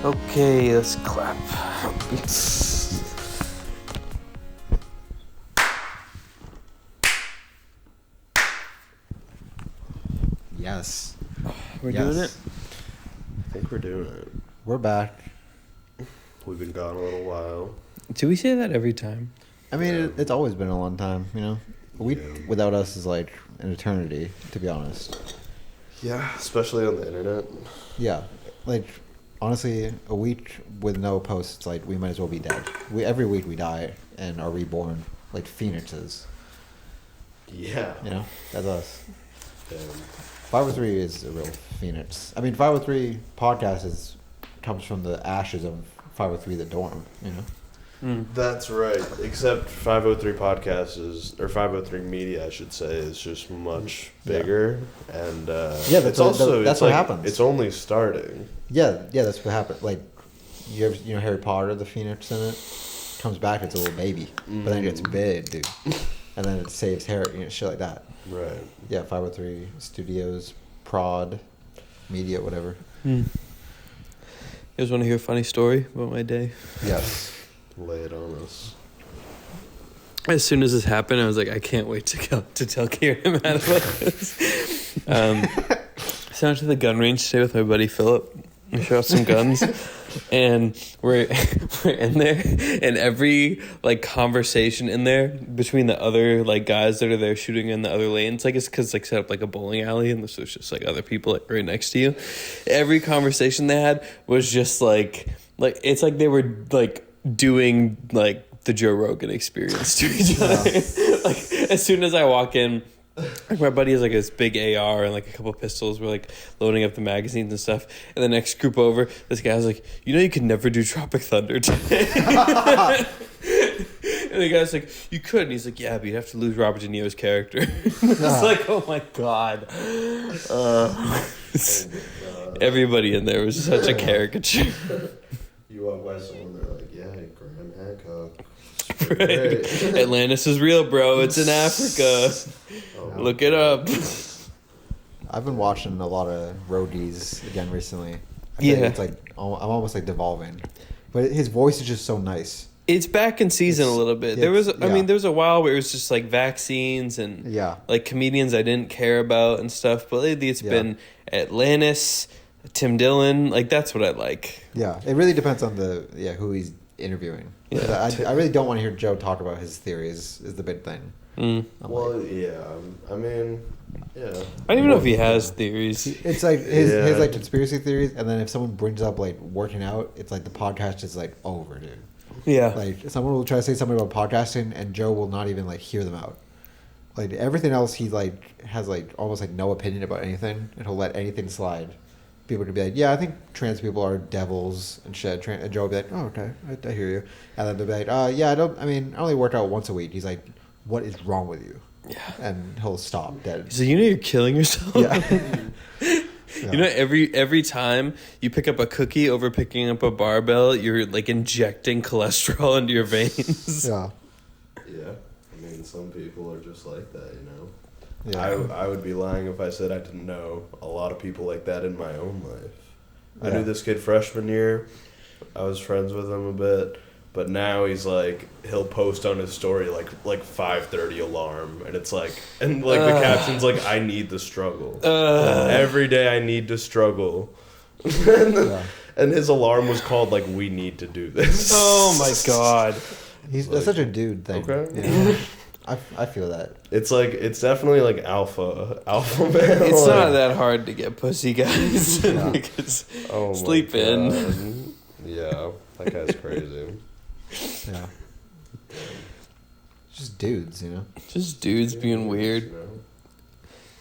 Okay, let's clap. Yes. We're Yes. doing it? I think we're doing it. We're back. We've been gone a little while. Do we say that every time? I mean, Yeah. it's always been a long time, you know? A week Yeah. without us is like an eternity, to be honest. Yeah, especially on the internet. Yeah. Like, honestly, a week with no posts, like, we might as well be dead. Every week we die and are reborn like phoenixes. Yeah. You know? That's us. Damn. 503 is a real phoenix. I mean, 503 podcast comes from the ashes of 503 the dorm, you know? That's right. Except 503 podcast or 503 media, I should say, is just much bigger. And Yeah, it's also that's what happens. It's only starting. Yeah, that's what happened. Like, you know Harry Potter, the phoenix in it comes back, it's a little baby, but then it gets big, dude, and then it saves Harry, you know, shit like that. Right. Yeah, 503 Studios, Prod, Media, whatever. You guys want to hear a funny story about my day? Yes. Lay it on us. As soon as this happened, I was like, I can't wait to tell Kieran about this. So I went to the gun range today with my buddy Philip. We shot some guns, and we're in there, and every like conversation in there between the other like guys that are there shooting in the other lanes, like it's because like set up like a bowling alley, and so it's just like other people like right next to you. Every conversation they had was just like it's like they were like doing like the Joe Rogan experience to each other. Like as soon as I walk in, like my buddy has like this big AR and like a couple pistols. We're like loading up the magazines and stuff. And the next group over, this guy's like, you could never do Tropic Thunder today. And the guy's like, you could. And he's like, yeah, but you'd have to lose Robert De Niro's character. It's like, oh my God. Everybody in there was such a caricature. You walk by someone, they're like, yeah, Graham Hancock. Right. Atlantis is real, bro. It's in Africa. Oh, Look it up. I've been watching a lot of roadies again recently. I Yeah. think it's like, I'm almost like devolving. But his voice is just so nice. It's back in season a little bit. There was a while where it was just like vaccines and Yeah. like comedians I didn't care about and stuff. But lately it's been Atlantis, Tim Dillon. Like that's what I like. Yeah, it really depends on who he's interviewing. Yeah. I really don't want to hear Joe talk about his theories is the big thing. Well, yeah. I mean, yeah. I don't even know if he has theories. It's like his like conspiracy theories, and then if someone brings up like working out, it's like the podcast is like over, dude. Yeah. Like someone will try to say something about podcasting, and Joe will not even like hear them out. Like everything else, he like has like almost like no opinion about anything, and he'll let anything slide. People could be like, yeah, I think trans people are devils and shit. And Joe will be like, oh, okay, I hear you. And then they'll be like, yeah, I only work out once a week. He's like, what is wrong with you? Yeah. And he'll stop dead. So you're killing yourself. Yeah. You know, every time you pick up a cookie over picking up a barbell, you're like injecting cholesterol into your veins. Yeah. Yeah. I mean, some people are just like that, you know? Yeah. I would be lying if I said I didn't know a lot of people like that in my own life. I Yeah. knew this kid freshman year. I was friends with him a bit. But now he's like, he'll post on his story like 5:30 alarm. And it's like, and like the caption's like, I need the struggle. Every day I need to struggle. And his alarm was called like, we need to do this. Oh my God. That's such a dude thing. Okay. You know? I feel that. It's like, it's definitely like alpha male. It's like, not that hard to get pussy, guys. Yeah. Because oh my sleep in. God. Yeah, that guy's crazy. Yeah. Just dudes, you know? Just dudes being weird. You know?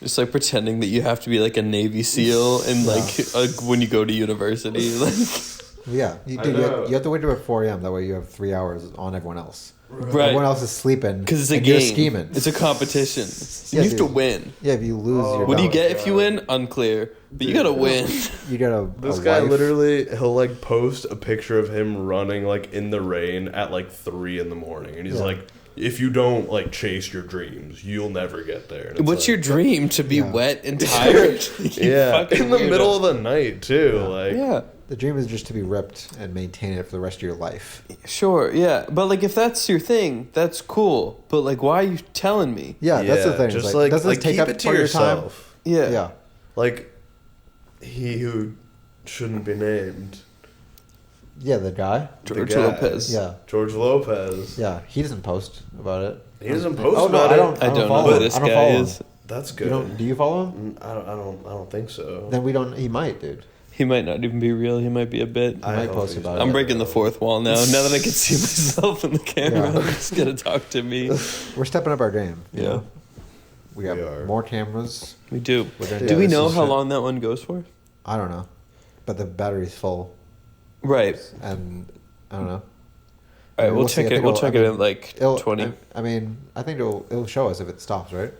Just like pretending that you have to be like a Navy SEAL and like when you go to university. Like, Yeah. You have to wait till about 4 a.m. That way you have 3 hours on everyone else. right. Everyone else is sleeping. Because it's a and game. You're scheming. It's a competition. Yeah, You have to dude. win. Yeah, if you lose, you're What do you done. get if you win? Unclear. But you gotta win. You got a This a guy wife. literally, he'll like post a picture of him running like in the rain at like 3 a.m. and he's Yeah. like, if you don't like chase your dreams, you'll never get there. And it's What's like, your dream? To be Yeah. wet and tired? You Yeah, fucking in the weirdo. middle of the night too. Yeah. Like, Yeah. The dream is just to be ripped and maintain it for the rest of your life. Sure, yeah. But, like, if that's your thing, that's cool. But, like, why are you telling me? Yeah, that's the thing. Just It's like, doesn't like this take keep up it to part of your time? yourself. Yeah. Yeah. Like, he who shouldn't be named, Yeah, the guy. George guy. Lopez. Yeah. George Lopez. Yeah, he doesn't post about it. He doesn't post Oh no, about I it. don't. I don't know follow who him. this I don't guy follow him. is. That's You good. don't? Do you follow him? I don't think so. Then we don't. He might, dude. He might not even be real. He might be a bit. I might hope post he's about not. I'm breaking the fourth wall now. Now that I can see myself in the camera, Yeah. I'm just gonna talk to me. We're stepping up our game. you Yeah. know? We got We are. more cameras. We do. We're gonna Do we this know is how shit. long that one goes for? I don't know, but the battery's full, Right. and I don't know. All right. We'll see. check I it. think We'll it'll- check I it mean, at like It'll, 20. I mean, I think it'll show us if it stops, right?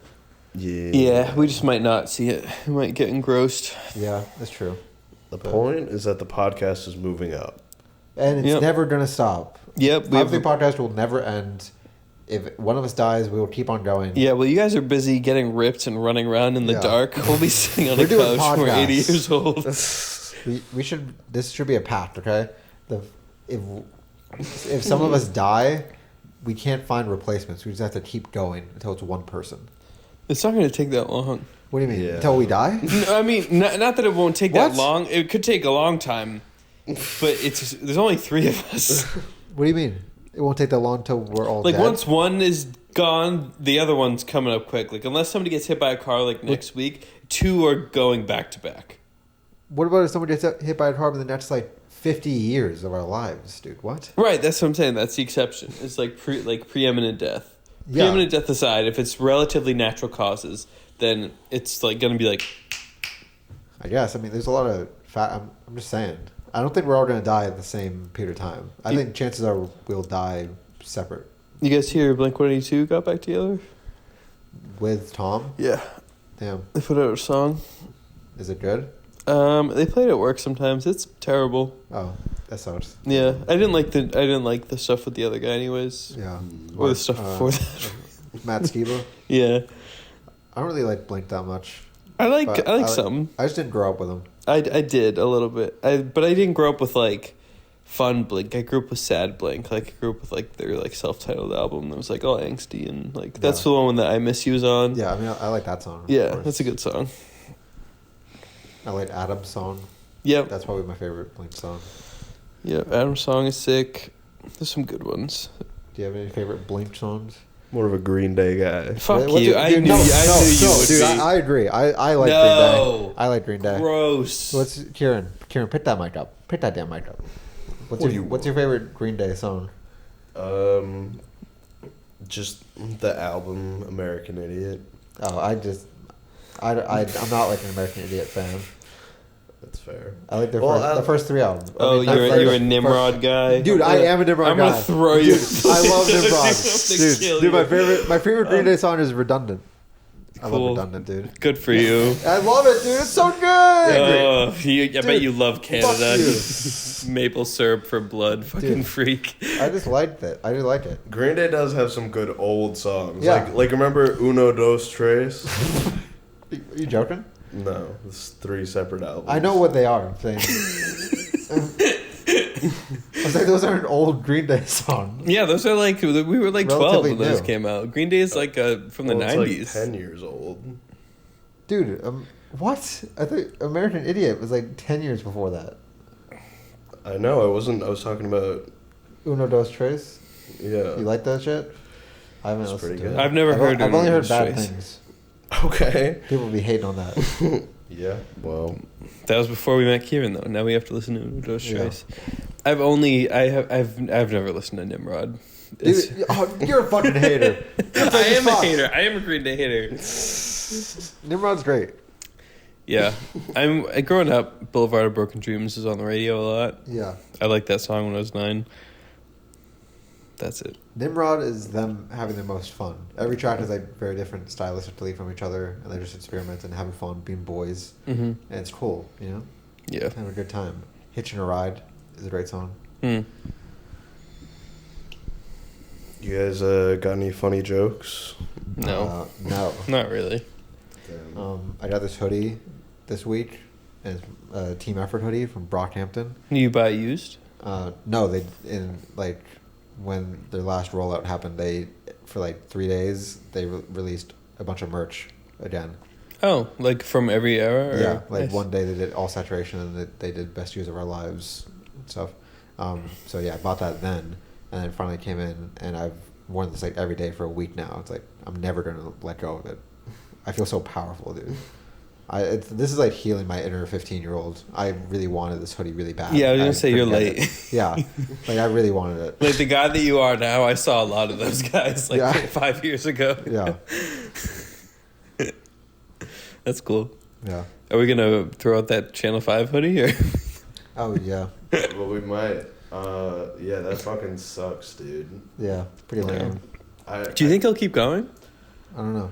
Yeah. Yeah, we just might not see it. We might get engrossed. Yeah, that's true. The point is that the podcast is moving up. And it's Yep. never gonna stop. Yep. We Five have, Thing Podcast will never end. If one of us dies, we will keep on going. yeah. Well, you guys are busy getting ripped and running around in the Yeah. dark. We'll be sitting on We're a doing couch when we're 80 podcasts. years old. We should. This should be a pact, okay? If some of us die, we can't find replacements. We just have to keep going until it's one person. It's not going to take that long. What do you mean? Yeah. Until we die? No, I mean, not that it won't take What? that long. It could take a long time, but there's only 3 of us. What do you mean? It won't take that long until we're all Like dead? once one is gone, the other one's coming up quick. Like unless somebody gets hit by a car like next week, 2 are going back to back. What about if someone gets hit by a car in the next, 50 years of our lives, dude? What? Right, that's what I'm saying. That's the exception. It's like preeminent death. Yeah. Preeminent death aside, if it's relatively natural causes, then it's like going to be like I guess. I mean, there's a lot of... I'm just saying. I don't think we're all going to die at the same period of time. I think chances are we'll die separate. you guys hear Blink-182 got back together? With Tom? Yeah, Damn. they put out a song. Is it good? They play it at work sometimes. It's terrible. Oh, that sucks. Yeah, I didn't like the stuff with the other guy, anyways. Yeah. Or the stuff before that. Matt Skiba. Yeah, I don't really like Blink that much. I like But some. I just didn't grow up with them. I did a little bit. But I didn't grow up with like fun Blink. I grew up with sad Blink. Like I grew up with like their like self-titled album that was like all angsty and like that's Yeah. the one that I Miss You was on. Yeah, I mean, I like that song. of Yeah, course. that's a good song. I like Adam's song. Yep. That's probably my favorite Blink song. Yeah, Adam's song is sick. There's some good ones. Do you have any favorite Blink songs? More of a Green Day guy. Fuck What's you. your- I dude, knew, I knew you would dude, be. I agree. I like No. Green Day. I like Green Day. Gross. What's Kieran? Kieran, pick that mic up. Pick that damn mic up. What's your favorite Green Day song? Just the album American Idiot. Oh, I'm not like an American Idiot fan. That's fair. I like Well, the first 3 albums. Oh, not you're like a the Nimrod first- guy. Dude, I am a Nimrod I'm guy. gonna throw you. I love Nimrod. Dude, Dude, my favorite Green Day song is Redundant. I Cool. love Redundant, dude. Good for you. I love it, dude. It's so good. Oh, I bet you love fuck Canada. you. Maple syrup for blood, fucking Dude. freak. I just liked it. I just like it. Green Day does have some good old songs. Yeah. Like remember Uno Dos Tres? Are you joking? No, it's 3 separate albums. I know what they are. I'm saying. I was like, those aren't old Green Day songs. Yeah, those are like we were like 12 Relatively when those new. came out. Green Day is like from the Well, 90s. It's like 10 years old. Dude, what? I think American Idiot was like 10 years before that. I know. I was talking about. Uno Dos Tres. Yeah. You like that shit? I haven't It's listened pretty to good. it. I've never heard I've Uno only heard Dos bad Tres. things. Okay. People be hating on that. Yeah. Well. That was before we met Kieran, though. Now we have to listen to Uno Dos Yeah. Tres. I've never listened to Nimrod. It's- Dude, you're a fucking hater. I am a hater. I am a Green Day hater. Nimrod's great. Yeah, growing up. Boulevard of Broken Dreams was on the radio a lot. Yeah. I liked that song when I was 9. That's it. Nimrod is them having the most fun. Every track is like very different stylistically from each other, and they're just experimenting, having fun, being boys, Mm-hmm. and it's cool, you know? Yeah. Having a good time. Hitching a Ride is a great song. Mm. You guys got any funny jokes? No, No. not really. I got this hoodie this week, and it's a team effort hoodie from Brockhampton. You buy used? No, when their last rollout happened, they for like 3 days they released a bunch of merch again. Oh, like from every era? Or? Yeah, like Nice. one day they did all saturation, and they did best years of our lives and stuff. So yeah, I bought that then, and then finally came in, and I've worn this like every day for a week now. It's like I'm never gonna let go of it. I feel so powerful, dude. This is like healing my inner 15-year-old. I really wanted this hoodie really bad. Yeah, I was gonna say you're couldn't get late. it. Yeah, like I really wanted it. Like the guy that you are now, I saw a lot of those guys like Yeah. 5 years ago. Yeah, That's cool. yeah. Are we gonna throw out that Channel 5 hoodie or? Oh yeah, Well, we might. Yeah, that fucking sucks, dude. yeah. Pretty lame. Do you think he'll keep going? I don't know.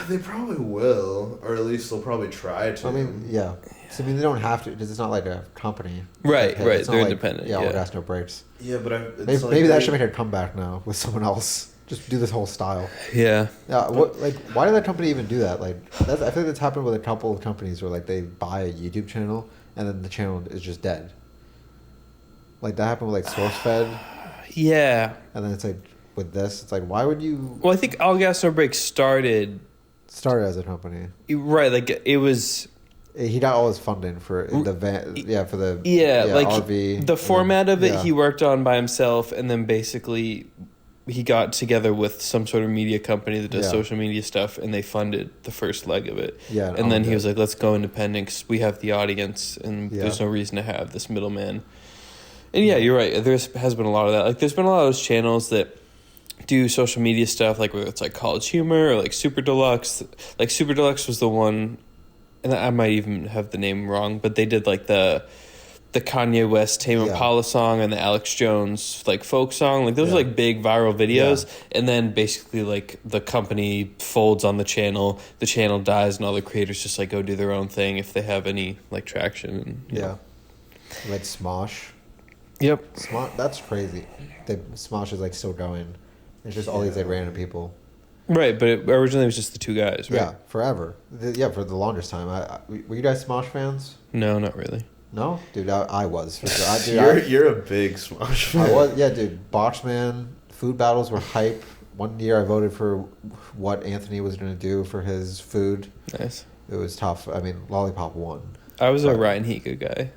They probably will, or at least they'll probably try to. I mean, yeah. So, I mean, they don't have to because it's not like a company. Right, Like, right. it's not They're like, independent. Yeah, all Yeah. gas, no breaks. Yeah, but Maybe that should make a comeback now with someone else. Just do this whole style. Yeah. Yeah. What? Like, why did that company even do that? Like, I feel like that's happened with a couple of companies where like they buy a YouTube channel and then the channel is just dead. Like that happened with like SourceFed, Yeah. and then it's like with this, it's like why would you Well, I think All Gas No Break started start it as a company? right. Like it was. He got all his funding for the van. Yeah, for the Like RV. the format of it, yeah. he worked on by himself, and then basically he got together with some sort of media company that does Yeah. social media stuff, and they funded the first leg of it. Yeah, and then he owned was it. like, "Let's go independent 'cause we have the audience, and Yeah. there's no reason to have this middleman." And yeah, you're right. There has been a lot of that. Like, there's been a lot of those channels that do social media stuff, like whether it's like College Humor or like Super Deluxe. Like Super Deluxe was the one, and I might even have the name wrong, but they did like the Kanye West Tame Yeah. Impala song and the Alex Jones like folk song. Like those Yeah. are like big viral videos, Yeah. and then basically like the company folds on the channel dies, and all the creators just like go do their own thing if they have any like traction. And, you Yeah. know. Like Smosh. Yep. Smosh, that's crazy. Smosh is like still going. It's just all these like random people. Right, but originally it was just the two guys, right? Yeah, forever. For the longest time. Were you guys Smosh fans? No, not really. No, dude, I was for sure. You're a big Smosh fan. I was, yeah, dude. Boxman, food battles were hype. One year I voted for what Anthony was going to do for his food. Nice. It was tough. I mean, Lollipop won. I was a But- Ryan Higa guy.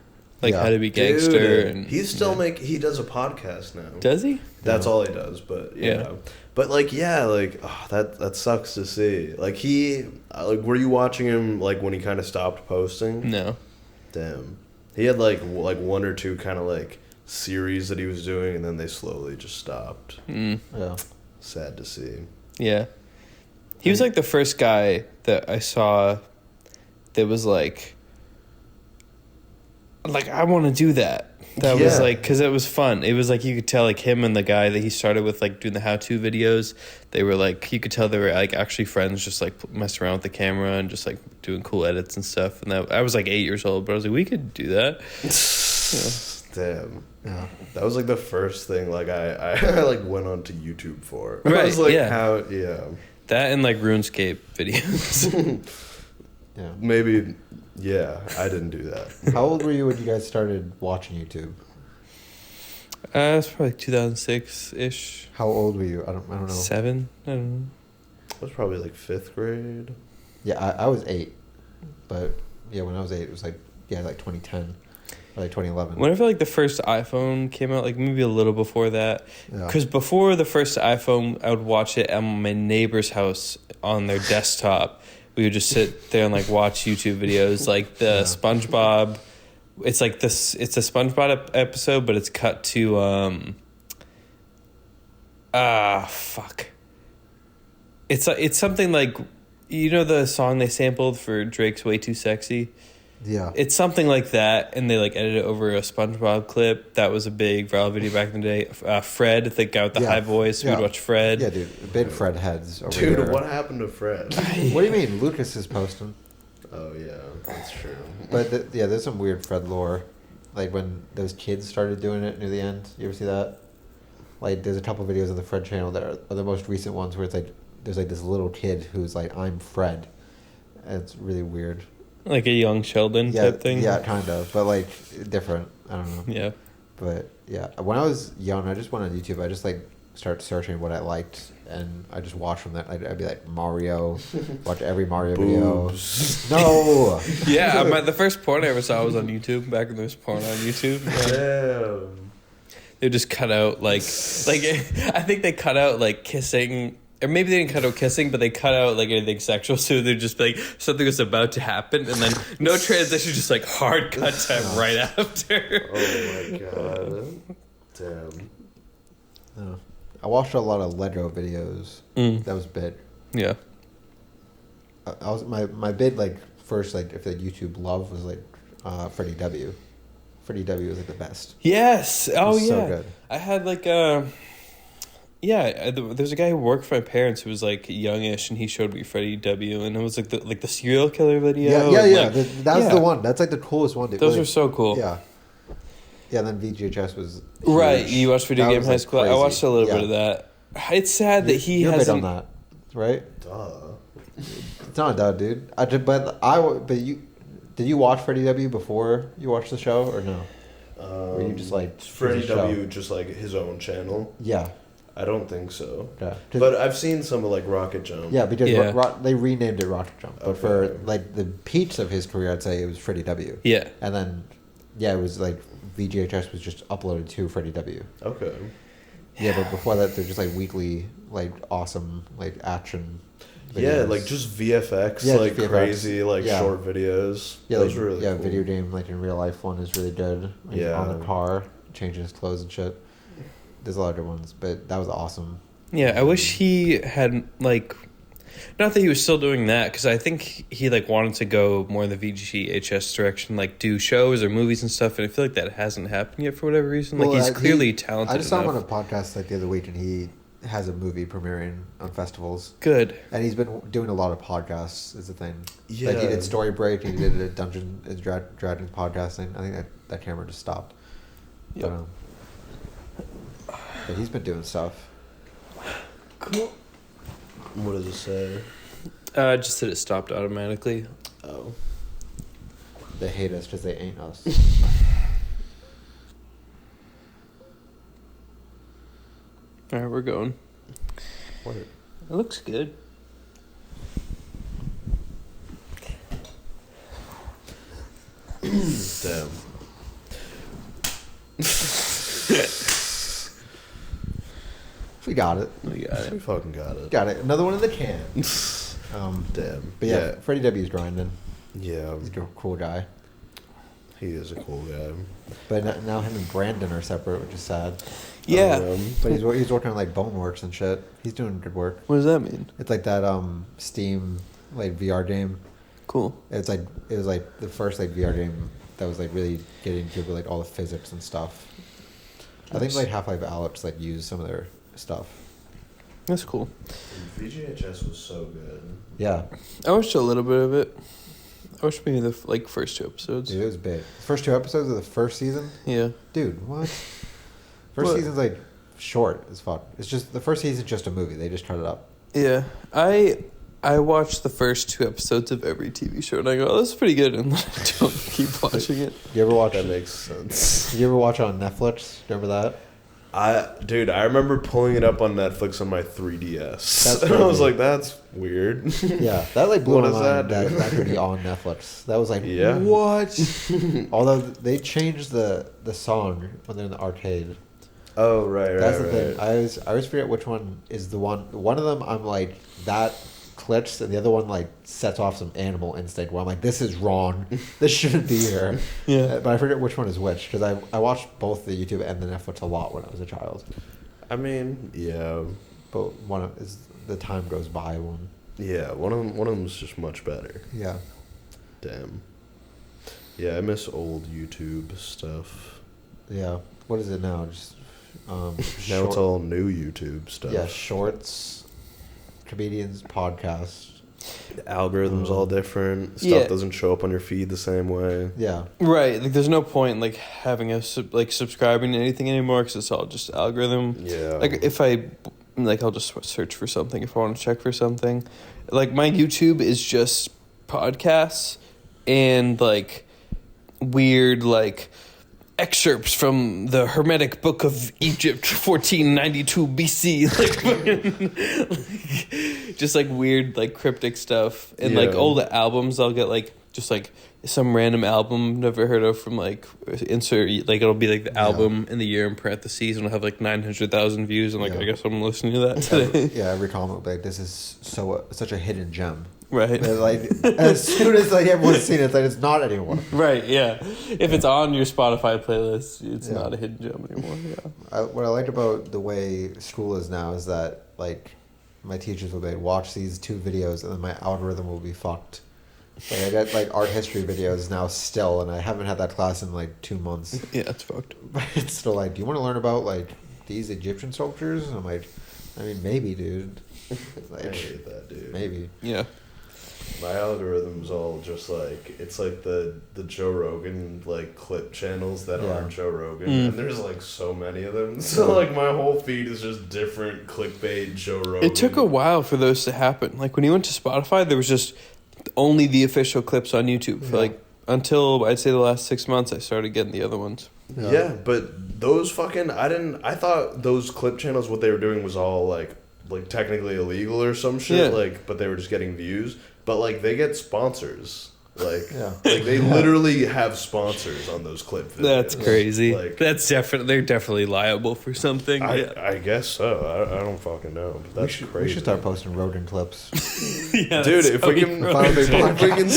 Like Yeah. How to Be Dude, Gangster. And he's still yeah. he does a podcast now. Does he? That's Yeah. all he does, but Yeah. yeah. But like that sucks to see. Like were you watching him like when he kind of stopped posting? No. Damn. He had like one or two kind of like series that he was doing, and then they slowly just stopped. Mm. Yeah. Sad to see. Yeah. He was like the first guy that I saw that was like I want to do that. That was Yeah. like, because it was fun. It was like you could tell like him and the guy that he started with like doing the how-to videos. They were like, you could tell they were like actually friends, just like messing around with the camera and just like doing cool edits and stuff. And I was like 8 years old, but I was like, we could do that. Damn. Yeah. That was like the first thing like I like went onto YouTube for. I Right, was like, yeah. That and like RuneScape videos. Yeah. Maybe, yeah, I didn't do that. How old were you when you guys started watching YouTube? It's probably 2006-ish. How old were you? I don't know. 7? I don't know. I was probably like 5th grade. Yeah, I was 8, but yeah, when I was 8, it was like 2010, or like 2011. When I feel like the first iPhone came out, like maybe a little before that. Yeah. Because before the first iPhone, I would watch it at my neighbor's house on their desktop. We would just sit there and like watch YouTube videos, like the Yeah. SpongeBob. It's like this. It's a SpongeBob episode, but it's cut to fuck. It's something like, you know, the song they sampled for Drake's "Way Too Sexy." Yeah. It's something like that, and they like edited it over a SpongeBob clip. That was a big viral video back in the day. Fred, the guy with the Yeah. high voice, we'd Yeah. watch Fred. Yeah, dude. Big Fred heads over Dude, here. what happened to Fred? What do you mean? Lucas is posting. Oh yeah, that's true. But there's some weird Fred lore. Like when those kids started doing it near the end. You ever see that? Like, there's a couple videos on the Fred channel that are the most recent ones where it's like there's like this little kid who's like, I'm Fred. And it's really weird. Like a young Sheldon type thing? Yeah, kind of. But like different. I don't know. Yeah. But yeah, when I was young, I just went on YouTube. I just like started searching what I liked, and I just watched from that. I'd be like Mario, watch every Mario Boobs. video. No. Yeah, the first porn I ever saw was on YouTube. Back when there was porn on YouTube. Damn. They just cut out like I think they cut out like kissing, or maybe they didn't cut out kissing, but they cut out like anything sexual. So they're just like something was about to happen, and then no transition, just like hard cut time right after. Oh my god. Damn. No. I watched a lot of Lego videos. That was big. Yeah. I was my big like first like if the YouTube love was like Freddie W. Freddie W was like the best. Yes. Oh was yeah. so good. I had like there's a guy who worked for my parents who was like youngish, and he showed me Freddie W. And it was like the serial killer video. Yeah. Like, That's the one. That's like the coolest one. Those are so cool. Yeah. Yeah, and then VGHS was huge. Right. You watched Video That Game was, High like, School. I crazy. watched a little Yeah. bit of that. It's sad that he You're hasn't. big on that, right? Duh. It's not that, dude. Did you watch Freddie W before you watched the show or no? Were you just like Freddie his show? W. just like his own channel? Yeah. I don't think so. Yeah. But I've seen some of like Rocket Jump. Yeah, because Yeah. they renamed it Rocket Jump, but Okay. for like the peaks of his career, I'd say it was Freddie W. Yeah. And then, yeah, it was like VGHS was just uploaded to Freddie W. Okay. Yeah, but before that, they're just like weekly, like awesome, like action. Yeah, videos. like just VFX, Yeah, like just VFX. crazy, like Yeah. short videos. Yeah, Those like, were really yeah, cool. video game like in real life one is really good. Like, Yeah. on the car, changing his clothes and shit. There's a lot of good ones, but that was awesome. Yeah, I wish he had like, not that he was still doing that, because I think he like wanted to go more in the VGHS direction, like do shows or movies and stuff, and I feel like that hasn't happened yet for whatever reason. Like he's clearly talented. I just saw him on enough. a podcast like the other week, and he has a movie premiering on festivals. Good. And he's been doing a lot of podcasts. Is the thing. Yeah. Like he did Story Break, and he did a Dungeons and Dragons podcasting. I think that camera just stopped. Yep. But he's been doing stuff. Cool. What does it say? Just that it stopped automatically. Oh. They hate us because they ain't us. All right, we're going. What? It looks good. Damn. We got it. We got We it. fucking got it. Got it. Another one in the can. Damn. But yeah, Freddie W's grinding. Yeah. He's a cool guy. He is a cool guy. But now him and Brandon are separate, which is sad. Yeah. But he's working on like Boneworks and shit. He's doing good work. What does that mean? It's like that Steam like VR game. Cool. It was like the first like VR game that was like really getting into like all the physics and stuff. I think Nice. like Half-Life Alyx like used some of their stuff. That's cool. VGHS was so good. Yeah, I watched a little bit of it. I watched maybe the first 2 episodes. dude, it was big. First 2 episodes of the first season, Yeah. dude. What? First What? season's like short as fuck. It's just the first season's just a movie. They just cut it up. Yeah. I watched the first 2 episodes of every TV show and I go, oh, this is pretty good, and then I don't keep watching it. You ever watch? That makes sense. Did you ever watch it on Netflix? Remember that? I remember pulling it up on Netflix on my 3DS. That's And I was crazy. like, that's weird. Yeah, that like blew What my does mind. that do? That could be on Netflix. That was like, Yeah. what? Although they changed the song when they're in the arcade. Oh, right. That's the thing. I always forget which one is the one. One of them I'm like that clicks, and the other one like sets off some animal instinct where I'm like, this is wrong. This shouldn't be here. Yeah. But I forget which one is which because I watched both the YouTube and the Netflix a lot when I was a child. I mean, yeah. But one of is the time goes by one. Yeah, one of them's just much better. Yeah. Damn. Yeah, I miss old YouTube stuff. Yeah. What is it now? Just Now short- it's all new YouTube stuff. Yeah, shorts, comedians, podcast. The algorithm's all different. Stuff Yeah. doesn't show up on your feed the same way. Yeah. Right. Like, there's no point like having a subscribing to anything anymore because it's all just algorithm. Yeah. Like if I'll just search for something if I want to check for something. Like my YouTube is just podcasts and like weird like excerpts from the Hermetic Book of Egypt, 1492 BC, like just like weird like cryptic stuff and like Yeah. all the albums. I'll get like just like some random album never heard of from like insert like it'll be like the album in the year in parentheses and it'll have like 900,000 views and like Yeah. I guess I'm listening to that today. Yeah, every comment will be like, this is such a hidden gem. Right. But, like, as soon as like everyone's seen it, it's like it's not anymore. Right, yeah. If it's on your Spotify playlist, it's Yeah. not a hidden gem anymore. Yeah. What I liked about the way school is now is that like my teachers will be like, watch these 2 videos and then my algorithm will be fucked. Like I get like art history videos now still, and I haven't had that class in like 2 months. Yeah, it's fucked. But it's still like, do you want to learn about like these Egyptian sculptures? And I'm like, I mean, maybe, dude. Like, I hate that, dude. maybe. Yeah. My algorithm's all just like it's like the Joe Rogan like clip channels that Yeah. aren't Joe Rogan, Mm. and there's like so many of them. So like my whole feed is just different clickbait Joe Rogan. It took a while for those to happen. Like when you went to Spotify, there was just only the official clips on YouTube for Yeah. like until I'd say the last 6 months. I started getting the other ones. Yeah, but those fucking I thought those clip channels what they were doing was all like technically illegal or some shit. Yeah. Like, but they were just getting views. But like they get sponsors. Like, Yeah. like they literally have sponsors on those clip videos. That's crazy. Like, They're definitely liable for something. Yeah. I guess so. I don't fucking know. But that's crazy. We should start posting Rogan clips. Yeah, Dude, that's if so we can, gross. if we can,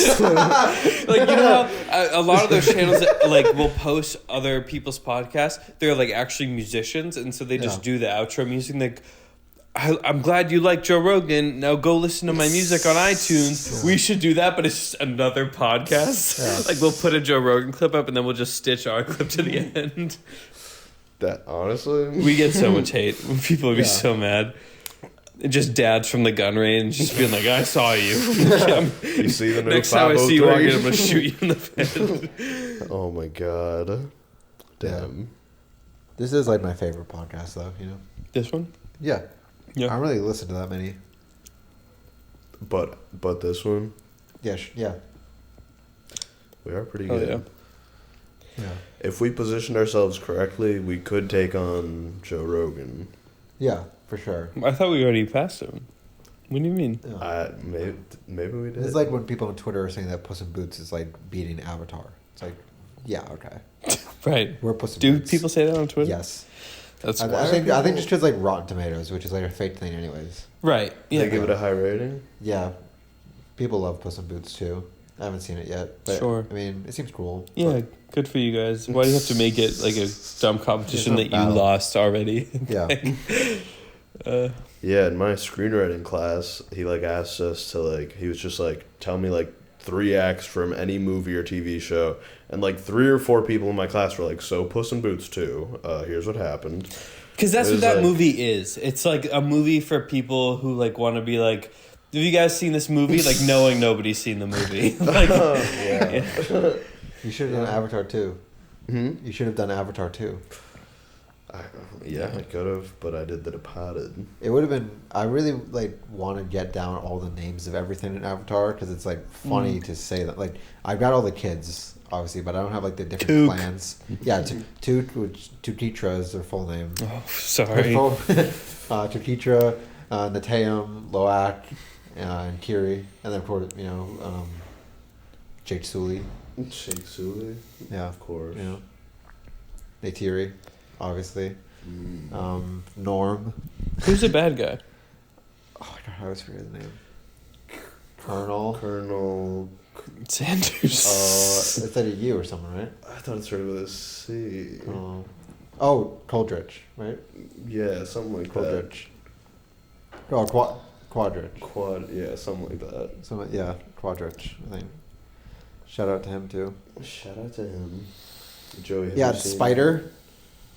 Like you know how a lot of those channels that, like will post other people's podcasts, they're like actually musicians and so they just Yeah. do the outro music like I'm glad you like Joe Rogan. Now go listen to my music on iTunes. We should do that, but it's just another podcast. Yeah. Like we'll put a Joe Rogan clip up and then we'll just stitch our clip to the end. that honestly, We get so much hate. People would be Yeah. so mad. Just dads from the gun range just being like, I saw you. you see the new Next time I see you walking, I'm 503? going to shoot you in the head. Oh my god, damn. This is like my favorite podcast, though. You know. This one? Yeah. I Yeah. don't really listen to that many. But this one, Yeah. Yeah. we are pretty Oh, good. yeah. Yeah. If we positioned ourselves correctly, we could take on Joe Rogan. Yeah. For sure. I thought we already passed him. What do you mean? Yeah. Maybe we did. It's like when people on Twitter are saying that Puss in Boots is like beating Avatar. It's like, yeah, okay. Right. We're Puss in Do Boots. people say that on Twitter? Yes. That's I wild. think just because like Rotten Tomatoes, which is like a fake thing, anyways. Right. They Yeah. give it a high rating. Yeah. People love Puss in Boots too. I haven't seen it yet. But, Sure. I mean, it seems cool. Yeah. Good for you guys. Why do you have to make it like a dumb competition There's that no you battle. lost already? Yeah. Yeah, in my screenwriting class, he like asked us to like he was just like tell me like 3 acts from any movie or TV show, and like 3 or 4 people in my class were like, "So Puss in Boots 2. Here's what happened." Because that's It what was that like- movie is. It's like a movie for people who like want to be like, have you guys seen this movie? Like knowing nobody's seen the movie. Like, Yeah. You should have done Avatar 2. You should have done Avatar 2. I could have, but I did The Departed. It would have been. I really like want to get down all the names of everything in Avatar because it's like funny to say that. Like I've got all the kids, obviously, but I don't have like the different Took. clans. Yeah, Tukitra is their full name. oh, sorry. Tukitra, Natayam, Loak, and Kiri, and then of course Jake Sully. Sheikh Sully, Yeah, of course. you know, Neytiri, obviously. Norm. Who's the bad guy? Oh my god, I always forget the name. Colonel. Sanders. It's at a U or something, right? I thought it started with a C. Coldridge, right? Yeah, something like that. Coldridge. Oh, Quadridge. Yeah, something like that. Quadridge, I think. Shout out to him too. Shout out to him. Joey. have Yeah, you seen Spider.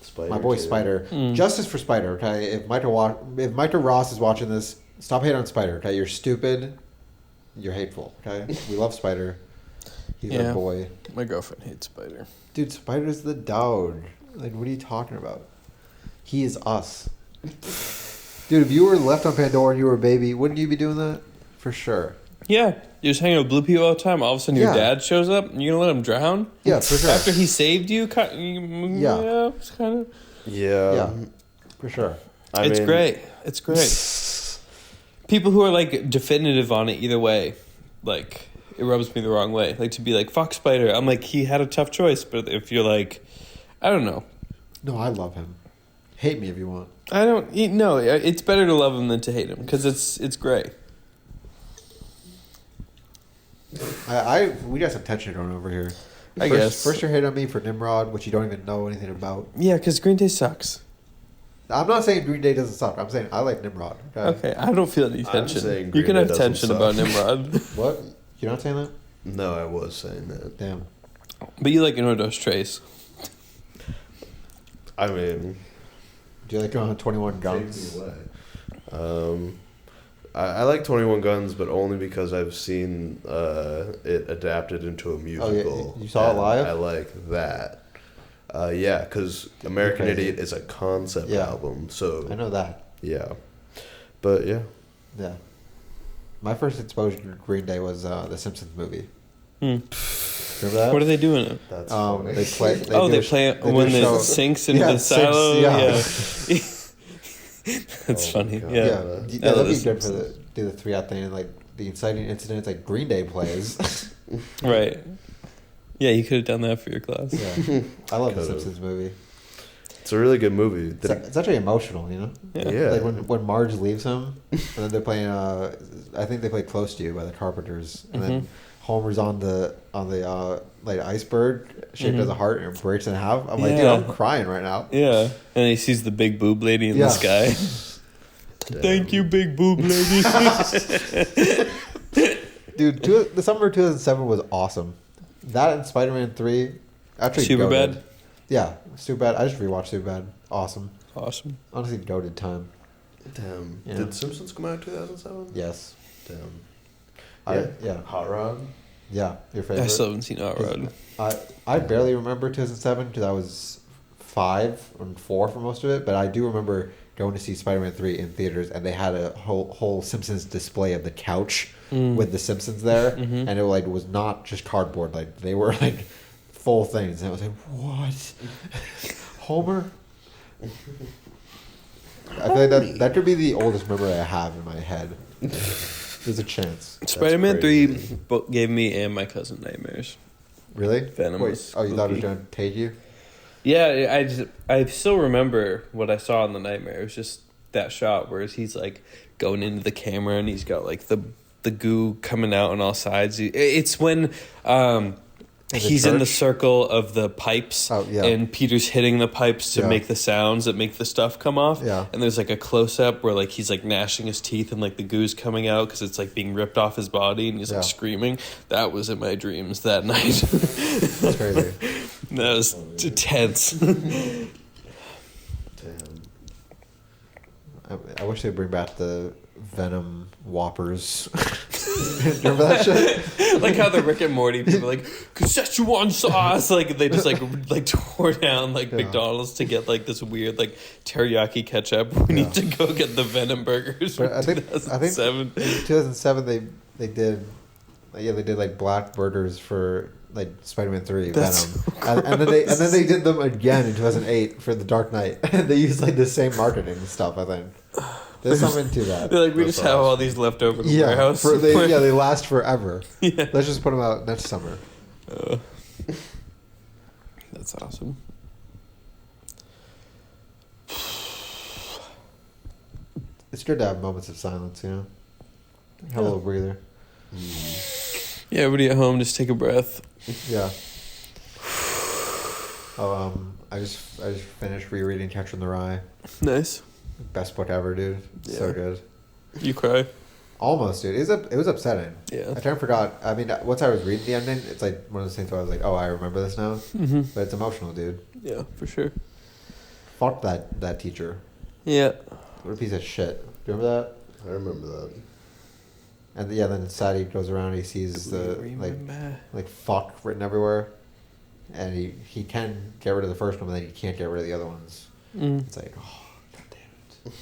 Spider. My boy too. Spider. Mm. Justice for Spider, okay? If Micah Ross is watching this, stop hating on Spider, okay? You're stupid. you're hateful. Okay, we love Spider. He's Yeah. our boy, My girlfriend hates Spider. dude. Spider's the dog. Like, what are you talking about? He is us, dude. If you were left on Pandora and you were a baby, wouldn't you be doing that? For sure. Yeah, you're just hanging out with blue people all the time. All of a sudden, your Yeah. dad shows up, and you're gonna let him drown? Yeah, for sure. After he saved you, yeah, it's kind of. Yeah, for sure. It's great. It's great. People who are like definitive on it either way, like it rubs me the wrong way. Like to be like fuck Spider, I'm like he had a tough choice. But if you're like, I don't know. No, I love him. Hate me if you want. I don't. No, it's better to love him than to hate him because it's great. We got some tension going over here. I guess. First you're hating on me for Nimrod, which you don't even know anything about. Yeah, because Green Day sucks. I'm not saying Green Day doesn't suck. I'm saying I like Nimrod. Okay, I don't feel any tension. saying You Green can Day have doesn't tension suck. about Nimrod, What? You're not saying that? No, I was saying that. Damn. but you like Inodose Trace. I mean, Do you like 21 Guns? I like 21 Guns, but only because I've seen it adapted into a musical. You saw it and live? I like that. Yeah, because American Crazy. Idiot is a concept Yeah. album, so I know that. yeah. But yeah, Yeah. My first exposure to Green Day was the Simpsons movie. Remember that? What are they doing? It? that's funny. They play. They do a play sh- they when do a it show- sinks into Yeah, the it sinks, silo. yeah. That's Oh, funny. God. Yeah. Yeah, Yeah, that'd be this- good for do the 3-act thing and like the inciting incidents like Green Day plays. Right. Yeah, you could have done that for your class. Yeah, I love the Could've. Simpsons movie. It's a really good movie. It's actually emotional, you know. Yeah. Like when Marge leaves him, and then they're playing. I think they play "Close to You" by the Carpenters, and then Homer's on the like iceberg shaped as a heart and it breaks in half. I'm like, dude, Yeah. I'm crying right now. Yeah. And he sees the big boob lady in Yeah. the sky. Thank you, big boob lady. Dude, the summer of 2007 was awesome. That and Spider-Man 3, actually Superbad? goated. Yeah, Superbad. I just rewatched Superbad. Awesome. Awesome. Honestly, goated time. Damn. Yeah. Did Simpsons come out in 2007? Yes. Damn. Yeah. Hot Rod? Yeah, your favorite. I still haven't seen Hot Rod. I barely remember 2007 because I was 5 and 4 for most of it, but I do remember going to see Spider-Man 3 in theaters, and they had a whole Simpsons display of the couch with the Simpsons there, and it like was not just cardboard, like they were like full things, and I was like, what? Homer? I feel like that could be the oldest memory I have in my head. There's a chance. Spider-Man crazy. 3 gave me and my cousin nightmares. Really? Venom Wait, was oh, you thought it was spooky. going to take you? Yeah, I still remember what I saw in the nightmare. It was just that shot where he's like going into the camera and he's got like the goo coming out on all sides. It's when he's in the church? circle of the pipes, Oh, yeah. and Peter's hitting the pipes to Yeah. make the sounds that make the stuff come off. Yeah. And there's like a close up where like he's like gnashing his teeth and like the goo's coming out because it's like being ripped off his body and he's Yeah. like screaming. That was in my dreams that night. That's crazy. That was tense. Damn. I wish they'd bring back the Venom Whoppers. Remember that shit? Like how the Rick and Morty people are like Szechuan sauce, like they just like tore down like Yeah. McDonald's to get like this weird like teriyaki ketchup. We need to go get the Venom burgers. But From I think 2007. in 2007 they did like black burgers for like Spider-Man 3 That's Venom, and then they did them again in 2008 for the Dark Knight. And they used like the same marketing stuff. I think there's something to that. They're like we That's just have all awesome. these left over in the Yeah, warehouse. they last forever. Yeah. Let's just put them out next summer. That's awesome. It's good to have moments of silence, you know. Have a little breather. Yeah, everybody at home, just take a breath. Yeah. Oh, I just finished rereading Catcher in the Rye. Nice. Best book ever, dude. So Yeah. good. You cry. Almost, dude. It was upsetting. Yeah. I kind of forgot. I mean, once I was reading the ending, it's like one of those things where I was like, oh, I remember this now. Mm-hmm. But it's emotional, dude. Yeah, for sure. Fuck that teacher. Yeah. What a piece of shit. Do you remember that? I remember that. And then inside he goes around, he sees the like fuck written everywhere, and he can get rid of the first one, but then he can't get rid of the other ones. It's like, oh, god damn it.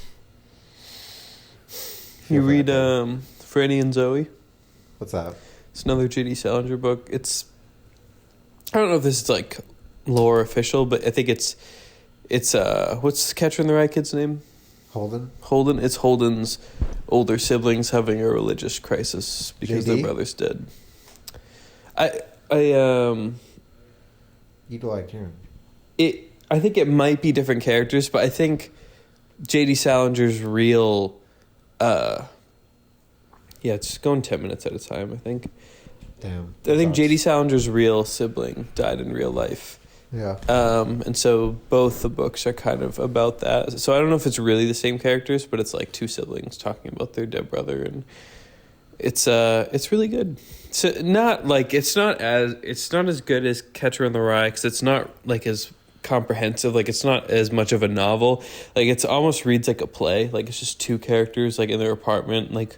You read Franny and Zoe? What's that? It's another J.D. Salinger book. I don't know if this is like lore official, but I think it's what's Catcher in the Rye kid's name? Holden. It's Holden's older siblings having a religious crisis because JD? their brother's dead. You like Kieran. I think it might be different characters, but I think J.D. Salinger's real it's going 10 minutes at a time, I think. Damn. I think J.D. Salinger's real sibling died in real life. Yeah. And so both the books are kind of about that. So I don't know if it's really the same characters, but it's like two siblings talking about their dead brother, and it's really good. So it's not as good as Catcher in the Rye, because it's not like as comprehensive. Like, it's not as much of a novel. Like, it's almost reads like a play. Like, it's just two characters like in their apartment. Like,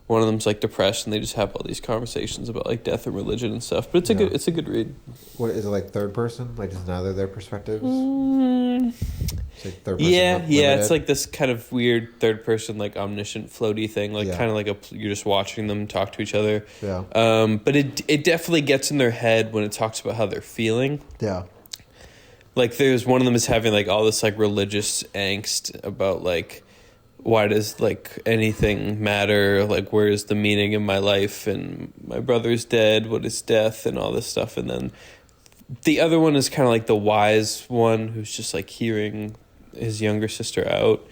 one of them's like depressed, and they just have all these conversations about like death and religion and stuff. But it's a good read. What is it, like third person? Like, it's neither their perspectives. It's like third person. Yeah. Limited? It's like this kind of weird third person, like omniscient, floaty thing. Like kind of like you're just watching them talk to each other. Yeah. But it definitely gets in their head when it talks about how they're feeling. Yeah. Like, there's one of them is having like all this like religious angst about like, why does like anything matter? Like, where is the meaning in my life? And my brother's dead. What is death? And all this stuff. And then the other one is kind of like the wise one who's just like hearing his younger sister out.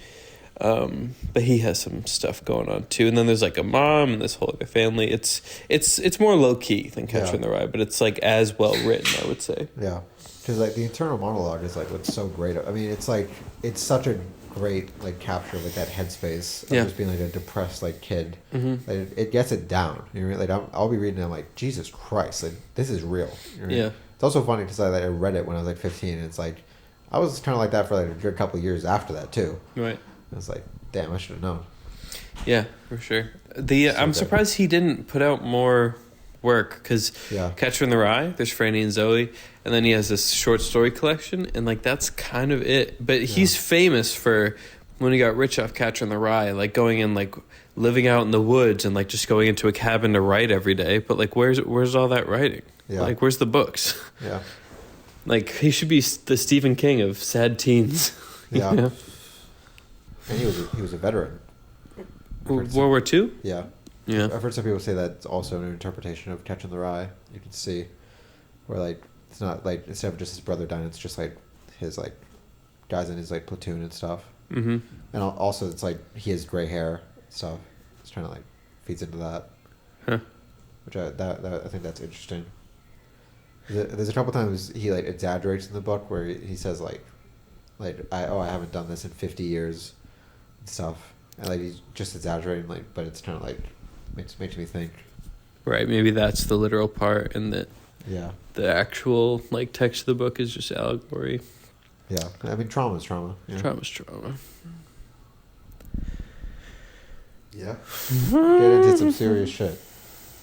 But he has some stuff going on too. And then there's like a mom and this whole other family. It's more low key than Catcher in the Rye, but it's like as well written, I would say. Yeah. Because like the internal monologue is like what's so great. I mean, it's like it's such a great like capture of like that headspace of just being like a depressed like kid. Mm-hmm. Like, it gets it down. You know, like I'll be reading it, I'm like, Jesus Christ, like this is real. You know? Yeah. It's also funny because I read it when I was like 15, and it's like I was kind of like that for like a good couple of years after that too. Right. It's like, damn, I should have known. Yeah, for sure. I'm surprised he didn't put out more work, because Catcher in the Rye, there's Franny and Zoe, and then he has this short story collection, and like that's kind of it. But he's famous for when he got rich off Catcher in the Rye, like going in, like living out in the woods and like just going into a cabin to write every day. But like, where's all that writing? Yeah. Like, where's the books? Yeah. Like, he should be the Stephen King of sad teens. Yeah. You know? And he was a veteran. World War II? Yeah. Yeah. I've heard some people say that's also an interpretation of Catcher in the Rye. You can see where like it's not like instead of just his brother dying, it's just like his like guys in his like platoon and stuff. Mm-hmm. And also it's like he has gray hair and stuff. It's trying to like feeds into that. Huh. Which I think that's interesting. There's a couple times he like exaggerates in the book where he says like I haven't done this in 50 years and stuff, and like he's just exaggerating, like, but it's kind of like makes me think. Right, maybe that's the literal part, and that the actual like text of the book is just allegory. Yeah, I mean, trauma's trauma. Yeah. Trauma's trauma. Yeah. Get into some serious shit.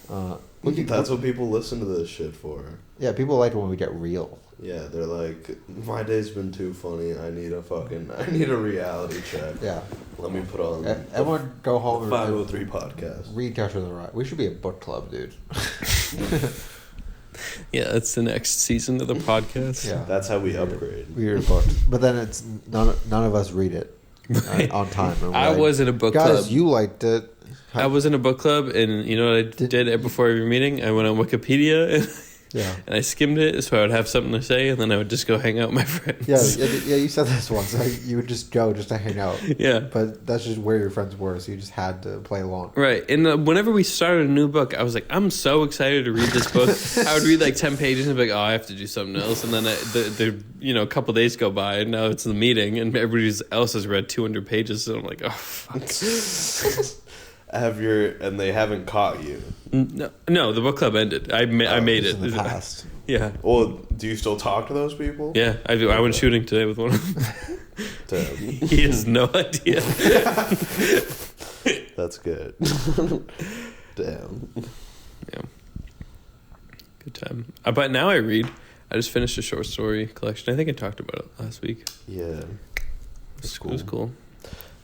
That's what people listen to this shit for. Yeah, people like it when we get real. Yeah, they're like, my day's been too funny. I need a reality check. Yeah. Let me put on. Everyone go home. 503 podcast. Read Catcher in the Rye. We should be a book club, dude. Yeah, that's the next season of the podcast. Yeah, that's how we upgrade. We read a book, but then it's none of us read it on time. I was in a book club. Guys, you liked it. I was in a book club, and you know what I did before every meeting? I went on Wikipedia and I skimmed it so I would have something to say, and then I would just go hang out with my friends. Yeah, you said this once. You would just go just to hang out. Yeah. But that's just where your friends were, so you just had to play along. Right. And whenever we started a new book, I was like, I'm so excited to read this book. I would read like 10 pages and be like, oh, I have to do something else. And then a couple days go by, and now it's the meeting, and everybody else has read 200 pages, and I'm like, oh, fuck. And they haven't caught you? No, the book club ended. I made it. In the past. Yeah. Well, do you still talk to those people? Yeah, I do. I went shooting today with one of them. He has no idea. That's good. Damn. Yeah. Good time. But now I read. I just finished a short story collection. I think I talked about it last week. Yeah. It was cool.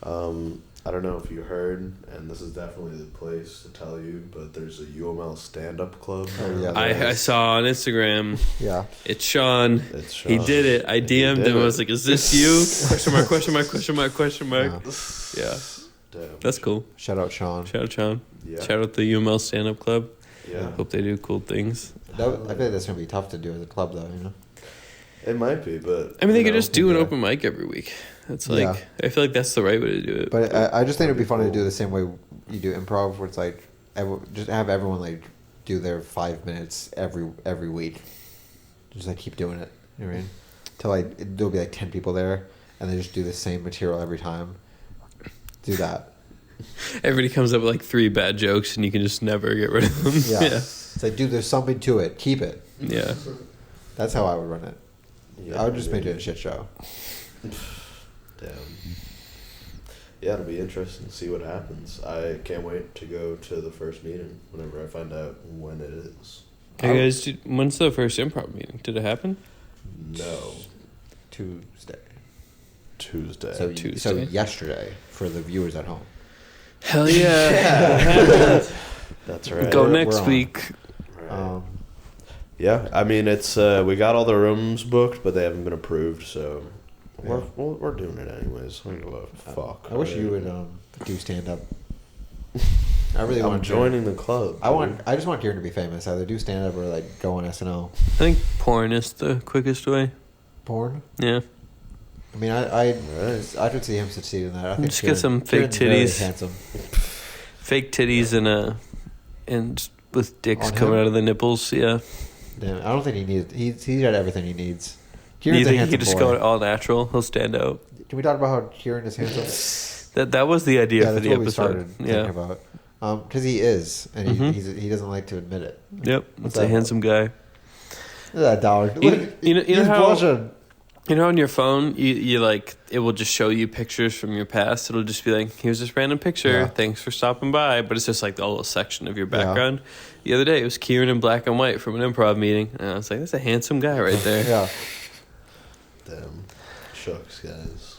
I don't know if you heard, and this is definitely the place to tell you, but there's a UML stand-up club. Oh, yeah. I saw on Instagram. Yeah. It's Sean. It's Sean. He did it. I DM'd him. I was like, "Is this you?" Question mark. Question mark. Question mark. Question mark. Yeah. Damn. That's cool. Shout out Sean. Shout out Sean. Yeah. Shout out the UML stand up club. Yeah. Hope they do cool things. I feel like that's gonna be tough to do as a club, though. You know. It might be, but I mean, they you could know, just do an yeah. open mic every week. That's like, Yeah. I feel like that's the right way to do it. But I just think it'd be funny to do the same way you do improv, where it's like just have everyone like do their 5 minutes every week. Just like keep doing it. You know what I mean? Till like there'll be like 10 people there, and they just do the same material every time. Do that. Everybody comes up with like 3 bad jokes, and you can just never get rid of them. Yeah. Yeah. It's like, dude, there's something to it. Keep it. Yeah. That's how I would run it. Yeah, I would just make it a shit show. Damn. Yeah, it'll be interesting to see what happens. I can't wait to go to the first meeting whenever I find out when it is. Hey guys, when's the first improv meeting? Did it happen? No. Tuesday. Tuesday. So Tuesday. yesterday for the viewers at home. Hell yeah. That's right. Go We're next on. week. Right. Yeah, I mean, it's we got all the rooms booked, but they haven't been approved, so we're doing it anyways. I don't give a fuck. I wish you would do stand up. I really I'm want joining the club. I just want Kieran to be famous. Either do stand up or like go on SNL. I think porn is the quickest way. Porn. Yeah. I mean, I could see him succeed in that. I think Just get some fake Kieran's very titties. handsome. Fake titties and with dicks On coming him? out of the nipples. Yeah. Damn, I don't think he needs. He's got everything he needs. You Kieran's a think he handsome could just boy. go all natural? He'll stand out. Can we talk about how Kieran is handsome? That was the idea for that's the what we episode. started thinking Yeah. about. Because he is, and Mhm. he doesn't like to admit it. Yep. What's It's a that? handsome guy. That dog. You- Look, you know he's how- blushing. You know, on your phone, you like it will just show you pictures from your past. It'll just be like, here's this random picture. Yeah. Thanks for stopping by. But it's just like the whole section of your Yeah. background. The other day, it was Kieran in black and white from an improv meeting, and I was like, that's a handsome guy right there. Yeah, Damn. Shucks, guys.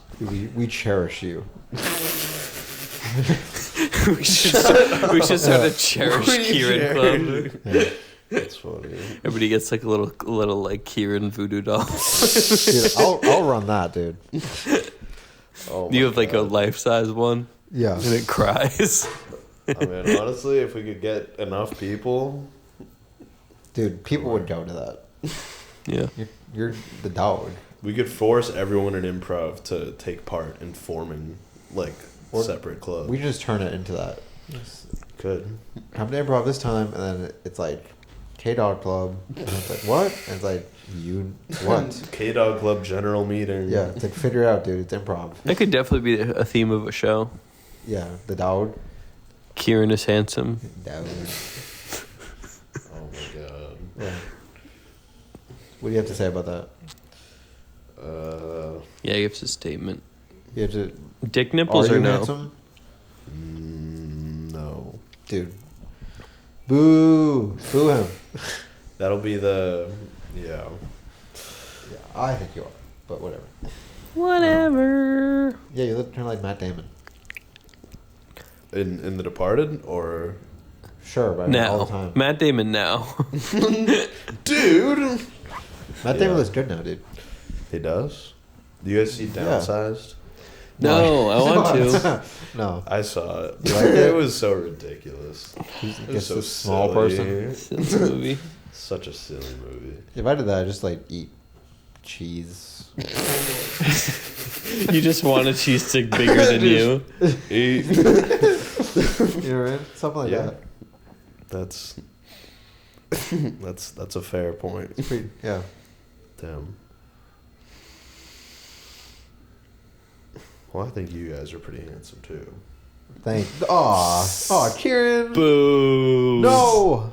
we cherish you. we should start a cherish Kieran club. Yeah. That's funny. Everybody gets like a little like Kieran voodoo doll. Dude, I'll run that, dude. Oh You my have like a God. life size one, Yeah. and it cries. I mean, honestly, if we could get enough people, Dude, people would go to that. Yeah. You're the dog. we could force everyone in improv to take part in forming like Or- separate clubs. We should just turn it into that. could. Come to improv this time, and then it's like K-Dog Club. And it's like, what? And it's like, you, what? K-Dog Club General Meeting. Yeah, it's like, figure it out, dude. It's improv. That could definitely be a theme of a show. Yeah, the dog. Kieran is handsome. Dog. Oh my God. Yeah. What do you have to say about that? Yeah, he gives a statement. You have to. Dick nipples Are or you no? handsome? No. Dude. Boo. Boo him. That'll be the Yeah, I think you are, but whatever. Whatever. Yeah, you look kind of like Matt Damon. in The Departed or Sure, but I mean, all Now, the time. Matt Damon now. dude. Matt Damon looks good now, dude. He does. Do you guys see Downsized? No, I want to. No. I saw it. You liked it? It was so ridiculous. He's It was just so a small silly. person. It's a movie. Such a silly movie. If I did that, I'd just like eat cheese. You just want a cheese stick bigger than you. Eat. You know what I mean? Something like Yeah. that. That's that's a fair point. It's pretty, yeah. Damn. Well, I think you guys are pretty handsome too. Aw, Kieran. Boo. No.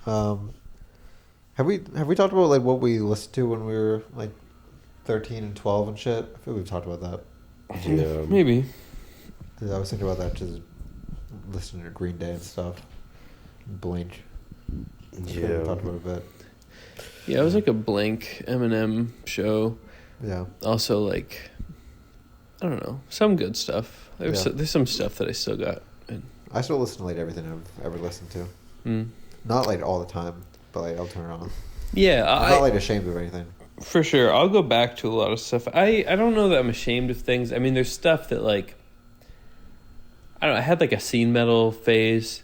Have we talked about like what we listened to when we were like 13 and 12 and shit? I feel we've talked about that. Yeah. Maybe. I was thinking about that just listening to Green Day and stuff. Blink. Yeah. Talked about a bit. Yeah, it was like a Blink Eminem show. Yeah. Also, like, I don't know, some good stuff. There's some stuff that I still got. I still listen to like everything I've ever listened to. Mm. Not like all the time, but like I'll turn it on. Yeah, I'm not like ashamed of anything. For sure. I'll go back to a lot of stuff. I don't know that I'm ashamed of things. I mean, there's stuff that, like, I don't know, I had, like, a scene metal phase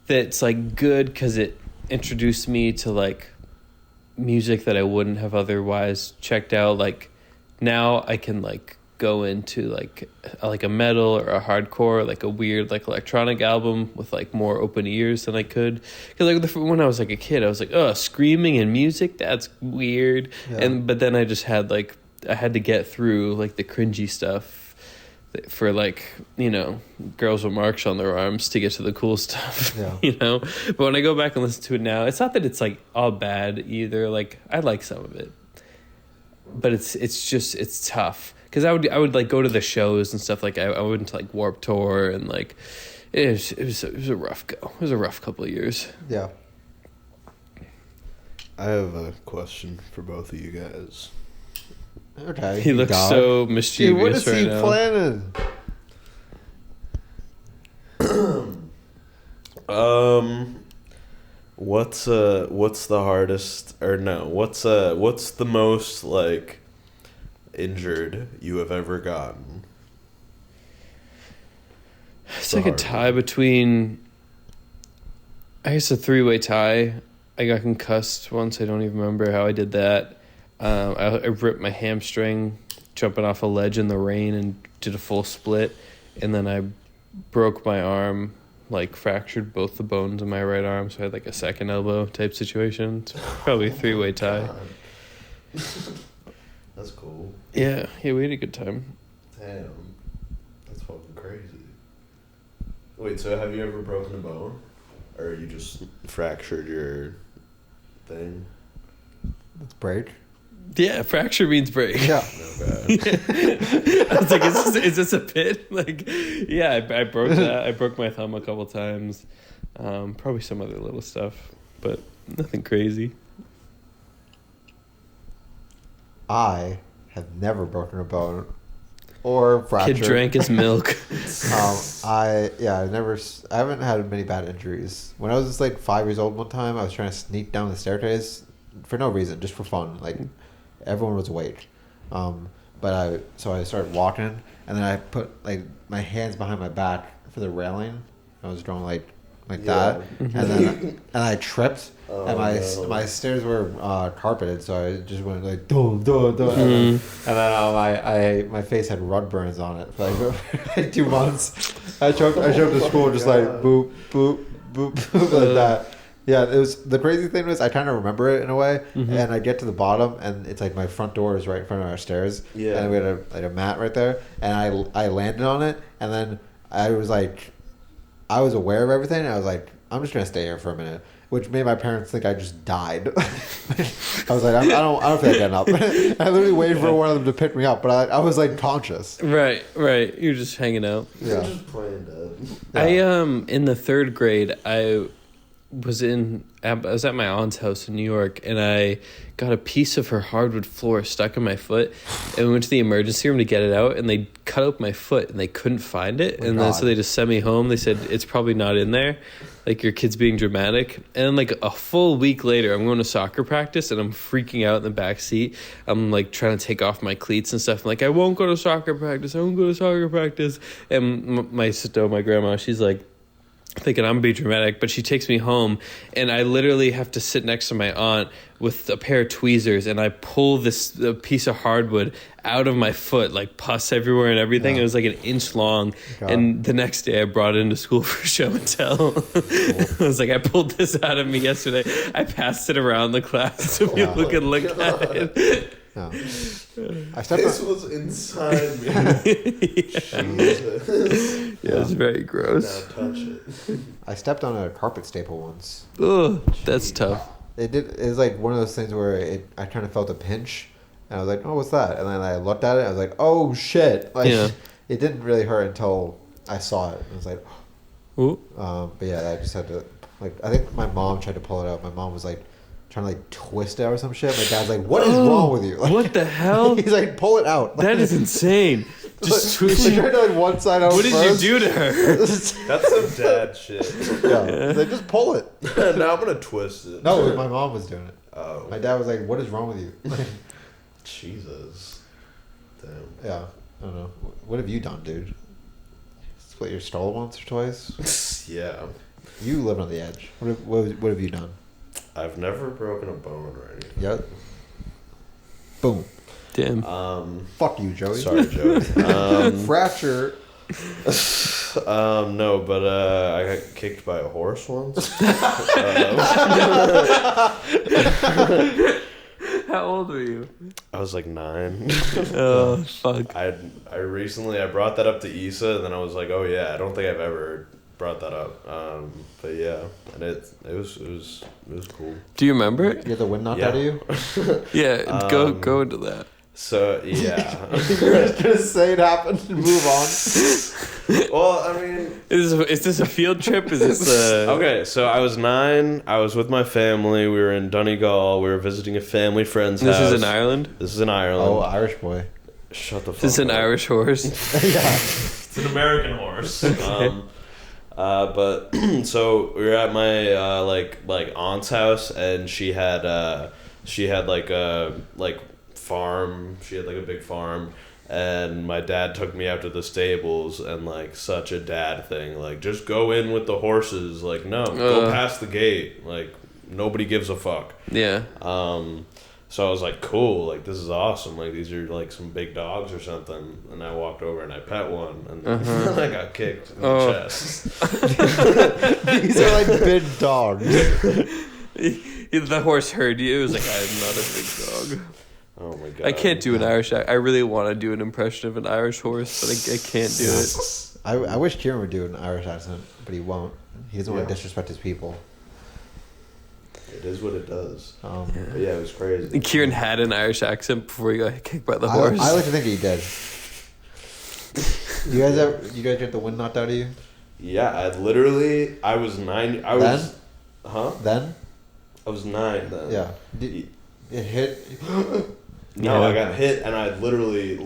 that's, like, good because it introduced me to, like, music that I wouldn't have otherwise checked out. Like, now I can, like, go into, like a metal or a hardcore, like a weird, like, electronic album with, like, more open ears than I could. Because, like, when I was, like, a kid, I was like, oh, screaming and music, that's weird. Yeah. But then I just had, like, I had to get through, like, the cringy stuff for, like, you know, girls with marks on their arms to get to the cool stuff. Yeah. You know? But when I go back and listen to it now, it's not that it's, like, all bad either. Like, I like some of it. But it's tough. Because I would like go to the shows and stuff. Like I went to like Warped Tour and like it was a rough go. It was a rough couple of years. Yeah. I have a question for both of you guys. Okay. He looks God. so mischievous Dude, what is right he now. planning? What's the hardest or no? What's the most like injured you have ever gotten? It's like a tie between, I guess, a three-way tie. I got concussed once. I don't even remember how I did that. I ripped my hamstring jumping off a ledge in the rain and did a full split. And then I broke my arm, like fractured both the bones in my right arm. So I had like a second elbow type situation. It's probably a three-way tie. That's cool. Yeah, we had a good time. Damn. That's fucking crazy. Wait, so have you ever broken a bone? Or you just fractured your thing? Let's break. Yeah, fracture means break. Yeah. No bad. I was like, is this a pit? Like, yeah, I broke that. I broke my thumb a couple times. Probably some other little stuff, but nothing crazy. I have never broken a bone or fractured. Kid drank his milk. I haven't had many bad injuries. When I was just like 5 years old one time, I was trying to sneak down the staircase for no reason, just for fun. Like everyone was awake. So I started walking, and then I put like my hands behind my back for the railing. I was going like that, and then I tripped, and my stairs were carpeted, so I just went like dum dum dum, and then my face had rug burns on it for like 2 months. I showed up to school just like boop boop boop boop like that. Yeah, it was the crazy thing was I kind of remember it in a way, and I get to the bottom, and it's like my front door is right in front of our stairs, and we had a mat right there, and I landed on it, and then I was aware of everything, and I was like, I'm just gonna stay here for a minute, which made my parents think I just died. I was like, I don't feel like getting up. I literally waited for one of them to pick me up, but I was like conscious. Right. You're just hanging out. Yeah. Just playing dead. Yeah. In the 3rd grade, I was at my aunt's house in New York, and I got a piece of her hardwood floor stuck in my foot, and we went to the emergency room to get it out, and they cut out my foot, and they couldn't find it, and then so they just sent me home. They said, it's probably not in there, like your kid's being dramatic. And then like a full week later, I'm going to soccer practice, and I'm freaking out in the back seat. I'm like trying to take off my cleats and stuff. I'm like, I won't go to soccer practice. And my sister, my grandma, she's like, thinking I'm being dramatic, but she takes me home, and I literally have to sit next to my aunt with a pair of tweezers, and I pull this piece of hardwood out of my foot, like pus everywhere and everything. Yeah. It was like an inch long. God. And the next day I brought it into school for show and tell. I was like, I pulled this out of me yesterday. I passed it around the class so people could look at it. No. This was inside me. Jesus. Yeah, it's very gross. Now touch it. I stepped on a carpet staple once. Ugh, that's tough. It was like one of those things where I kind of felt a pinch, and I was like, oh, what's that? And then I looked at it, I was like, oh shit. Like, Yeah. It didn't really hurt until I saw it. I was like, Ooh. But yeah, I just had to like. I think my mom tried to pull it out. My mom was like trying to like twist it or some shit. My dad's like, "What is wrong with you?" Like, What the hell? He's like, "Pull it out." That is insane. Just twist She it. tried to like one side out. What did first. you do to her? That's some dad shit. Yeah. He's like, just pull it. Now I'm gonna twist it. No, my mom was doing it. Oh. My dad was like, "What is wrong with you?" Jesus. Damn. Yeah, I don't know. What have you done, dude? Split your stall once or twice? Yeah. You live on the edge. What have you done? I've never broken a bone or anything. Yep. Boom. Damn. Fuck you, Joey. Sorry, Joey. Fracture. No, but I got kicked by a horse once. How old were you? I was like 9. Oh, fuck. I recently brought that up to Issa, and then I was like, oh yeah, I don't think I've ever brought that up. But yeah, and it was cool. Do you remember it? You had the wind knocked Yeah. out of you? Yeah, go into that. So yeah. You're just gonna say it happened and move on. Well, I mean, Is this a field trip? Is this okay, so I was 9. I was with my family. We were in Donegal. We were visiting a family friend's house. This is in Ireland? This is in Ireland. Oh, Irish boy. Shut the fuck up. This is an Irish horse? Yeah. It's an American horse. But so we were at my like aunt's house, and she had like a farm. She had like a big farm, and my dad took me out to the stables, and like such a dad thing, like just go in with the horses. Like no, go past the gate. Like nobody gives a fuck. Yeah. So I was like, cool, like this is awesome. Like these are like some big dogs or something. And I walked over and I pet one, and I got kicked in the chest. These are like big dogs. The horse heard you. It was like, I'm not a big dog. Oh my god! I can't do an Irish accent. I really want to do an impression of an Irish horse, but I can't do it. I wish Kieran would do an Irish accent, but he won't. He doesn't want to disrespect his people. It is what it does. Yeah. But yeah, it was crazy. Kieran had an Irish accent before he got kicked by the I horse. like to think he did. You guys get the wind knocked out of you? Yeah, I was 9. I was. Then? Huh? Then? I was 9 then. Yeah. It hit. No, Yeah. I got hit, and I literally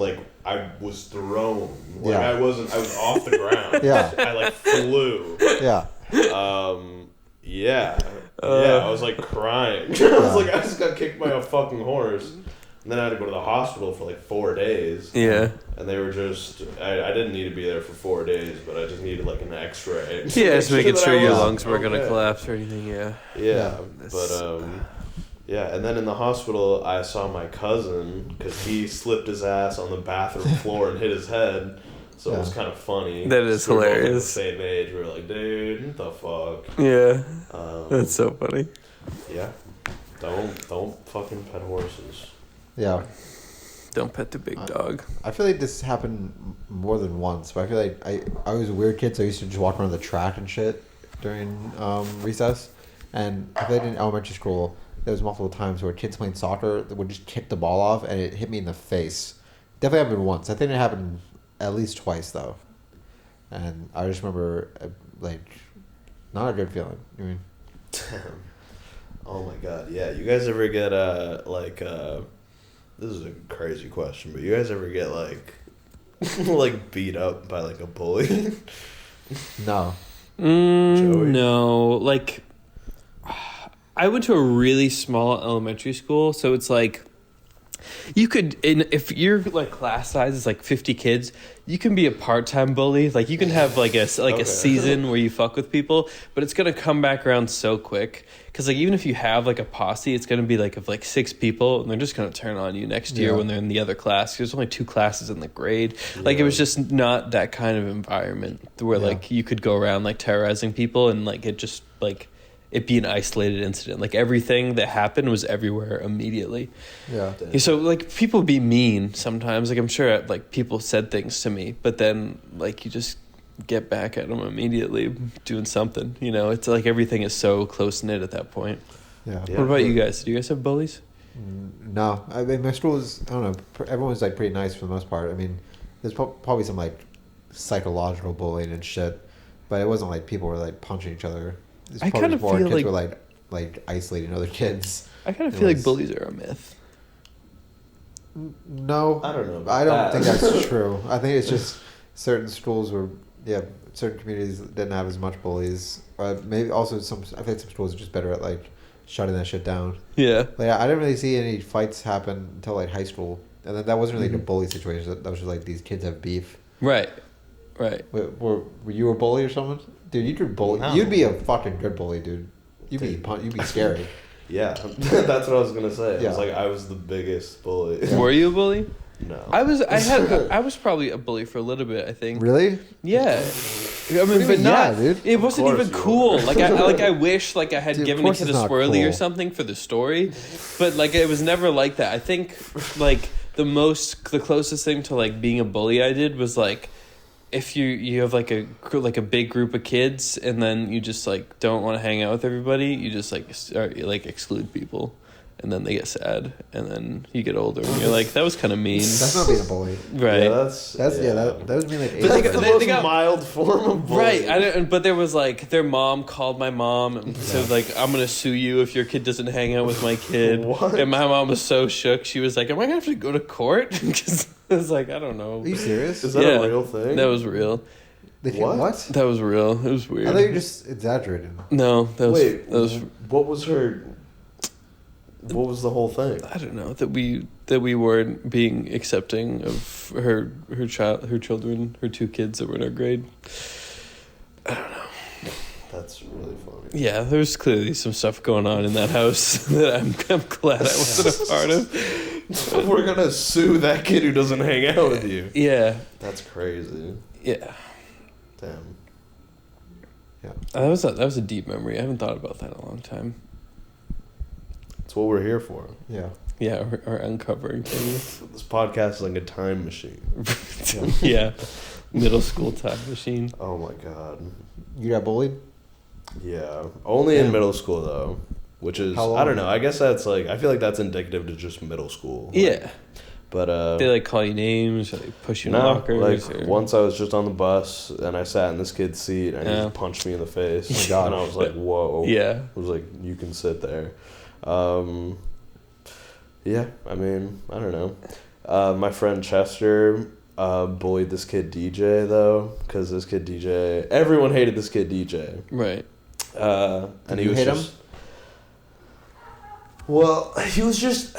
I was thrown. Like Yeah. I was off the ground. Yeah. I like flew. Yeah. Yeah. I was like crying. I was like, I just got kicked by a fucking horse. And then I had to go to the hospital for like 4 days. Yeah. And they were just, I didn't need to be there for 4 days, but I just needed like an x-ray. Yeah, just making that sure I your was lungs weren't going to okay. collapse or anything, yeah. Yeah, That's- but yeah, and then in the hospital I saw my cousin because he slipped his ass on the bathroom floor and hit his head. So it was kind of funny. That is We were both, like, hilarious. the same age. We were like, dude, what the fuck? Yeah. Um, That's so funny. Yeah. Don't fucking pet horses. Yeah. Don't pet the big dog. I feel like this happened more than once, but I feel like I was a weird kid, so I used to just walk around the track and shit during recess. And I feel like in elementary school, there was multiple times where kids playing soccer would just kick the ball off, and it hit me in the face. Definitely happened once. I think it happened at least twice, though. And I just remember, not a good feeling. I mean, Damn. Oh my god, yeah. You guys ever get this is a crazy question, but you guys ever get like beat up by like a bully? no. Joey? No, like I went to a really small elementary school, so it's like you could, if your like class size is like 50 kids, you can be a part-time bully. Like you can have like a season where you fuck with people, but it's gonna come back around so quick. Because like even if you have like a posse, it's gonna be like of like 6 people, and they're just gonna turn on you next year when they're in the other class. There's only 2 classes in the grade. Like it was just not that kind of environment where like you could go around like terrorizing people and like it just like it be an isolated incident. Like everything that happened was everywhere immediately. Yeah. So like people be mean sometimes. Like I'm sure like people said things to me, but then like you just get back at them immediately doing something. You know, it's like everything is so close knit at that point. Yeah. Yeah. What about you guys? Do you guys have bullies? No, I mean my school is, I don't know, everyone's like pretty nice for the most part. I mean, there's probably some like psychological bullying and shit, but it wasn't like people were like punching each other. It's I probably kind of more feel kids like were like isolating other kids. I kind of It feel like was- bullies are a myth. No, I don't know about I don't that. think that's true. I think it's just certain schools were, certain communities didn't have as much bullies. Maybe also I think some schools are just better at like shutting that shit down. Yeah. Like I didn't really see any fights happen until like high school, and then that wasn't really Mm-hmm. a bully situation. That was just like these kids have beef. Right. Right. Were you a bully or something? Dude, you could bully. No. You'd be a fucking good bully, dude. You'd be scary. Yeah, that's what I was gonna say. Yeah. It's like I was the biggest bully. Yeah. Were you a bully? No. I was probably a bully for a little bit, I think. Really? Yeah. I mean, do you but mean, not. yeah, dude? It wasn't Of course even you cool. were. I wish like I had Dude, of given a course kid a it's not swirly or cool. something for the story, but like it was never like that. I think like the closest thing to like being a bully I did was like if you have like a big group of kids and then you just like don't want to hang out with everybody, you just like start like exclude people. And then they get sad, and then you get older, and you're like, "That was kind of mean." That's not being a bully. Right. Yeah, That was me like. But they That's got- the most got- mild form of bullying. Right, but there was like their mom called my mom and said like I'm gonna sue you if your kid doesn't hang out with my kid. What? And my mom was so shook. She was like, "Am I gonna have to go to court?" Because I was like, I don't know. Are you serious? Is that Yeah. a real thing? That was real. They can't, What? what? That was real. It was weird. I thought you were just exaggerating. No, that was Wait, that was what was her? What was the whole thing? I don't know that we weren't being accepting of her children, her two kids that were in our grade. That's really funny. Yeah, there was clearly some stuff going on in that house that I'm glad I wasn't a part of. We're gonna sue that kid who doesn't hang out with you. Yeah, That's crazy. yeah. Damn. That was a deep memory. I haven't thought about that in a long time. That's what we're here for. Yeah. Yeah, or uncovering things. This podcast is like a time machine. Yeah, middle school time machine. Oh my god. You got bullied? Yeah. Only Yeah. in middle school though. Which is How long? I don't know. I guess that's like I feel like that's indicative to just middle school. Like, Yeah, But they like call you names, or they push you in no, lockers. like or... once I was just on the bus and I sat in this kid's seat and he Yeah. just punched me in the face. Oh my God. And I was like, whoa. Yeah, I was like, you can sit there. Yeah, I mean, I don't know. My friend Chester bullied this kid DJ, though, because this kid DJ... Everyone hated this kid DJ. right. And Did he you was hate just... Well, he was just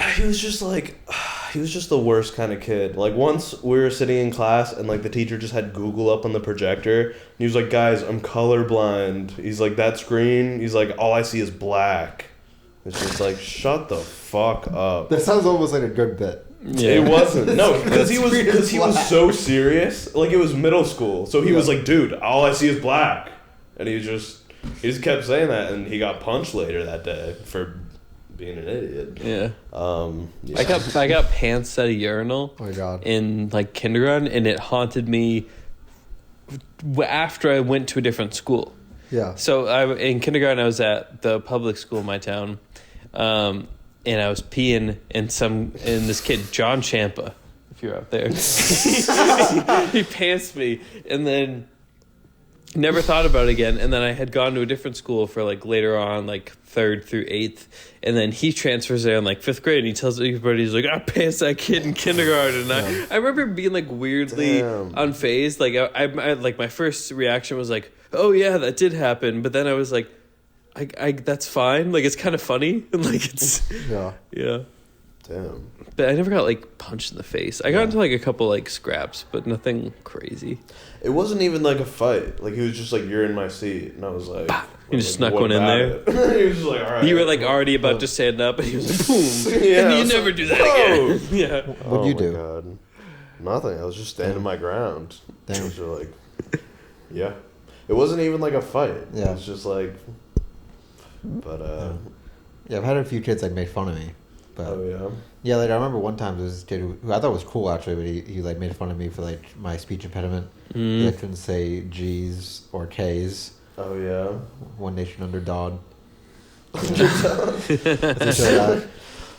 the worst kind of kid. Like, once we were sitting in class and, like, the teacher just had Google up on the projector. And he was like, guys, I'm colorblind. He's like, that's green. He's like, all I see is black. It's just like, shut the fuck up. That sounds almost like a good bit. Yeah, It wasn't. No, because he was black. so serious. Like, it was middle school. So he was Yeah. like, dude, all I see is black. And he just kept saying that, and he got punched later that day for being an idiot. Yeah. Yeah. I got pants at a urinal Oh my god. in like kindergarten, and it haunted me after I went to a different school. Yeah. So in kindergarten, I was at the public school in my town, and I was peeing, and this kid John Champa, if you're out there, he pantsed me, and then never thought about it again. And then I had gone to a different school for like later on, like 3rd through 8th, and then he transfers there in like 5th grade, and he tells everybody, he's like, I pantsed that kid in kindergarten. And I remember being like weirdly Damn. unfazed. Like I like my first reaction was like, oh yeah, that did happen. But then I was like, I that's fine. Like it's kind of funny. And like it's Yeah. yeah. Damn. But I never got like punched in the face. I got into like a couple like scraps, but nothing crazy. It wasn't even like a fight. Like, he was just like, you're in my seat. And I was like... You just like, snuck what one in about there? it? He was just like, all right. You were like already about to stand up, and he was like, boom. Yeah, and I you was never like, do that "Whoa." again. Yeah. What'd you my do? God. Nothing. I was just standing my ground. Damn. It was just like... Yeah. It wasn't even like a fight. Yeah. It was just like... But, Yeah, I've had a few kids like make fun of me. But oh, yeah? yeah, like I remember one time there was this kid who I thought was cool actually, but he like made fun of me for like my speech impediment. Mm. I couldn't say G's or K's. Oh, yeah? One nation under God.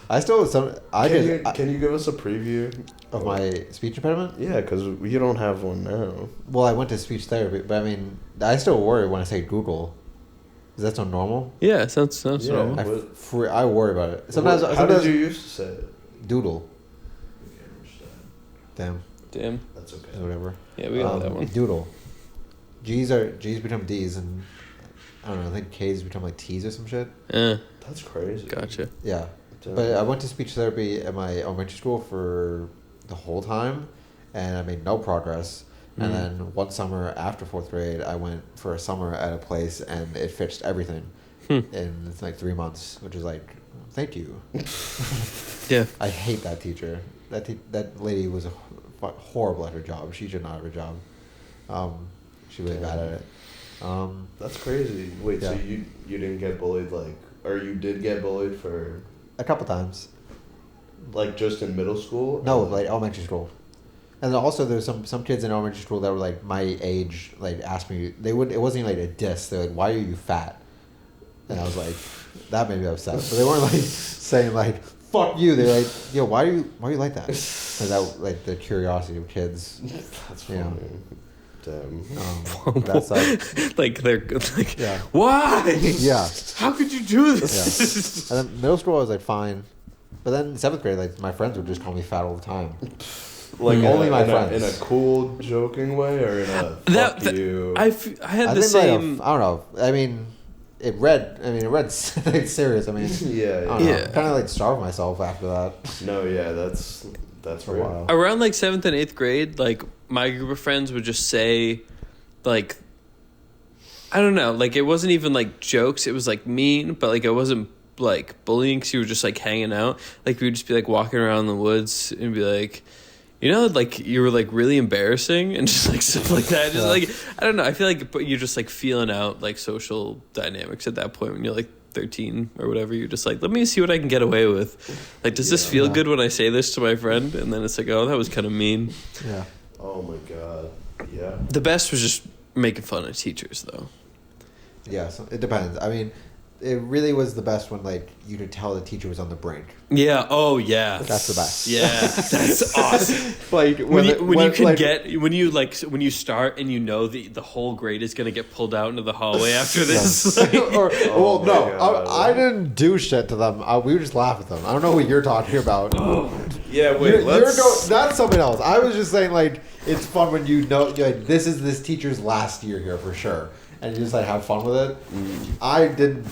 I I still some. Can you give us a preview of my speech impediment? Yeah, because you don't have one now. Well, I went to speech therapy, but I mean, I still worry when I say Google. Is that so normal? Yeah, sounds normal. I worry about it. Sometimes. How did you used to say it? Doodle. We can't understand. Damn. That's okay. Whatever. Yeah, we got that one. Doodle. G's become D's, and I don't know. I think K's become like T's or some shit. That's crazy. Gotcha. Yeah. But I went to speech therapy at my elementary school for the whole time, and I made no progress. And then one summer after 4th grade, I went for a summer at a place, and it fixed everything in like 3 months, which is like, thank you. Yeah. I hate that teacher. That lady was horrible at her job. She should not have a job. She was really bad at it. That's crazy. Wait, yeah. So you didn't get bullied or you did get bullied for... A couple times. Like just in middle school? No, like elementary school. And then also there's some kids in elementary school that were like my age, like asked me, it wasn't like a diss, they're like, why are you fat? And I was like, that made me upset. But they weren't like saying like, fuck you. They're like, yo, why are you like that? Because that like the curiosity of kids. That's funny. Damn. That's like they're like, yeah. Why? Yeah. How could you do this? Yeah. And then middle school I was like fine, but then 7th grade like my friends would just call me fat all the time. Like only my friends. In a cool, joking way, or in a you? I had the same. I don't know. I mean, it read like serious. I mean, yeah. Kind of like starved myself after that. No, yeah, that's for a while. Around like 7th and 8th grade, like my group of friends would just say, like, I don't know, like it wasn't even like jokes. It was like mean, but like it wasn't like bullying because you were just like hanging out. Like we would just be like walking around in the woods and be like, you know, like you were like really embarrassing and just like stuff like that. Just like, I don't know. I feel like you're just like feeling out like social dynamics at that point when you're like 13 or whatever. You're just like, let me see what I can get away with. Like, does this feel good when I say this to my friend? And then it's like, oh, that was kind of mean. Yeah. Oh my god. Yeah. The best was just making fun of teachers though. Yeah, so it depends. I mean, it really was the best when like you could tell the teacher was on the brink. Yeah. Oh yeah. That's the best. Yeah. That's awesome. Like when you start and you know the whole grade is gonna get pulled out into the hallway after this. Like, I didn't do shit to them. We would just laugh at them. I don't know what you're talking about. Yeah, wait. That's something else. I was just saying like it's fun when you know like this is this teacher's last year here for sure, and you just like have fun with it. I didn't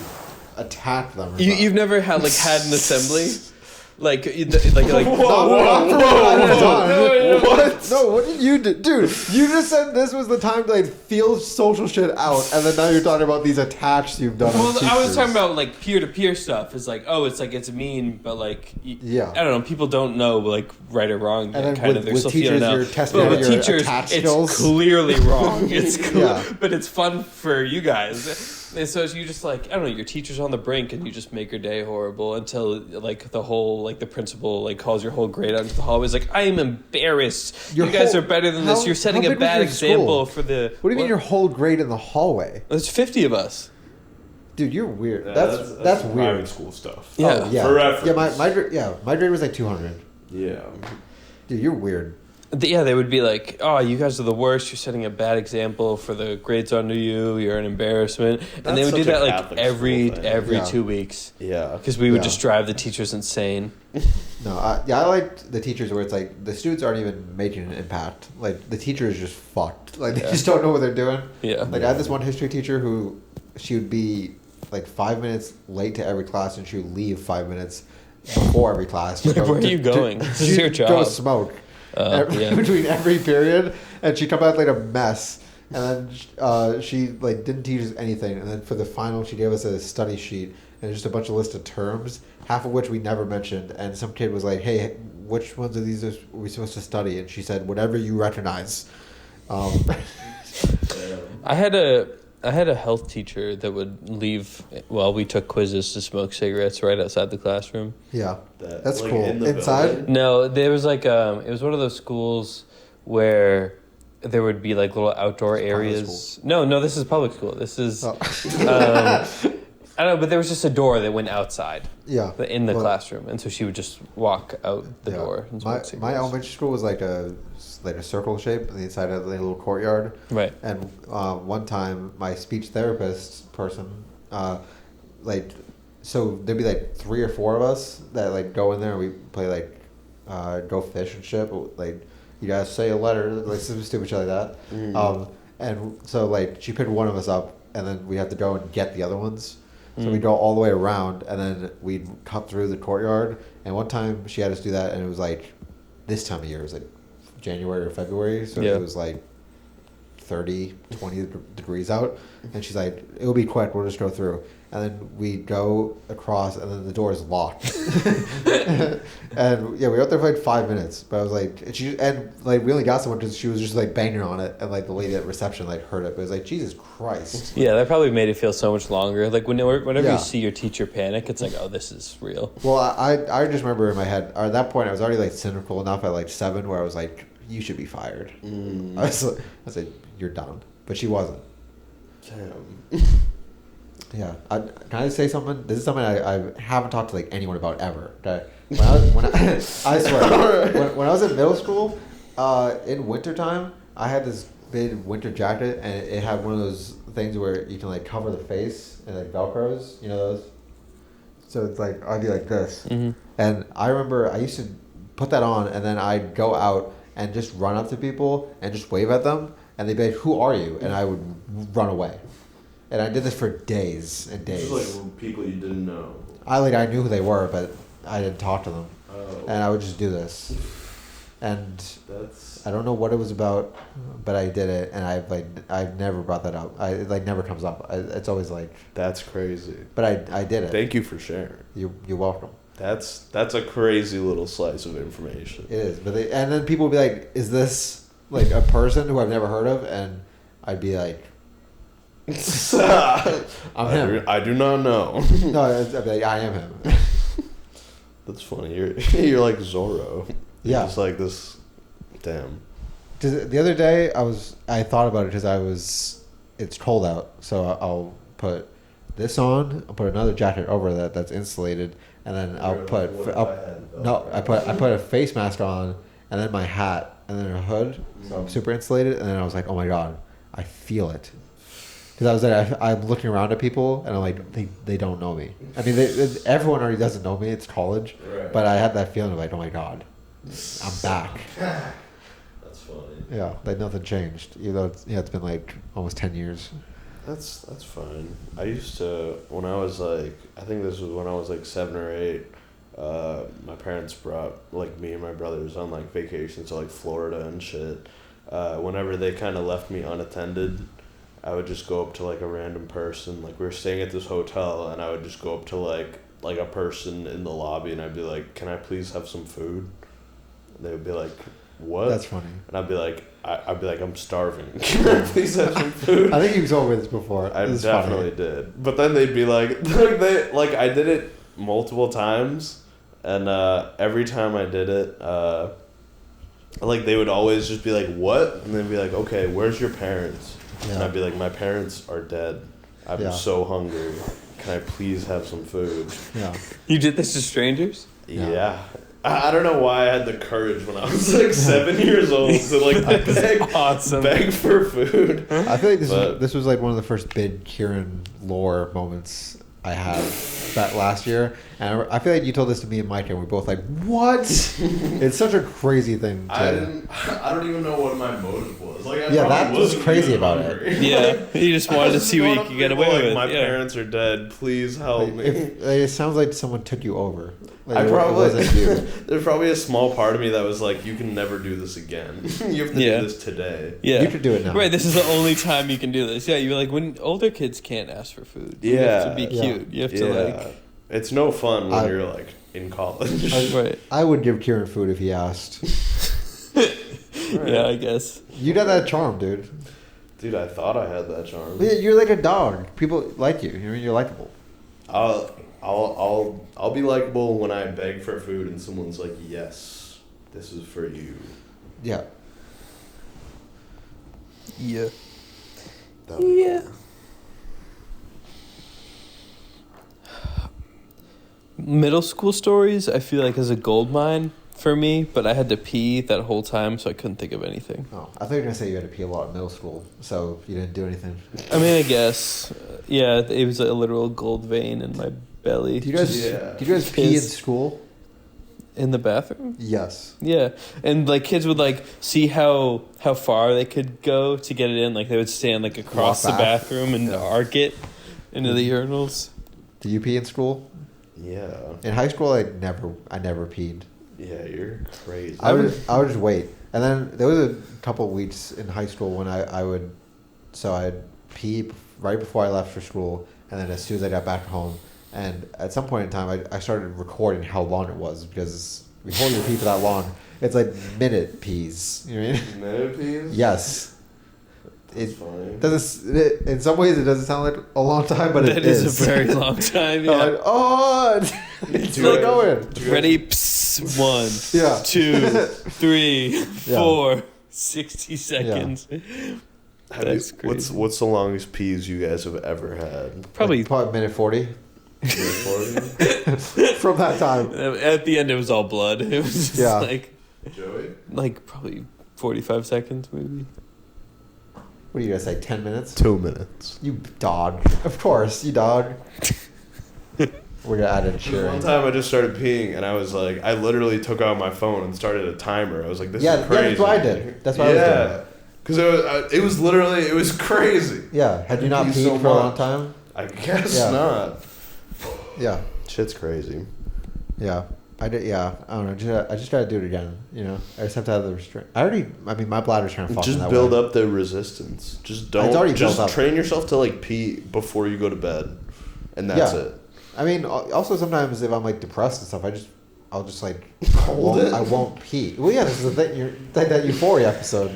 attack them. You've never had an assembly, like what? No, what did you do, dude? You just said this was the time to like feel social shit out, and then now you're talking about these attacks you've done. Well, I was talking about like peer-to-peer stuff. It's like, oh, it's mean, but like, I don't know. People don't know like right or wrong. And then kind of, they're still feeling out. You're testing out your teachers, attach it's skills. clearly wrong. It's but it's fun for you guys. And so you just like, I don't know, your teacher's on the brink and you just make her day horrible until like the whole, like the principal like calls your whole grade out into the hallway. He's like, I am embarrassed. You guys are better than this. You're setting a bad example for the... What do you mean your whole grade in the hallway? There's 50 of us. Dude, you're weird. Yeah, that's weird. Private school stuff. Yeah. For reference. Yeah, my grade was like 200. Yeah. Dude, you're weird. Yeah, they would be like, oh, you guys are the worst. You're setting a bad example for the grades under you. You're an embarrassment. And they would do that like every 2 weeks. Yeah. Because we would just drive the teachers insane. No, I liked the teachers where it's like the students aren't even making an impact. Like the teacher is just fucked. Like they just don't know what they're doing. Yeah. Like I had this one history teacher who she would be like 5 minutes late to every class and she would leave 5 minutes before every class. Like, where are you going? This is your job. Go smoke. Between every period, and she come back like a mess, and then she like didn't teach us anything, and then for the final she gave us a study sheet and just a bunch of list of terms, half of which we never mentioned, and some kid was like, hey, which ones of these are we supposed to study? And she said, whatever you recognize. I had a health teacher that would leave while we took quizzes to smoke cigarettes right outside the classroom. Yeah, that's like cool. In Inside? building? No, there was like it was one of those schools where there would be like little outdoor areas. No, this is public school. This is I don't know, but there was just a door that went outside. Yeah. In the classroom, and so she would just walk out the door. And My smoke cigarettes. elementary school was like a circle shape, and the inside had a little courtyard. Right. And one time, my speech therapist person, so there'd be like 3 or 4 of us that like go in there and we play like go fish and shit. But, like you guys say a letter, like some stupid shit like that. And so like she picked one of us up, and then we had to go and get the other ones. So we'd go all the way around, and then we'd cut through the courtyard. And one time she had us do that, and it was like this time of year. It was like January or February, so it was like 30, 20 degrees out. And she's like, it'll be quick, we'll just go through. And then we go across, and then the door is locked. And yeah, we were out there for like 5 minutes. But I was like, we only got someone because she was just like banging on it, and like the lady at reception like heard it. But it was like, Jesus Christ. Yeah, that probably made it feel so much longer. Like whenever you see your teacher panic, it's like, oh, this is real. Well, I just remember in my head, or at that point, I was already like cynical enough at like 7 where I was like, you should be fired. I said, you're done. But she wasn't. Damn. Yeah. Can I say something? This is something I haven't talked to like anyone about ever. Okay? I swear, when I was in middle school, in wintertime, I had this big winter jacket, and it had one of those things where you can like cover the face and like Velcros, you know those? So it's like, I'd be like this. And I remember I used to put that on, and then I'd go out and just run up to people and just wave at them, and they'd be like, who are you? And I would run away. And I did this for days and days. Just like people you didn't know. I knew who they were, but I didn't talk to them. Oh. And I would just do this. And That's... I don't know what it was about, but I did it, and I've never brought that up. It like never comes up. It's always like... That's crazy. But I did it. Thank you for sharing. You're welcome. That's a crazy little slice of information. It is. And then people would be like, is this like a person who I've never heard of? And I'd be like... I'm him. I do not know. No, I'd be like, I am him. That's funny. You're like Zorro. Yeah. Just like this. Damn. The other day, I thought about it because it's cold out, so I'll put this on. I'll put another jacket over that's insulated, and then I put a face mask on, and then my hat, and then a hood, so I'm super insulated. And then I was like, oh my god, I feel it. Because I was there, I'm looking around at people, and I'm like, they don't know me. I mean, everyone already doesn't know me. It's college, right. But I had that feeling of like, oh my god, I'm back. That's funny. Yeah, like nothing changed. Even though it's been like almost 10 years. That's fine. I used to, when I was like, I think this was when I was like 7 or 8. My parents brought like me and my brothers on like vacations to like Florida and shit. Whenever they kind of left me unattended, I would just go up to like a random person. Like we were staying at this hotel, and I would just go up to like a person in the lobby, and I'd be like, "Can I please have some food?" And they would be like, "What?" That's funny. And I'd be like, "I'm starving. Can I please have some food?" I think you told me this before. I definitely did. But then they'd be like, I did it multiple times, and every time I did it, like they would always just be like, "What?" And they'd be like, "Okay, where's your parents?" Yeah. And I'd be like, my parents are dead. I'm so hungry. Can I please have some food? Yeah. You did this to strangers? Yeah. I don't know why I had the courage when I was like 7 years old to like beg for food. I feel like this was like one of the first big Kieran lore moments I had that last year. And I feel like you told this to me and Mike, and we're both like, what? It's such a crazy thing to... I don't even know what my motive was. Like, that was crazy about it. Yeah, you just wanted to see what you could get away with. My parents are dead. Please help me. It sounds like someone took you over. Like, it wasn't you. There's probably a small part of me that was like, you can never do this again. You have to do this today. Yeah. You could do it now. Right, this is the only time you can do this. Yeah, you're like, when older kids can't ask for food. You have to be cute. You have to like... It's no fun when you're like in college. Right. I would give Kieran food if he asked. Right. Yeah, I guess. You got that charm, dude. Dude, I thought I had that charm. You're like a dog. People like you. I mean, you're likable. I'll be likable when I beg for food and someone's like, "Yes, this is for you." Yeah. Yeah. Yeah. Middle school stories, I feel like, is a gold mine for me, but I had to pee that whole time, so I couldn't think of anything. Oh, I thought you were gonna say you had to pee a lot in middle school, so you didn't do anything. I mean, I guess, yeah, it was a literal gold vein in my belly. Do you guys pee in Piss. school? In the bathroom? Yes. Yeah, and like kids would like see how far they could go to get it in. Like they would stand like across the Walk back. bathroom and Yeah. arc it into the urinals. Do you pee in school? Yeah. In high school, I never peed. Yeah, you're crazy. I would just wait, and then there was a couple of weeks in high school when I'd pee right before I left for school, and then as soon as I got back home, and at some point in time, I started recording how long it was because before you pee for that long, it's like minute pees. You know what I mean? Minute peas? Yes. That's fine. In some ways, it doesn't sound like a long time, but That it is is. a very long time. I'm Yeah. like, oh, it's still going. Ready? Psst, 1, Yeah. 2, 3, Yeah. 4, 60 seconds. That's crazy. What's the longest peas you guys have ever had? Probably Probably minute 40 Minute 40? from that time. at the end, it was all blood. It was just Yeah. Joey? like probably 45 seconds, maybe. What are you gonna say? 10 minutes? 2 minutes. You dog. Of course, you dog. We're gonna add in One cheering. time I just started peeing and I was like, I literally took out my phone and started a timer. I was like, this Yeah, is crazy. that's what I did. That's what I was doing. Because it was crazy. Yeah. Had you not Thank peed you so for a long much. time? I guess Yeah. not. Yeah. Shit's crazy. Yeah. I did. Yeah. I don't know. I just gotta do it again. You know. I just have to have the restraint. My bladder's trying to function Just that build way. up the resistance. Just It's don't. already Just built up. train yourself to like pee before you go to bed, and that's Yeah. it. I mean, also sometimes if I'm like depressed and stuff, I'll just like Hold it. I won't pee. Well, yeah, this is the thing. That Euphoria episode.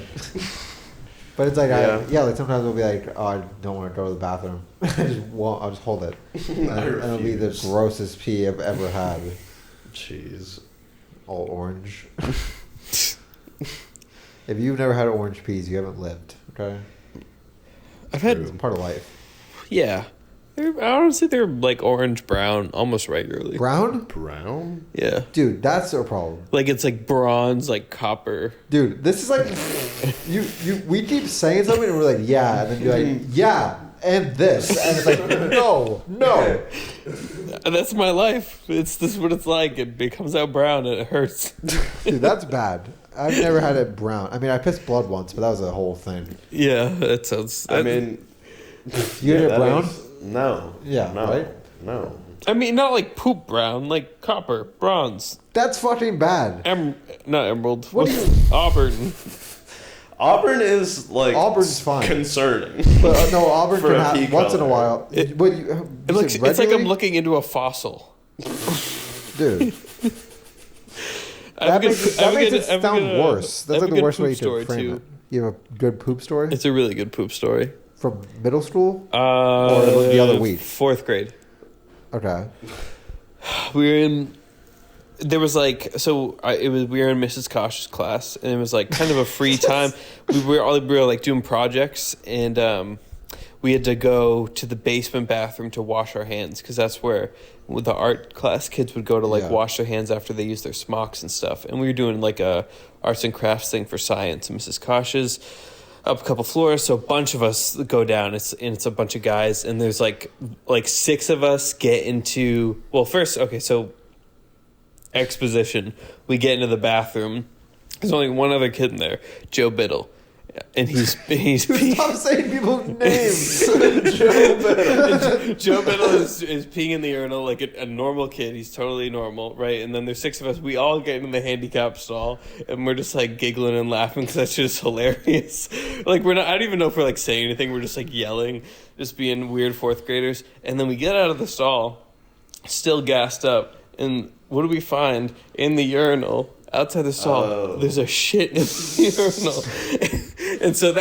But it's like like sometimes I'll be like, oh, I don't want to go to the bathroom. I just won't. I'll just hold it. And it'll be the refuse. grossest pee I've ever had. Jeez. All orange. If you've never had orange peas, you haven't lived. Okay, I've had, it's part of life. yeah. Honestly, they're like orange brown almost regularly. Brown, Brown? Yeah. dude, that's a problem. Like it's like bronze, like copper. Dude, this is like we keep saying something and we're like, yeah, and then you're like, yeah, and this, and it's like, no. And that's my life. This is what it's like. It becomes out brown and it hurts. Dude, that's bad. I've never had it brown. I mean, I pissed blood once, but that was a whole thing. Yeah, that sounds. I mean, You get it that brown? is- no. Yeah, No. right? No. I mean, not like poop brown, like copper, bronze, That's fucking bad. not emerald. What do What's Auburn? Auburn is like Auburn's fine. concerning. But no, Auburn For can a have pea once in a color. while. It- But you It looks. said It's like I'm regularly? looking into a fossil. Dude, I have that a makes good- I have a it good- I have a sound good, worse. I That's have like a the good worst way poop to story, frame too. it. You have a good poop story It's a really good poop story. from middle school? Or the other week? 4th grade. Okay. We were in. There was like we were in Mrs. Kosh's class, and it was like kind of a free time. we were like doing projects, and we had to go to the basement bathroom to wash our hands because that's where the art class kids would go to like Yeah. wash their hands after they use their smocks and stuff. And we were doing like a arts and crafts thing for science. And Mrs. Kosh's up a couple floors, so a bunch of us go down. It's a bunch of guys, and there's like 6 of us get into. Well, first, okay, so exposition. We get into the bathroom. There's only one other kid in there, Joe Biddle, and he's Stop saying people's names. Joe Biddle is peeing in the urinal like a normal kid. He's totally normal, right? And then there's 6 of us. We all get in the handicap stall, and we're just like giggling and laughing because that's just hilarious. Like we're not. I don't even know if we're like saying anything. We're just like yelling, just being weird 4th graders. And then we get out of the stall, still gassed up, and what do we find in the urinal? Outside the stall, Oh. there's a shit in the urinal. And so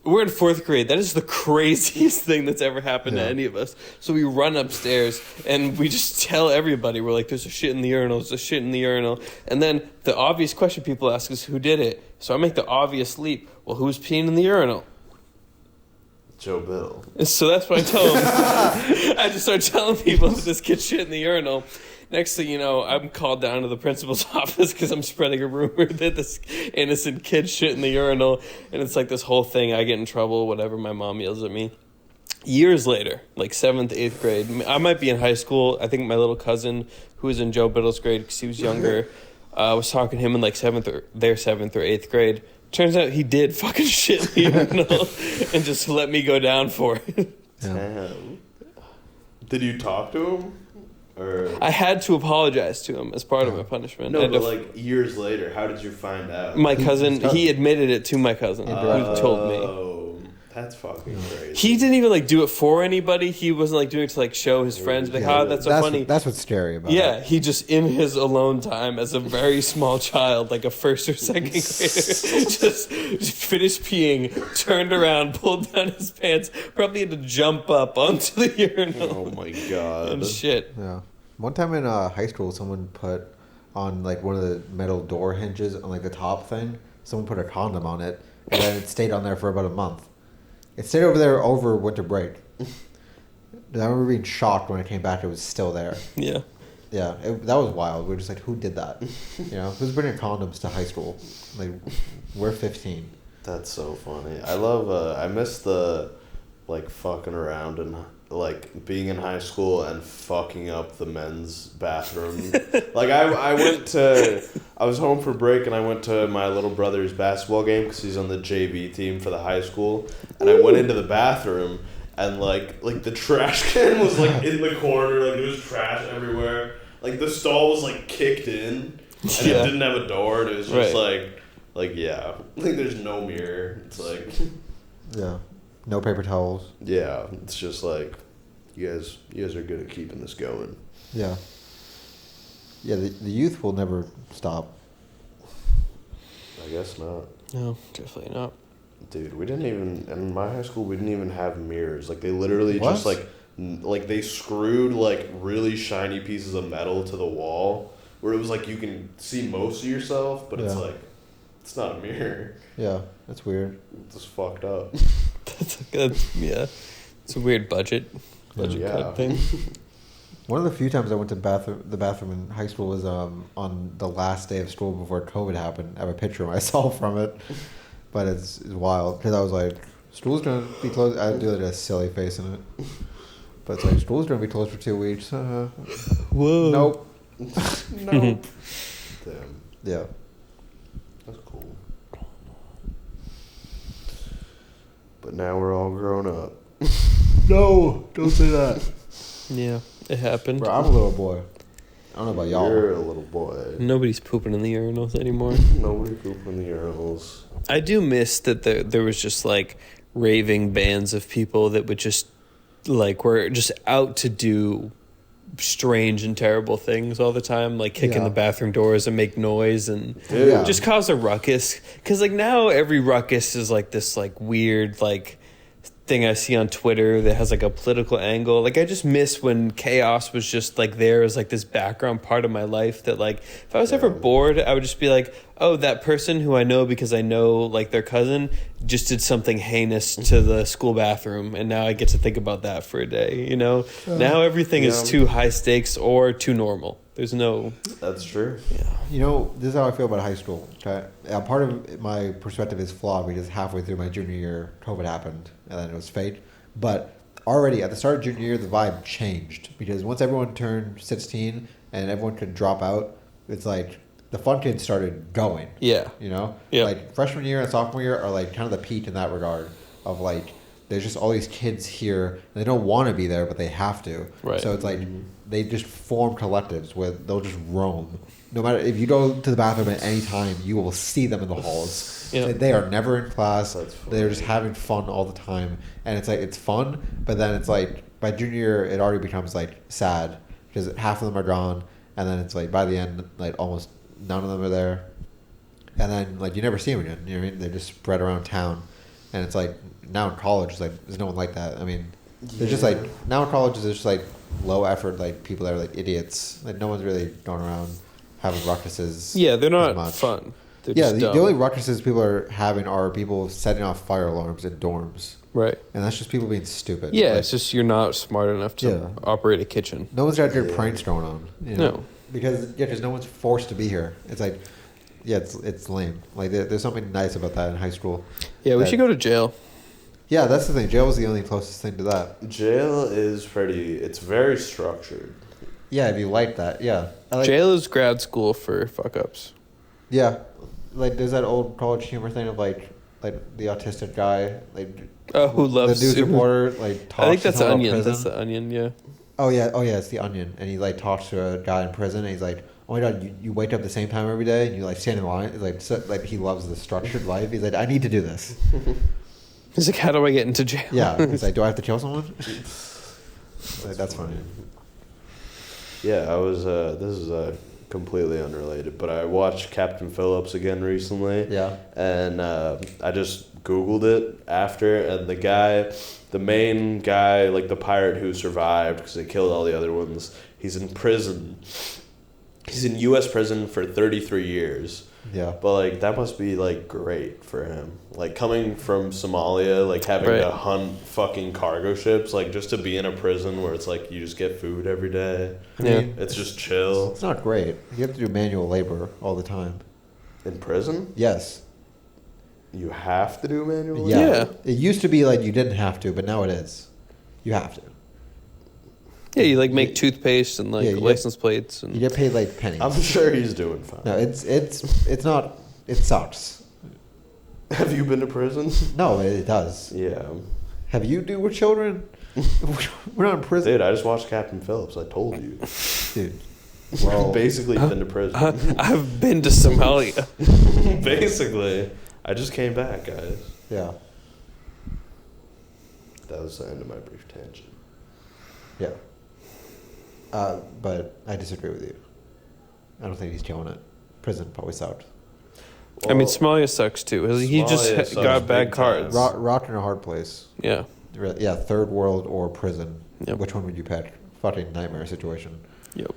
we're in 4th grade. That is the craziest thing that's ever happened to Yeah. any of us. So we run upstairs and we just tell everybody, we're like, there's a shit in the urinal, there's a shit in the urinal. And then the obvious question people ask is, who did it? So I make the obvious leap. Well, who's peeing in the urinal? Joe Biddle. And so that's what I tell them. I just start telling people that this kid shit in the urinal. Next thing you know, I'm called down to the principal's office because I'm spreading a rumor that this innocent kid shit in the urinal, and it's like this whole thing. I get in trouble, whatever. My mom yells at me. Years later, like 7th, 8th grade, I might be in high school. I think my little cousin, who was in Joe Biddle's grade because he was younger, was talking to him in like 7th or 8th grade. Turns out he did fucking shit in the urinal and just let me go down for it. Damn. Did you talk to him? Or I had to apologize to him as part of my punishment. no, but like years later, how did you find out? My cousin, he admitted it to my cousin, who told me. Oh, that's fucking crazy. He didn't even like do it for anybody. He wasn't like doing it to like show his friends. Like, that's so funny. That's what's scary about it. Yeah, he just in his alone time as a very small child, like a 1st or 2nd grader, just finished peeing, turned around, pulled down his pants, probably had to jump up onto the urinal. Oh my god. And shit. Yeah. One time in high school, someone put on like one of the metal door hinges on like the top thing. Someone put a condom on it, and then it stayed on there for about a month. It stayed over there over winter break. I remember being shocked when I came back. It was still there. Yeah. Yeah, that was wild. We were just like, who did that? You know, who's bringing condoms to high school? Like, we're 15. That's so funny. I love. I miss the, like, fucking around and like being in high school and fucking up the men's bathroom. Like I was home for break and I went to my little brother's basketball game because he's on the JV team for the high school, and I went into the bathroom and like the trash can was like in the corner, like there was trash everywhere. Like the stall was like kicked in and it didn't have a door, and it was just like there's no mirror. It's like no paper towels. Yeah, it's just like you guys are good at keeping this going. Yeah. Yeah, the youth will never stop. I guess not. No, definitely not. Dude, we didn't even in my high school. We didn't even have mirrors. Like they literally just like they screwed like really shiny pieces of metal to the wall where it was like you can see most of yourself, but it's like it's not a mirror. Yeah, that's weird. It's just fucked up. It's a weird budget kind of thing. One of the few times I went to the bathroom in high school was on the last day of school before COVID happened. I have a picture of myself from it, but it's wild because I was like, school's gonna be closed. I do like a silly face in it, but it's like school's gonna be closed for 2 weeks. Whoa. Nope. Nope. Damn. Yeah. That's cool. But now we're all grown up. No, don't say that. Yeah, it happened. Bro, I'm a little boy. I don't know about y'all. You're a little boy. Nobody's pooping in the urinals anymore. Nobody pooping in the urinals. I do miss that there was just like raving bands of people that would just like were just out to do strange and terrible things all the time, like kick in the bathroom doors and make noise and just cause a ruckus. Because like now every ruckus is like this like weird like thing I see on Twitter that has like a political angle. Like I just miss when chaos was just like there as like this background part of my life that like if I was ever bored I would just be like, oh, that person who I know because I know like their cousin just did something heinous to the school bathroom, and now I get to think about that for a day, you know? Now everything is too high stakes or too normal. There's no... That's true. Yeah. You know, this is how I feel about high school. Okay? Part of my perspective is flawed because halfway through my junior year, COVID happened, and then it was fate. But already at the start of junior year, the vibe changed because once everyone turned 16 and everyone could drop out, it's like the fun kids started going. Yeah. You know? Yeah. Like freshman year and sophomore year are like kind of the peak in that regard of like there's just all these kids here and they don't want to be there but they have to. Right. So it's like they just form collectives where they'll just roam. No matter if you go to the bathroom at any time, you will see them in the halls. Yep. They are never in class. They're just having fun all the time, and it's like it's fun. But then it's like by junior year, it already becomes like sad because half of them are gone, and then it's like by the end, like almost none of them are there, and then like you never see them again. You know what I mean? They're just spread around town, and it's like now in college, like there's no one like that. I mean, they're just like now in college, there's just like low effort, like people that are like idiots. Like no one's really going around having ruckuses. Yeah, they're not fun. They're the only ruckuses people are having are people setting off fire alarms in dorms. Right. And that's just people being stupid. Yeah, Like, it's just you're not smart enough to operate a kitchen. no one's got good pranks going on. You know? No. Because no one's forced to be here. It's like, yeah, it's lame. Like there's something nice about that in high school. Yeah, we should go to jail. Yeah, that's the thing. Jail is the only closest thing to that. Jail is it's very structured. Yeah, if you like that, yeah. Jail is grad school for fuck ups. Yeah, like there's that old college humor thing of like the autistic guy, like who loves the news soup. reporter, like talks. I think to that's someone about Onion. prison. That's the Onion. Yeah. Oh yeah, it's the Onion, and he like talks to a guy in prison, and he's like, "Oh my god, you wake up the same time every day, and you like stand in line." It's like like he loves the structured life. He's like, "I need to do this." He's like, how do I get into jail? Yeah, he's like, "Do I have to kill someone?" Like, that's funny. Yeah, I was. This is completely unrelated, but I watched Captain Phillips again recently. Yeah. And I just Googled it after, and the main guy, like the pirate who survived because they killed all the other ones, he's in prison. He's in U.S. prison for 33 years. Yeah. But, like, that must be, like, great for him. Like, coming from Somalia, like, having Right. to hunt fucking cargo ships, like, just to be in a prison where it's, like, you just get food every day. I Yeah. mean, It's just chill. it's not great. You have to do manual labor all the time. In prison? Yes. You have to do manual Yeah. labor? Yeah. It used to be like you didn't have to, but now it is. You have to. Yeah, you like make toothpaste and like Yeah, you license plates and You get paid like pennies. I'm sure he's doing fine. No, it's not. It sucks. Have you been to prison? No, it does. Yeah. Have you do with children? We're not in prison, Dude, I just watched Captain Phillips. I told you. dude. Well, Basically been to prison. I've been to Somalia. Basically. I just came back, guys. yeah, That was the end of my brief tangent. yeah. But I disagree with you. I don't think he's killing it. Prison probably sucked. I mean, Well, Somalia sucks too. He just Somalia sucks got bad big cards. time. Rock in a hard place. Yeah. Yeah, third world or prison. Yep. Which one would you pick? Fucking nightmare situation. Yep.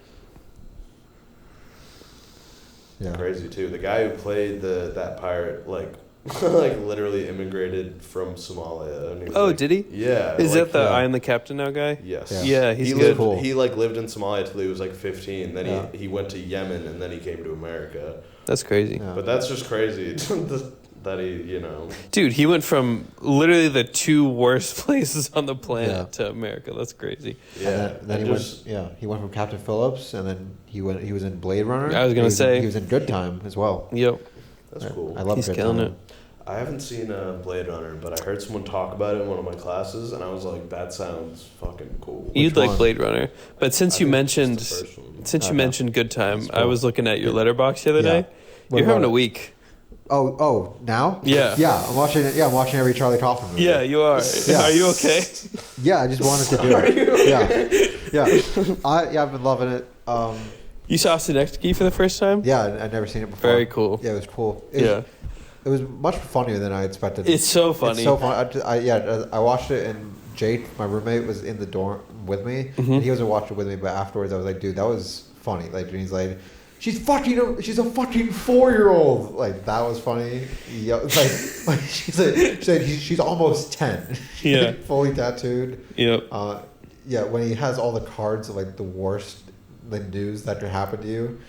Yeah. Crazy too. The guy who played that pirate, like, like literally immigrated from Somalia. And he was Oh, like- did he? Yeah. Is like, that the yeah. I am the captain now guy? Yes. Yeah. Yeah, he's he good. lived. Cool. He like lived in Somalia till he was like 15. Then Yeah. he went to Yemen and then he came to America. That's crazy. Yeah. But that's just crazy that he, Dude, he went from literally the two worst places on the planet Yeah. to America. That's crazy. Yeah. And then and he just, went. Yeah, he went from Captain Phillips, and then he was in Blade Runner. I was gonna say. he was in Good Time as well. Yep. That's cool. I love He's Good killing Time. it. I haven't seen Blade Runner, but I heard someone talk about it in one of my classes, and I was like, "That sounds fucking cool." You'd one? like Blade Runner. But since I you think mentioned it's the first one. since you Okay. mentioned Good Time, That's I cool. was looking at your letterbox the other Yeah. day. What You're having about a it? week. Oh, now? Yeah. Yeah, I'm watching it. Yeah, I'm watching every Charlie Kaufman movie. Yeah, you are. Yeah. Are you okay? Yeah, I just wanted to do it. Yeah. I've been loving it. You saw Synecdoche for the first time? Yeah, I'd never seen it before. Very cool. Yeah, it was cool. Yeah. It was much funnier than I expected. It's so funny. It's so fun. I watched it, and Jake, my roommate, was in the dorm with me, Mm-hmm. and he wasn't watching it with me. But afterwards, I was like, "Dude, that was funny." Like, and he's like, "She's a fucking 4-year-old." Like, that was funny. Like she said she's almost 10. Yeah. Fully tattooed. Yep. Yeah, when he has all the cards of like the worst news that could happen to you.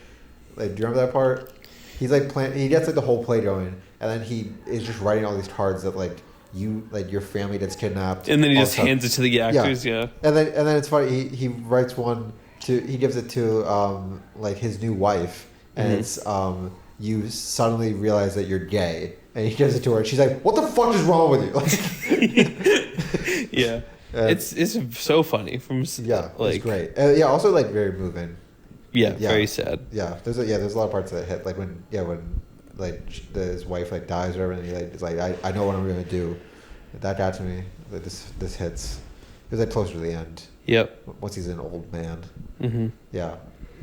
Like, do you remember that part? He's like he gets like the whole play going, and then he is just writing all these cards that like your family gets kidnapped, And then he all just stuff. hands it to the actors, yeah. And then it's funny. He writes one he gives it to like his new wife, and Mhm. it's you suddenly realize that you're gay, and he gives it to her, and she's like, "What the fuck is wrong with you?" Like, Yeah. It's so funny from yeah, like it's great. Yeah, also like very moving. yeah, Yeah. very sad. Yeah, there's a lot of parts that hit, like when like his wife like dies or whatever, and he like is like I know what I'm gonna do. That got to me. That this hits. It was like closer to the end. Yep. Once he's an old man. Mhm. Yeah,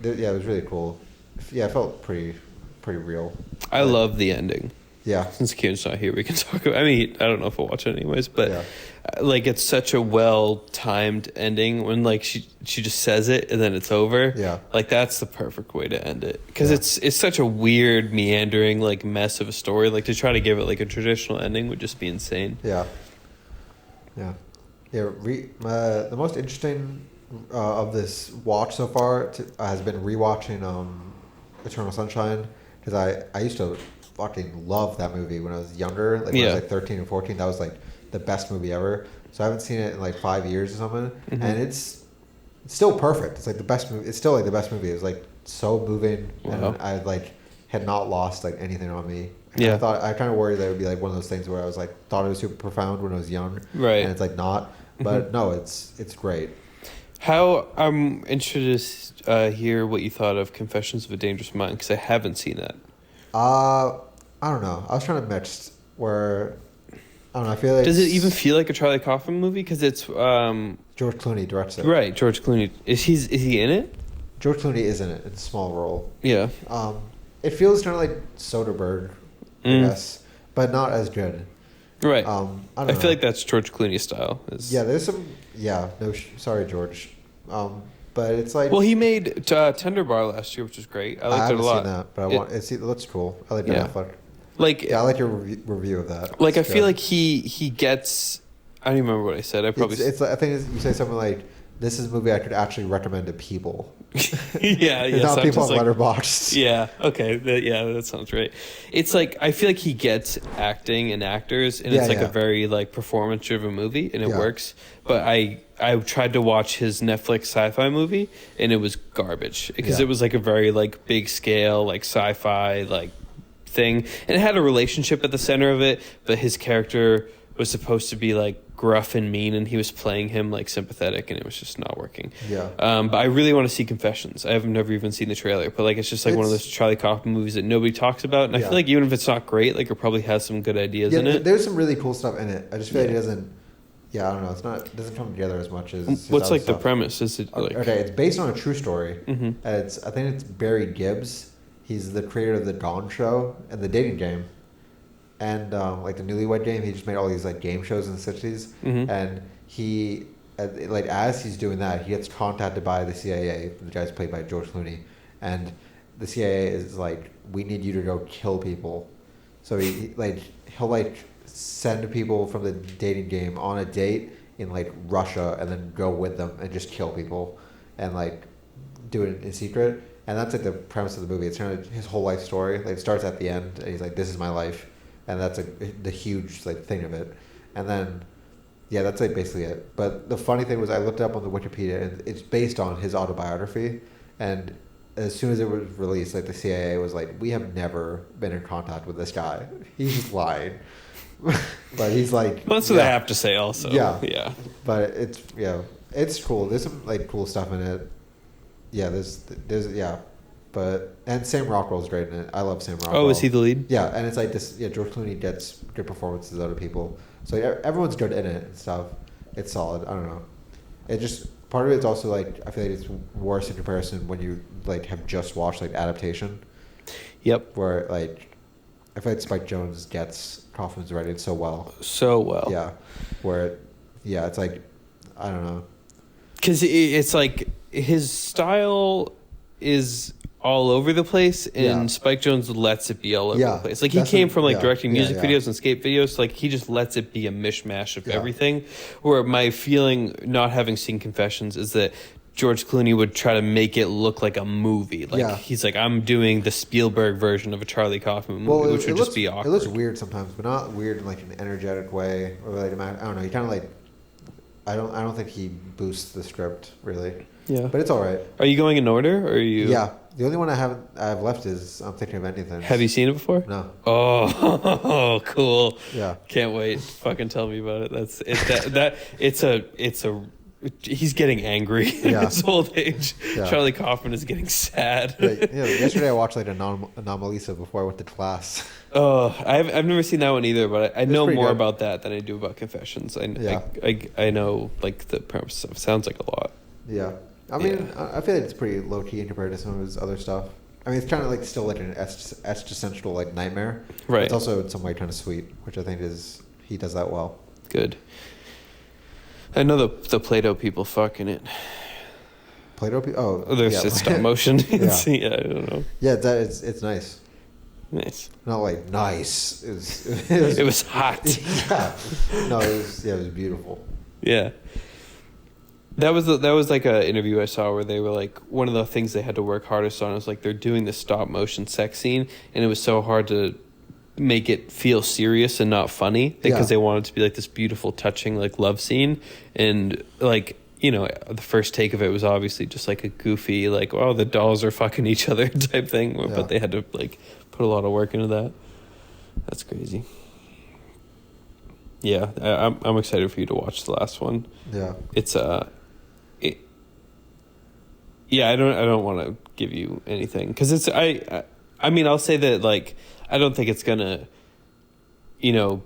yeah, it was really cool. Yeah, it felt pretty real. I love the ending. Yeah, Since Kieran's not here, we can talk about. I mean, I don't know if we'll watch it anyways, but Yeah. like it's such a well-timed ending when like she just says it and then it's over. Yeah. like that's the perfect way to end it because Yeah. it's such a weird, meandering like mess of a story. Like to try to give it like a traditional ending would just be insane. yeah. Yeah. Yeah. The most interesting of this watch so far has been rewatching Eternal Sunshine, because I used to fucking love that movie when I was younger. Like when I was like 13 or 14, that was like the best movie ever. So I haven't seen it in like 5 years or something, and it's still perfect. It's like the best movie. It's still like the best movie. It was like so moving, and I like had not lost like anything on me. I thought, I kind of worried that it would be like one of those things where I was like thought it was super profound when I was young, right? And it's like not, but no, it's great. How I'm interested to hear what you thought of Confessions of a Dangerous Mind, because I haven't seen that. I don't know. I was trying to mix where I don't know. I feel like does it even feel like a Charlie Kaufman movie? Because it's George Clooney directs it. Right, George Clooney. Is he in it? George Clooney is in it. It's a small role. Yeah. It feels kind of like Soderbergh, I guess, but not as good. Right. I feel like that's George Clooney's style. Yeah, there's some. Yeah, no, sorry, George. But it's like. Well, he made Tender Bar last year, which was great. I liked it a lot. I haven't seen that, but it looks cool. I like Ben Affleck. Like, yeah, I like your review of that. Like, I feel like he gets. I don't even remember what I said. I probably. I think you say something like, "This is a movie I could actually recommend to people." Yeah. Not people on like, Letterboxd. Yeah. Okay. That sounds right. It's like I feel like he gets acting and actors, and it's like a very like performance driven movie, and it works. But I tried to watch his Netflix sci-fi movie, and it was garbage because it was like a very like big scale like sci-fi like thing, and it had a relationship at the center of it, but his character was supposed to be like gruff and mean, and he was playing him like sympathetic, and it was just not working. But I really want to see Confessions. I've never even seen the trailer, but like it's just like one of those Charlie Kaufman movies that nobody talks about, and I feel like even if it's not great, like it probably has some good ideas in it. There's some really cool stuff in it. I just feel like it doesn't. Yeah, I don't know. It doesn't come together as much as. What's like the premise? Is it like okay? It's based on a true story. I think it's Barry Gibbs. He's the creator of the Dawn Show and the Dating Game, and like the Newlywed Game. He just made all these like game shows in the 60s, and he like as he's doing that, he gets contacted by the CIA. The guy's played by George Clooney, and the CIA is like, "We need you to go kill people." So he'll send people from the Dating Game on a date in like Russia, and then go with them and just kill people, and like do it in secret. And that's like the premise of the movie. It's kind of his whole life story. Like it starts at the end, and he's like, "This is my life," and that's the huge like thing of it. And then, yeah, that's like basically it. But the funny thing was, I looked up on the Wikipedia, and it's based on his autobiography. And as soon as it was released, like the CIA was like, "We have never been in contact with this guy. He's just lying." But he's like, well, that's what I have to say. Also, yeah. But it's cool. There's some like cool stuff in it. Yeah, there's and Sam Rockwell's great in it. I love Sam Rockwell. Oh, is he the lead? Yeah, and it's like this. Yeah, George Clooney gets good performances out of people, so everyone's good in it and stuff. It's solid. I don't know. It just part of it's also like I feel like it's worse in comparison when you like have just watched like adaptation. Yep. Where like I feel like Spike Jonze gets Kaufman's writing so well. So well. Yeah. It's like I don't know. Because it's like his style is all over the place, and Spike Jonze lets it be all over the place. Like he came from like directing music videos and skate videos, so like he just lets it be a mishmash of everything. Where my feeling, not having seen Confessions, is that George Clooney would try to make it look like a movie. Like he's like, I'm doing the Spielberg version of a Charlie Kaufman movie, which would just be awkward. It looks weird sometimes, but not weird in like an energetic way, or like I don't know. He kind of like I don't think he boosts the script really. Yeah, but it's all right. Are you going in order, or are you? Yeah, the only one I've left is I'm Thinking of Anything. Have you seen it before? No. Oh, cool. Yeah, can't wait. Fucking tell me about it. It's a. He's getting angry in his old age. Yeah. Charlie Kaufman is getting sad. Yesterday I watched like Anomalisa before I went to class. Oh, I've never seen that one either, but I know more about that than I do about Confessions. I know like the premise stuff. Sounds like a lot. Yeah, I mean I feel like it's pretty low key in comparison to some of his other stuff. I mean, it's kind of like still like an existential like nightmare. Right. It's also in some way kind of sweet, which I think he does that well. Good. I know the Play-Doh people fucking it. Play-Doh people? Oh, there's stop motion. Yeah. I don't know. Yeah, it's nice. Nice. Not like nice. It was hot. Yeah. No, it was beautiful. Yeah. That was like a interview I saw where they were like, one of the things they had to work hardest on was like they're doing the stop motion sex scene, and it was so hard to make it feel serious and not funny because they wanted it to be like this beautiful, touching like love scene, and like, you know, the first take of it was obviously just like a goofy like, oh, the dolls are fucking each other type thing, but they had to like put a lot of work into that. That's crazy. Yeah, I'm excited for you to watch the last one. Yeah. It's yeah, I don't want to give you anything because it's I mean, I'll say that like I don't think it's gonna, you know,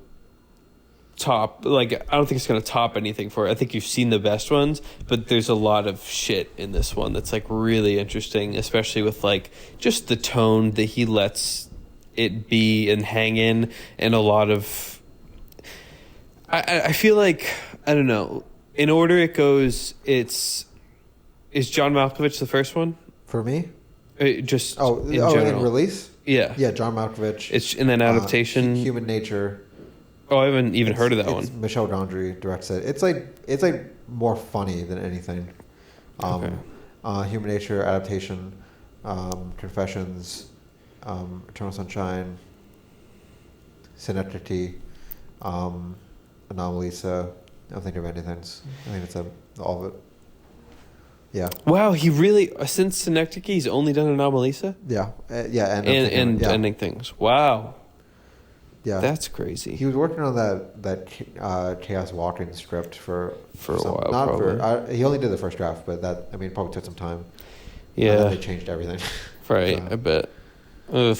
top, like I don't think it's gonna top anything for it. I think you've seen the best ones, but there's a lot of shit in this one that's like really interesting, especially with like just the tone that he lets it be and hang in, and a lot of I feel like, I don't know, in order it goes, is John Malkovich the first one? For me? Just in general. In release? Yeah. Yeah, John Malkovich. It's in an adaptation. Human Nature. Oh, I haven't even heard of that one. Michel Gondry directs it. It's like more funny than anything. Okay. Human Nature adaptation, Confessions, Eternal Sunshine, Synecdoche, Anomalisa. I don't think of anything. I think it's all of it. Yeah. Wow, he really, since Synecdoche, he's only done Anomalisa? Yeah. And Ending Things. Wow. Yeah. That's crazy. He was working on that Chaos Walking script for a while, probably. He only did the first draft, but that, I mean, probably took some time. Yeah. And then they changed everything. Right, So. I bet. Ugh,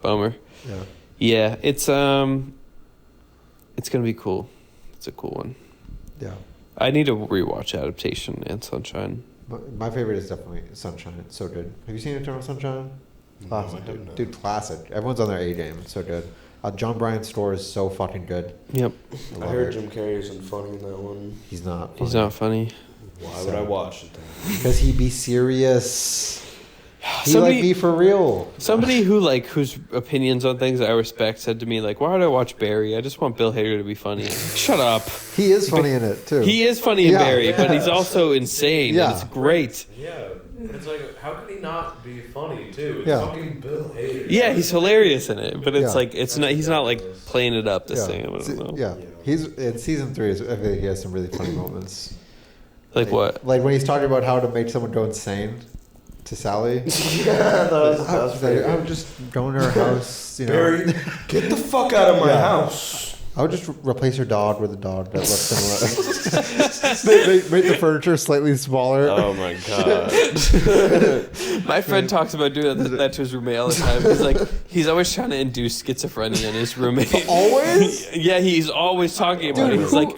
bummer. Yeah. Yeah, it's gonna be cool. It's a cool one. Yeah. I need to rewatch Adaptation and Sunshine. My favorite is definitely Sunshine. It's so good. Have you seen Eternal Sunshine? Classic, No, I haven't. dude. Classic. Everyone's on their A game. It's so good. John Bryan's score is so fucking good. Yep. I heard Jim Carrey isn't funny in that one. He's not. He's not funny. Why would I watch it then? Because he'd be serious. He Somebody- like me for real. Somebody whose opinions on things I respect said to me, like, why would I watch Barry? I just want Bill Hader to be funny. Shut up. He is funny in it too. He is funny in Yeah. Barry, but he's also insane. Yeah. And it's great. Yeah, it's like, how could he not be funny too? It's Yeah. fucking Bill Hader. Yeah, he's hilarious in it, but it's Yeah. like he's not like playing it up the yeah. same. I don't know. Yeah. He's in season 3. I feel like he has some really funny moments. Like what? Like when he's talking about how to make someone go insane to Sally. Yeah, that was I'm just going to her house. You know. Barry, get the fuck out of my Yeah. house. I would just replace her dog with a dog that looks similar. make the furniture slightly smaller. Oh my god. My friend talks about doing that to his roommate all the time. He's always trying to induce schizophrenia in his roommate. Always? Yeah, he's always talking about Dude, it. He's who- like,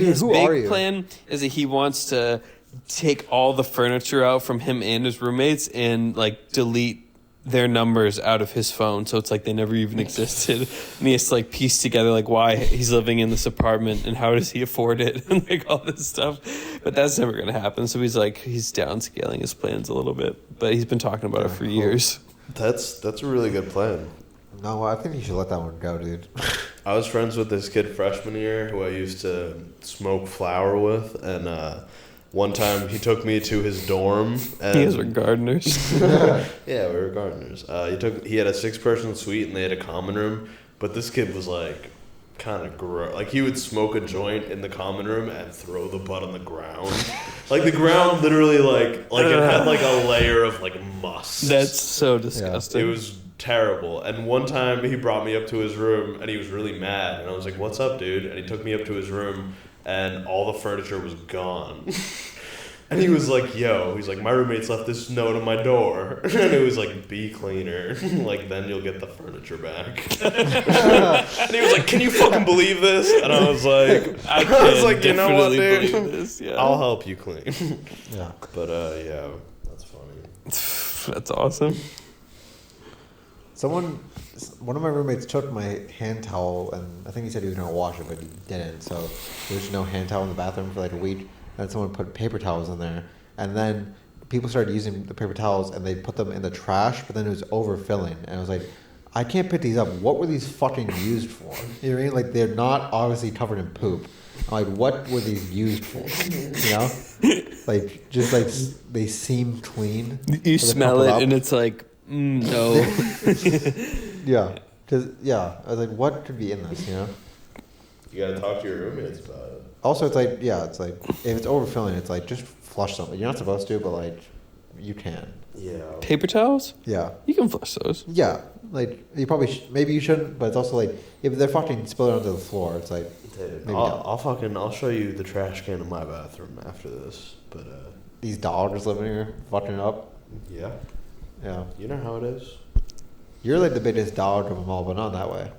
his who are big you? plan is that he wants to take all the furniture out from him and his roommates and like delete their numbers out of his phone, so it's like they never even existed, and he has to like piece together like why he's living in this apartment and how does he afford it and like all this stuff, but that's never gonna happen. So he's downscaling his plans a little bit, but he's been talking about it for years. That's a really good plan. No, I think you should let that one go, dude. I was friends with this kid freshman year who I used to smoke flower with, and one time he took me to his dorm. And You guys were gardeners. yeah, we were gardeners. He had a 6-person suite and they had a common room, but this kid was like kind of gross. Like he would smoke a joint in the common room and throw the butt on the ground. Like the ground literally like it had like a layer of like must. That's so disgusting. It was terrible. And one time he brought me up to his room and he was really mad, and I was like, "What's up, dude?" And he took me up to his room and all the furniture was gone. And he was like, he's like, "My roommates left this note on my door." And it was like, "Be cleaner. Like, then you'll get the furniture back." And he was like, "Can you fucking believe this?" And I was like, "You know what, definitely dude? believe this, yeah. I'll help you clean." Yeah. But, yeah, that's funny. That's awesome. One of my roommates took my hand towel, and I think he said he was going to wash it, but he didn't. So there was no hand towel in the bathroom for like a week. And someone put paper towels in there, and then people started using the paper towels, and they put them in the trash. But then it was overfilling, and I was like, I can't pick these up. What were these fucking used for? You know what I mean? Like, they're not obviously covered in poop. I'm like, what were these used for? You know? Like, just like, they seem clean. You smell it and it's like, no. Yeah. I was like, what could be in this, you know? You gotta talk to your roommates about it. Also, it's like, if it's overfilling, it's like, just flush something. You're not supposed to, but like, you can. Yeah. Paper towels? Yeah. You can flush those. Yeah. Like, you probably, maybe you shouldn't, but it's also like, if they're fucking spilling onto the floor, it's like, Dude, maybe I'll show you the trash can in my bathroom after this. But these dogs living here fucking up. yeah, Yeah. you know how it is. You're like the biggest dog of them all, but not that way.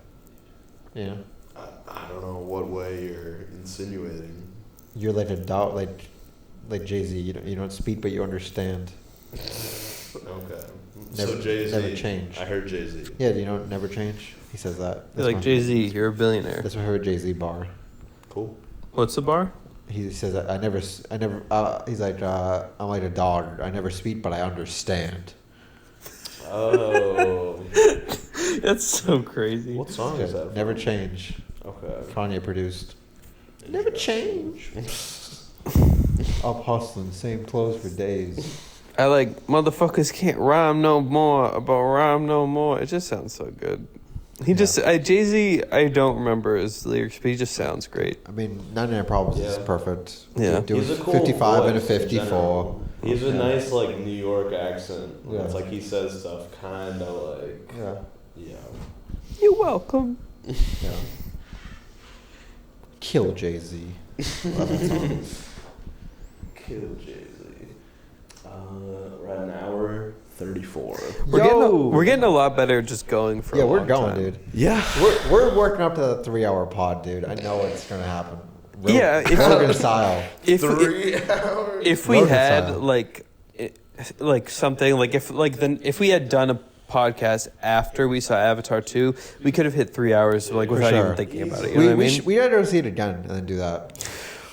Yeah. I don't know what way you're insinuating. You're like a dog, like Jay-Z. You don't speak, but you understand. Okay. Never, So Jay-Z. never change. I heard Jay-Z. Yeah, you know, never change. He says that. You're like, Jay-Z, you're a billionaire. That's my favorite Jay-Z bar. Cool. What's the bar? He says that I never. He's like, I'm like a dog. I never speak, but I understand. Oh. That's so crazy. What song is that? Never from? change. Okay. Kanye produced. Never change. Up hustling, same clothes for days. I like, motherfuckers can't rhyme no more about rhyme no more. It just sounds so good. Jay-Z, I don't remember his lyrics, but he just sounds great. I mean, 99 Problems is Yeah. perfect. Yeah. Doing He's a cool 55 and a voice in 54. general. He has a Yeah. nice like New York accent. Yeah. It's like he says stuff kind of like Yeah. You're welcome. Yeah. Kill Jay-Z. Love that song. Kill Jay-Z. Right an hour 34. We're getting a lot better just going for Yeah, a we're long going, time. dude. Yeah. We're working up to the 3-hour pod, dude. I know it's gonna happen. Yeah, if- Rogan style. If 3 hours. if we Rogan had style. like something like if we had done a podcast after we saw Avatar 2, we could have hit 3 hours like without sure. even thinking about it. You know what I mean? We gotta go see it again and then do that.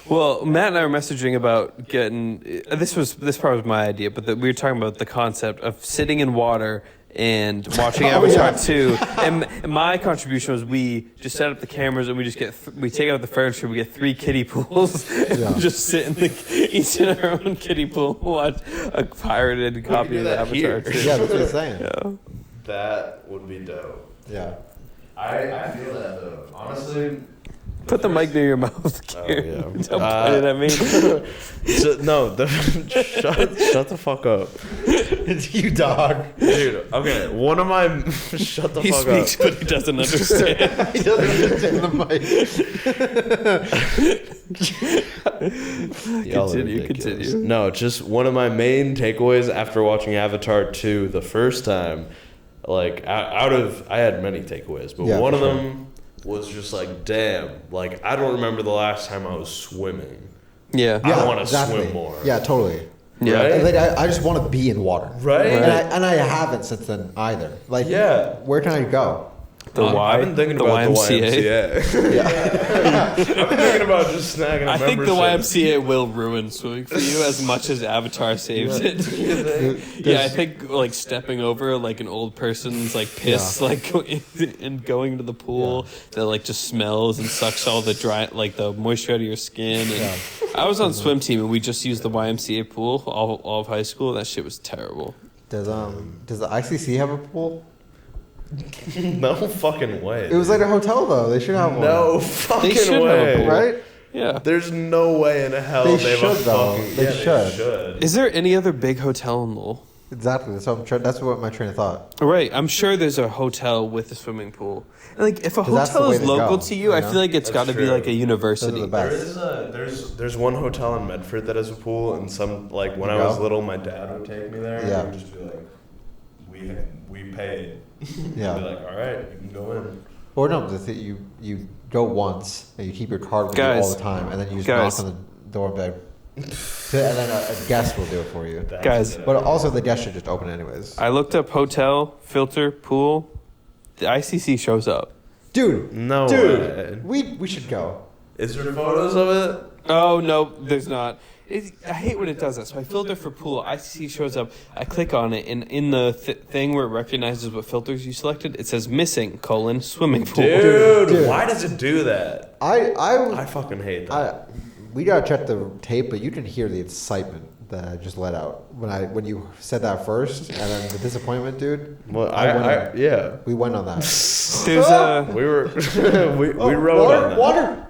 Well, Matt and I were messaging about getting this part was my idea, but we were talking about the concept of sitting in water and watching Avatar 2. And my contribution was we just set up the cameras and we just we take out the furniture, we get 3 kiddie pools, and Yeah. just sit in each in our own kiddie pool, and watch a pirated copy of do that Avatar here. 2. Yeah, that's what I'm saying. Yeah. That would be dope. Yeah. I feel that though. Honestly. Put the mic near your mouth, Kieran. yeah. Don't point it at me. Shut the fuck up. It's you, dog. Dude, okay, one of my... Shut the He fuck speaks, up. but he doesn't understand. He doesn't understand the mic. Y'all are Continue, ridiculous. continue. No, just one of my main takeaways after watching Avatar 2 the first time, like, I had many takeaways, but Yeah, one for of sure. them was just like, damn, like, I don't remember the last time I was swimming. Yeah. I wanna swim more. Yeah, totally. Yeah. Right? Like, I just want to be in water. Right? And I haven't since then either. Like, Yeah. where can I go? The Y. I've been thinking the about YMCA. the YMCA. Yeah. I've been thinking about just snagging a I think the membership. YMCA will ruin swimming for you as much as Avatar saves it. Yeah, I think like stepping over like an old person's like piss, Yeah. like and going to the pool that like just smells and sucks all the dry like the moisture out of your skin. And I was on swim team and we just used the YMCA pool all of high school. That shit was terrible. Does the ICC have a pool? No fucking way. It was like a hotel though. They should have one. no fucking should have a way. pool. Right? Yeah. There's no way in hell They they have a should, though. fucking... They yeah, should. They should. Is there any other big hotel in Lowell? Exactly. That's what my train of thought. Right, I'm sure there's a hotel with a swimming pool. And like, if a 'Cause that's the hotel way is to local go, to you, I you know? feel like it's got That's to be true. like a university. Those are the best. There's one hotel in Medford that has a pool, and some like when You I was go? little, my dad would take me there. Yeah. And he would just be like, we paid. Yeah. He'd be like, all right, you can go in. Or no, you go once and you keep your card with you Guys. all the time, and then you just Guys. knock on the door and be like, and then a guest will do it for you. That's Guys. good. But also the guest should just open it anyways. I looked up hotel, filter, pool. The ICC shows up. Dude, No dude, way. we should go. Is there photos of it? Oh, no, there's not. I hate when it does that. So I filter for pool. ICC shows up. I click on it, and in the thing where it recognizes what filters you selected, it says missing : swimming pool. Dude, why does it do that? I fucking hate that. We gotta check the tape, but you can hear the excitement that I just let out when you said that first, and then the disappointment, dude. Well, yeah. We went on that. There's a We were we rode on that. Water.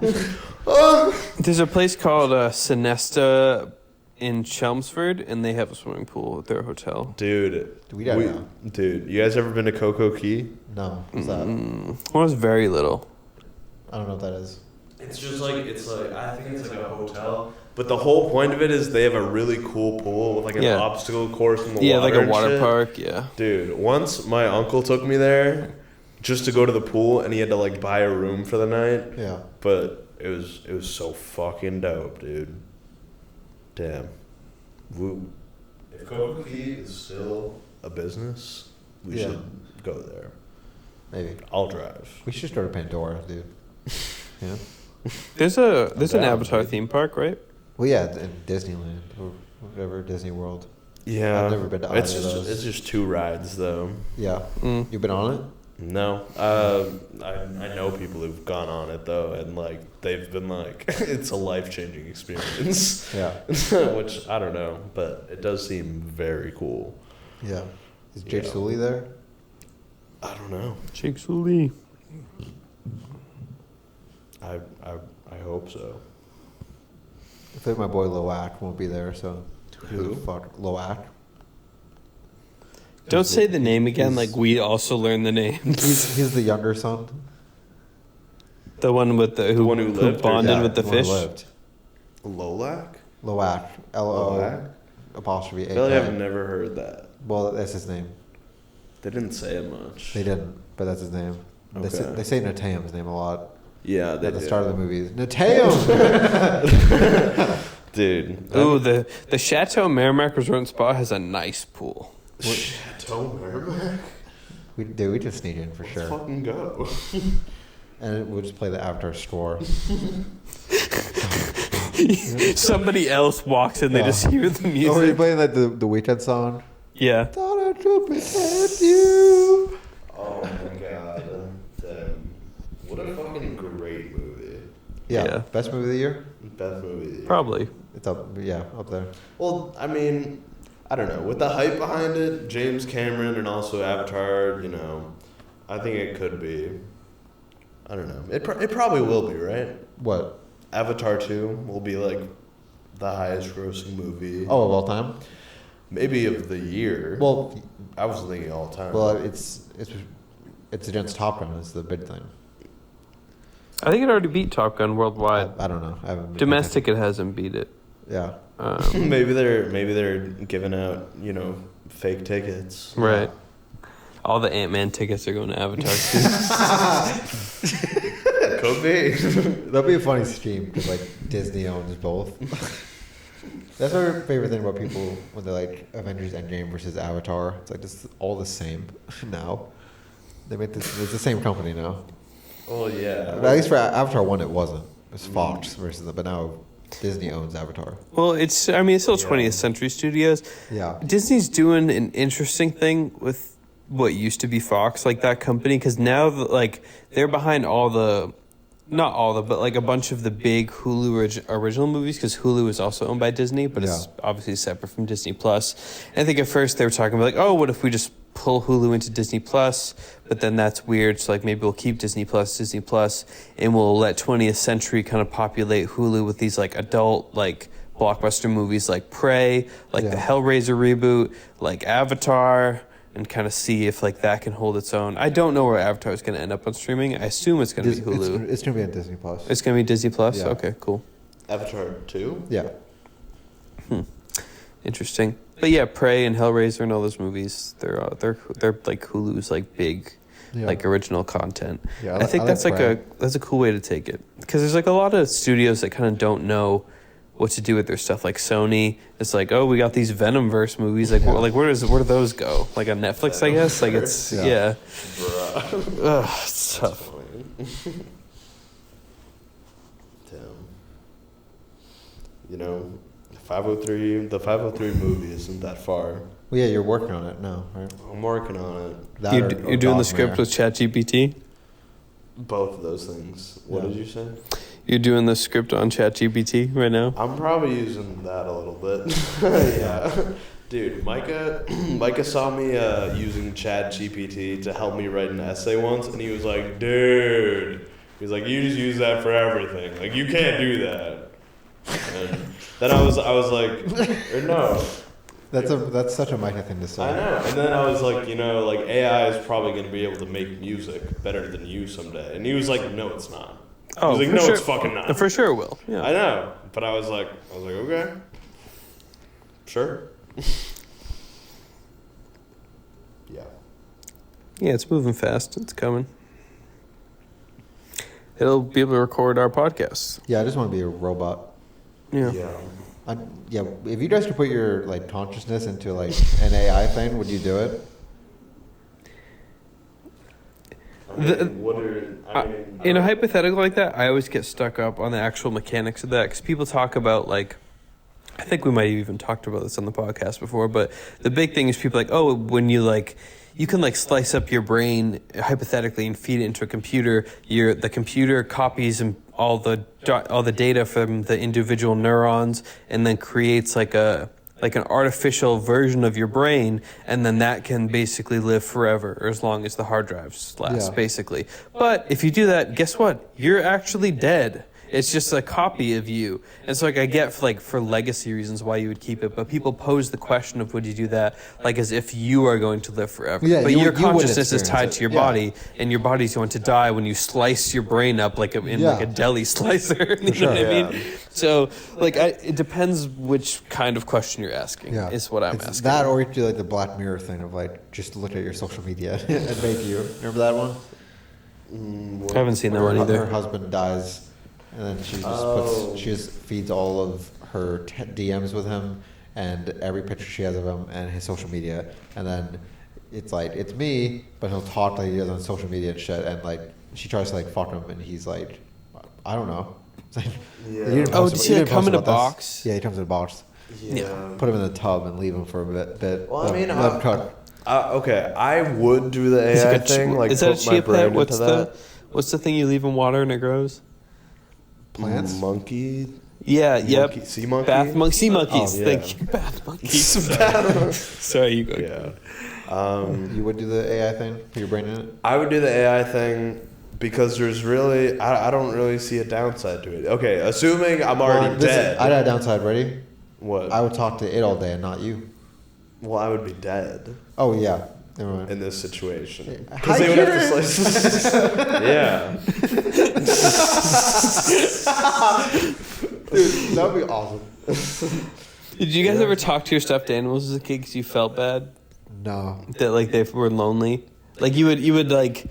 there's a place called Sinesta in Chelmsford, and they have a swimming pool at their hotel. Dude, We gotta know. dude, you guys ever been to Coco Key? No, what's that? When I was very little. I don't know what that is. It's just like I think it's like a hotel. But the whole point of it is they have a really cool pool with like an obstacle course in the water. Like a water shit. park. Yeah. Dude, once my uncle took me there just to go to the pool, and he had to like buy a room for the night. Yeah. But it was so fucking dope, dude. Damn. If Coco Key is still a business, we should go there. Maybe. I'll drive. We should start a Pandora, dude. Yeah. There's an down, Avatar dude. theme park, right? Well, yeah, in Disneyland or whatever, Disney World. Yeah. I've never been to either it's of just, those. It's just 2 rides, though. Yeah. Mm. You've been on it? No. I know people who've gone on it, though, and, like, they've been like, it's a life-changing experience. Yeah. Which, I don't know, but it does seem very cool. Yeah. Is Jake Yeah. Sully there? I don't know. Jake Sully. I hope so. I think my boy Loak won't be there, so who the fuck? Loak? Don't say the name again. he's- Like we also learned the name. He's the younger son. The one with the one who lived or- bonded Yeah, with the one who fish. lived. Lolac? Loak. L-O Loak? apostrophe I feel like I've A. never heard that. Well, that's his name. They didn't say it much. They didn't, but that's his name. Okay. They say Natam's name a lot Yeah, they at the do. start of the movies. Natam! Dude. Ooh, the Chateau Merrimack Resort and Spa has a nice pool. Chateau Merrimack? we just sneak in for Let's sure. fucking go. And we'll just play the Avatar score. Somebody else walks in, they Yeah. just hear the Oh, are you music. playing like the Weekend song? Yeah. Thought I should protect you. Oh my god. What a fucking great movie. Yeah. Yeah. Best movie of the year? Best movie of the year. Probably. It's up. Yeah, up there. Well, I mean, I don't know. With the hype behind it, James Cameron and also Avatar, you know, I think it could be. I don't know. It probably will be, right? What? Avatar 2 will be like the highest grossing movie. Oh, of all time? Maybe of the year. Well, I was thinking all time. well, it's against Top Gun is the big thing. I think it already beat Top Gun worldwide. I don't know. I haven't been Domestic, it hasn't beat it. Yeah. maybe they're giving out, you know, fake tickets. Right. All the Ant-Man tickets are going to Avatar too. Could be. That'd be a funny scheme because like Disney owns both. That's my favorite thing about people when they're like Avengers Endgame versus Avatar. It's like this is all the same now. They make this. It's the same company now. Oh yeah. But at least for Avatar 1, it wasn't. It was Fox versus them, but now Disney owns Avatar. Well, it's still 20th Century Studios. Yeah. Disney's doing an interesting thing with what used to be Fox, like that company, because now like they're behind all the, not all the, but like a bunch of the big Hulu original movies, because Hulu is also owned by Disney, but it's obviously separate from Disney Plus. And I think at first they were talking about like, oh, what if we just pull Hulu into Disney Plus? But then that's weird, so like maybe we'll keep Disney Plus, and we'll let 20th Century kind of populate Hulu with these like adult like blockbuster movies like Prey, like the Hellraiser reboot, like Avatar, and kind of see if like that can hold its own. I don't know where Avatar is going to end up on streaming. I assume it's going to be Hulu. It's going to be on Disney Plus. It's going to be Disney Plus? Yeah. Okay, cool. Avatar 2? Yeah. Interesting. But yeah, Prey and Hellraiser and all those movies, they're like Hulu's like big like original content. Yeah, I think that's like that's a cool way to take it, because there's like a lot of studios that kind of don't know what to do with their stuff. Like Sony, it's like, oh, we got these Venomverse movies. Like, where do those go? Like on Netflix, I guess. Like it's Bruh. Ugh, it's tough. Damn. You know, The 503 movie isn't that far. Well, yeah, you're working on it now, right? I'm working on it. That You're doing the script with ChatGPT? Both of those things. What did you say? You're doing the script on ChatGPT right now? I'm probably using that a little bit. Yeah. Dude, Micah saw me using ChatGPT to help me write an essay once, and he was like, dude. He's like, you just use that for everything. Like, you can't do that. And then I was like, or no. That's such a Micah thing to say. I know. And then I was like, like AI is probably going to be able to make music better than you someday. And he was like, no, it's not. Oh, He was like, no, it's fucking not. For sure it will. Yeah. I know. But I was like, okay. Sure. Yeah. Yeah, it's moving fast. It's coming. It'll be able to record our podcasts. Yeah, I just want to be a robot. Yeah. Yeah, if you guys could put your like consciousness into like an AI thing, would you do it? In a hypothetical like that, I always get stuck up on the actual mechanics of that because people talk about like, I think we might have even talked about this on the podcast before, but the big thing is people like, oh, when you like, you can like slice up your brain hypothetically and feed it into a computer. The computer copies all the data from the individual neurons and then creates like an artificial version of your brain, and then that can basically live forever or as long as the hard drives last, basically. But if you do that, guess what? You're actually dead. It's just a copy of you. And so like I get for legacy reasons why you would keep it, but people pose the question of would you do that like as if you are going to live forever. Yeah, but your consciousness is tied it. to your body, and your body's going to die when you slice your brain up like a deli slicer. You know what I mean? So like it depends which kind of question you're asking is what I'm asking. That or you do like the Black Mirror thing of like just look at your social media and make you. Remember that one? I haven't seen that one either. Her husband dies. And then she just feeds all of her DMs with him and every picture she has of him and his social media. And then it's like, it's me, but he'll talk like he does on social media and shit. And like, she tries to like fuck him and he's like, I don't know. It's like, does he come in a box? Yeah, he comes in a box. Yeah. Put him in the tub and leave him for a bit. Well, I mean, let him cook. Okay, I would do the AI thing. Like, is that put my brain into that. What's the thing you leave in water and it grows? Plants? Monkey? Yeah, yep. Sea monkey? Sea monkeys. Oh, yeah. Thank you. Bath monkeys. Sorry, you go. Yeah. You would do the AI thing? Put your brain in it? I would do the AI thing because there's really... I don't really see a downside to it. Okay, assuming I'm already dead. I had a downside, ready? What? I would talk to it all day and not you. Well, I would be dead. Oh, yeah. Never mind. In this situation. Hi, Because they would have to slice... Yeah. Dude, that would be awesome. Did you guys ever talk to your stuffed animals as a kid because you felt bad? No. That like they were lonely? Like you would like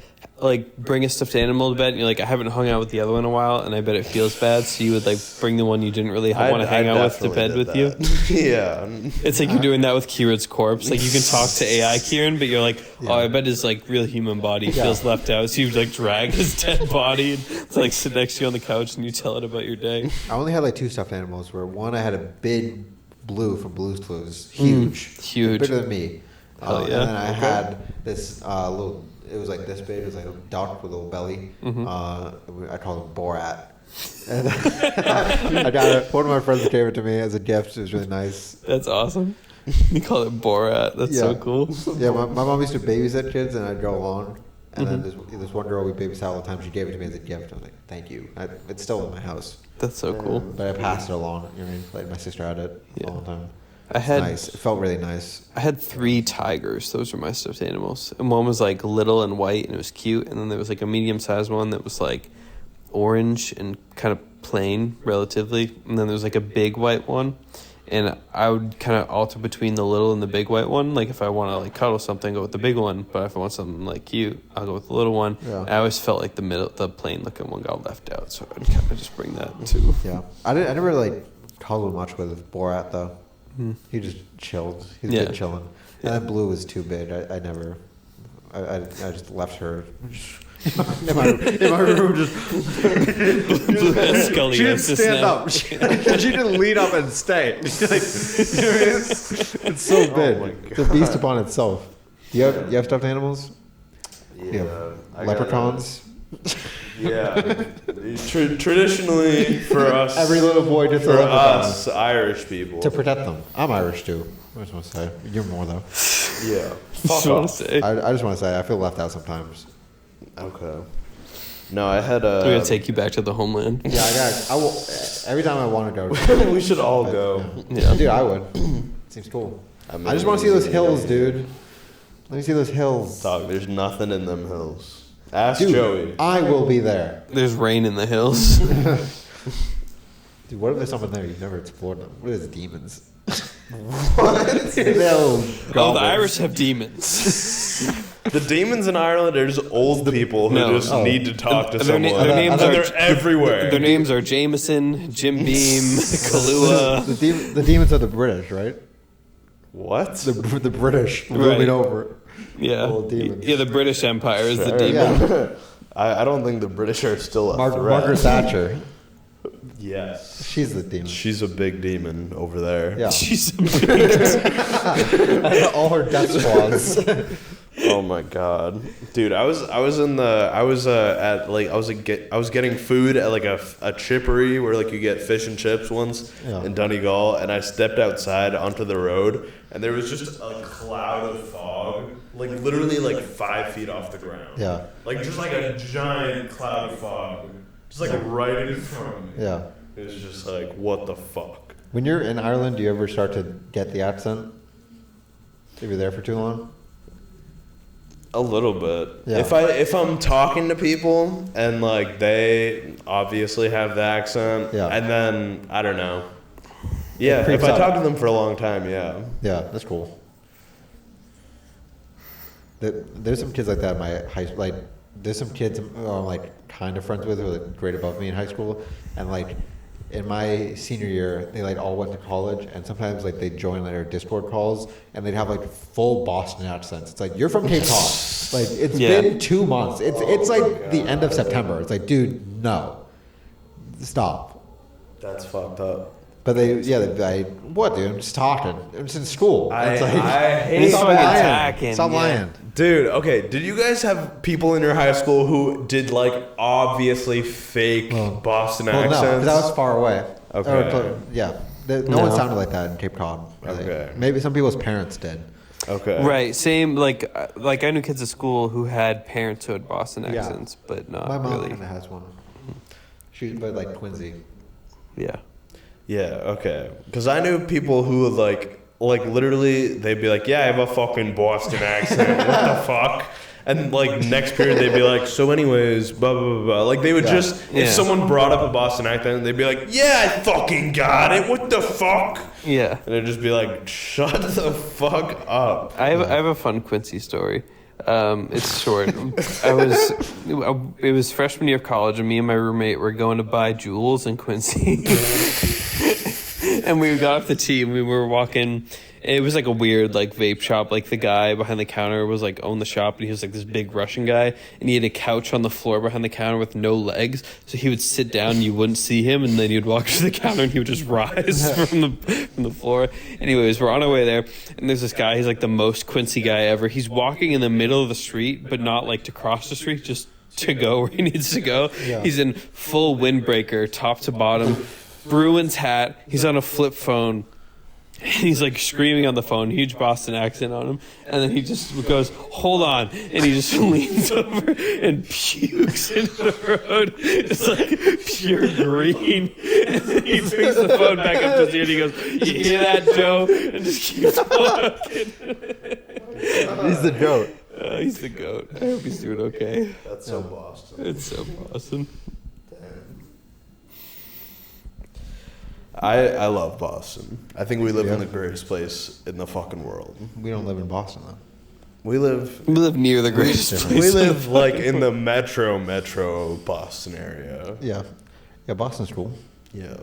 bring a stuffed animal to bed and you're like, I haven't hung out with the other one in a while and I bet it feels bad, so you would like bring the one you didn't really want to hang out with to bed with you? Yeah. It's like you're doing that with Kieran's corpse. Like you can talk to AI Kieran, but you're like, oh, I bet his like real human body feels left out, so you like drag his dead body and like sit next to you on the couch and you tell it about your day. I only had like 2 stuffed animals where one I had a big blue from Blue's Clues. Huge. Bigger than me. Hell yeah. And then I had this little... It was like this big. It was like a duck with a little belly. I called him Borat. And I got it. One of my friends gave it to me as a gift. It was really nice. That's awesome. You call it Borat. That's so cool. Yeah, my mom used to babysit kids, and I'd go along. And then this one girl we babysat all the time. She gave it to me as a gift. I was like, thank you. It's still in my house. That's so cool. But I passed it along. You know what I mean? Like my sister had it all the time. Nice. It felt really nice. I had 3 tigers. Those were my stuffed animals. And one was like little and white and it was cute. And then there was like a medium-sized one that was like orange and kind of plain relatively. And then there was like a big white one. And I would kind of alter between the little and the big white one. Like if I want to like cuddle something, go with the big one. But if I want something like cute, I'll go with the little one. Yeah. I always felt like the plain looking one got left out. So I'd kind of just bring that too. Yeah. I never like cuddled much with Borat though. He just chilled. He's been chilling. And then Blue was too big. I just left her. in my room, just Scully she didn't has to stand snap. up. She didn't lean up and stay. Like, you know what I mean? It's so big. my It's a beast upon itself. You have stuffed animals? Yeah. I got Leprechauns. Yeah. Traditionally, for us, Every little boy gets a for leprechaun us Irish people. to protect them. I'm Irish too. I just want to say you're more though. Yeah. Just wanna say. I just want to say I feel left out sometimes. Okay. No, I had a. We're gonna take you back to the homeland. Yeah, I will. Every time I want to go, We should all go. Yeah. dude, I would. Seems cool. I I just want to see those hills, dude. Let me see those hills. Dog, there's nothing in them hills. Ask Dude, Joey. I will be there. There's rain in the hills. Dude, what if there's something there you've never explored them? What is demons? What? Oh, the Irish have demons. The demons in Ireland are just old people who No. just need to talk to Their someone. na- their names and are- they're everywhere. Their names are Jameson, Jim Beam, Kahlua. The demons are the British, right? What? The British Right. moving over. Yeah. Old demons. Yeah, the British Empire is the Sure. demon. Yeah. I don't think the British are still a threat. Margaret Thatcher. Yes. She's the demon. She's a big demon over there. Yeah. She's All her death squads. Oh my god, dude! I was getting food at like a chippery where like you get fish and chips once Yeah. in Donegal, and I stepped outside onto the road, and there was just a cloud of fog, like literally like 5 feet off the ground. Yeah. Like just like a giant cloud of fog, just like right in front of me. Yeah. It was just like, what the fuck? When you're in Ireland, do you ever start to get the accent? If you're there for too long? A little bit. Yeah. If I'm talking to people and like they obviously have the accent, Yeah. and then I don't know. Yeah, It creeps if I up. talk to them for a long time, yeah. Yeah, that's cool. There's some kids like that in my high school. Like, there's some kids who I'm like kind of friends with who are like grade above me in high school, and like in my senior year, they like all went to college, and sometimes like they'd join like our Discord calls, and they'd have like full Boston accents. It's like, you're from Cape Cod. Like, it's Yeah. been 2 months. It's like the end of September. It's like, dude, no, stop. That's fucked up. But they what, dude? I'm just talking. I'm just in school. It's like, I hate He's stop fucking lying. attacking, Stop yeah. lying. Dude, okay, did you guys have people in your high school who did like obviously fake Boston Well, no, accents? because I was far away. Okay. Yeah. No No. one sounded like that in Cape Cod. Really. Okay. Maybe some people's parents did. Okay. Right, same. Like I knew kids at school who had parents who had Boston Yeah. accents, but not My mom really. kind of has one. She's but like Quincy. Yeah. Yeah, okay. Because I knew people who would like literally, they'd be like, yeah, I have a fucking Boston accent. What the fuck? And like next period, they'd be like, so anyways, blah, blah, blah, blah. Like they would just, Yeah. if someone brought up a Boston accent, they'd be like, yeah, I fucking got it. What the fuck? Yeah. And they'd just be like, shut the fuck up. I have a fun Quincy story. It's short. It was freshman year of college, and me and my roommate were going to buy jewels in Quincy. And we got off the tee, and we were walking. It was like a weird like vape shop. Like the guy behind the counter was like owned the shop, and he was like this big Russian guy, and he had a couch on the floor behind the counter with no legs. So he would sit down, and you wouldn't see him, and then you'd walk to the counter, and he would just rise from the floor. Anyways, we're on our way there, and there's this guy. He's like the most Quincy guy ever. He's walking in the middle of the street, but not like to cross the street, just to go where he needs to go. Yeah. He's in full windbreaker, top to bottom, Bruins hat. He's on a flip phone. And he's like screaming on the phone, huge Boston accent on him. And then he just goes, hold on. And he just leans over and pukes into the road. It's like pure green. And then he brings the phone back up to his ear and he goes, you hear that, Joe? And just keeps walking. He's the goat. He's the goat. I hope he's doing okay. That's so Boston. It's so Boston. I love Boston. I think we live in the greatest place in the fucking world. We don't live in Boston though. We live We live near the greatest place. we live like in the metro Boston area. Yeah. Yeah, Boston's cool. Yeah.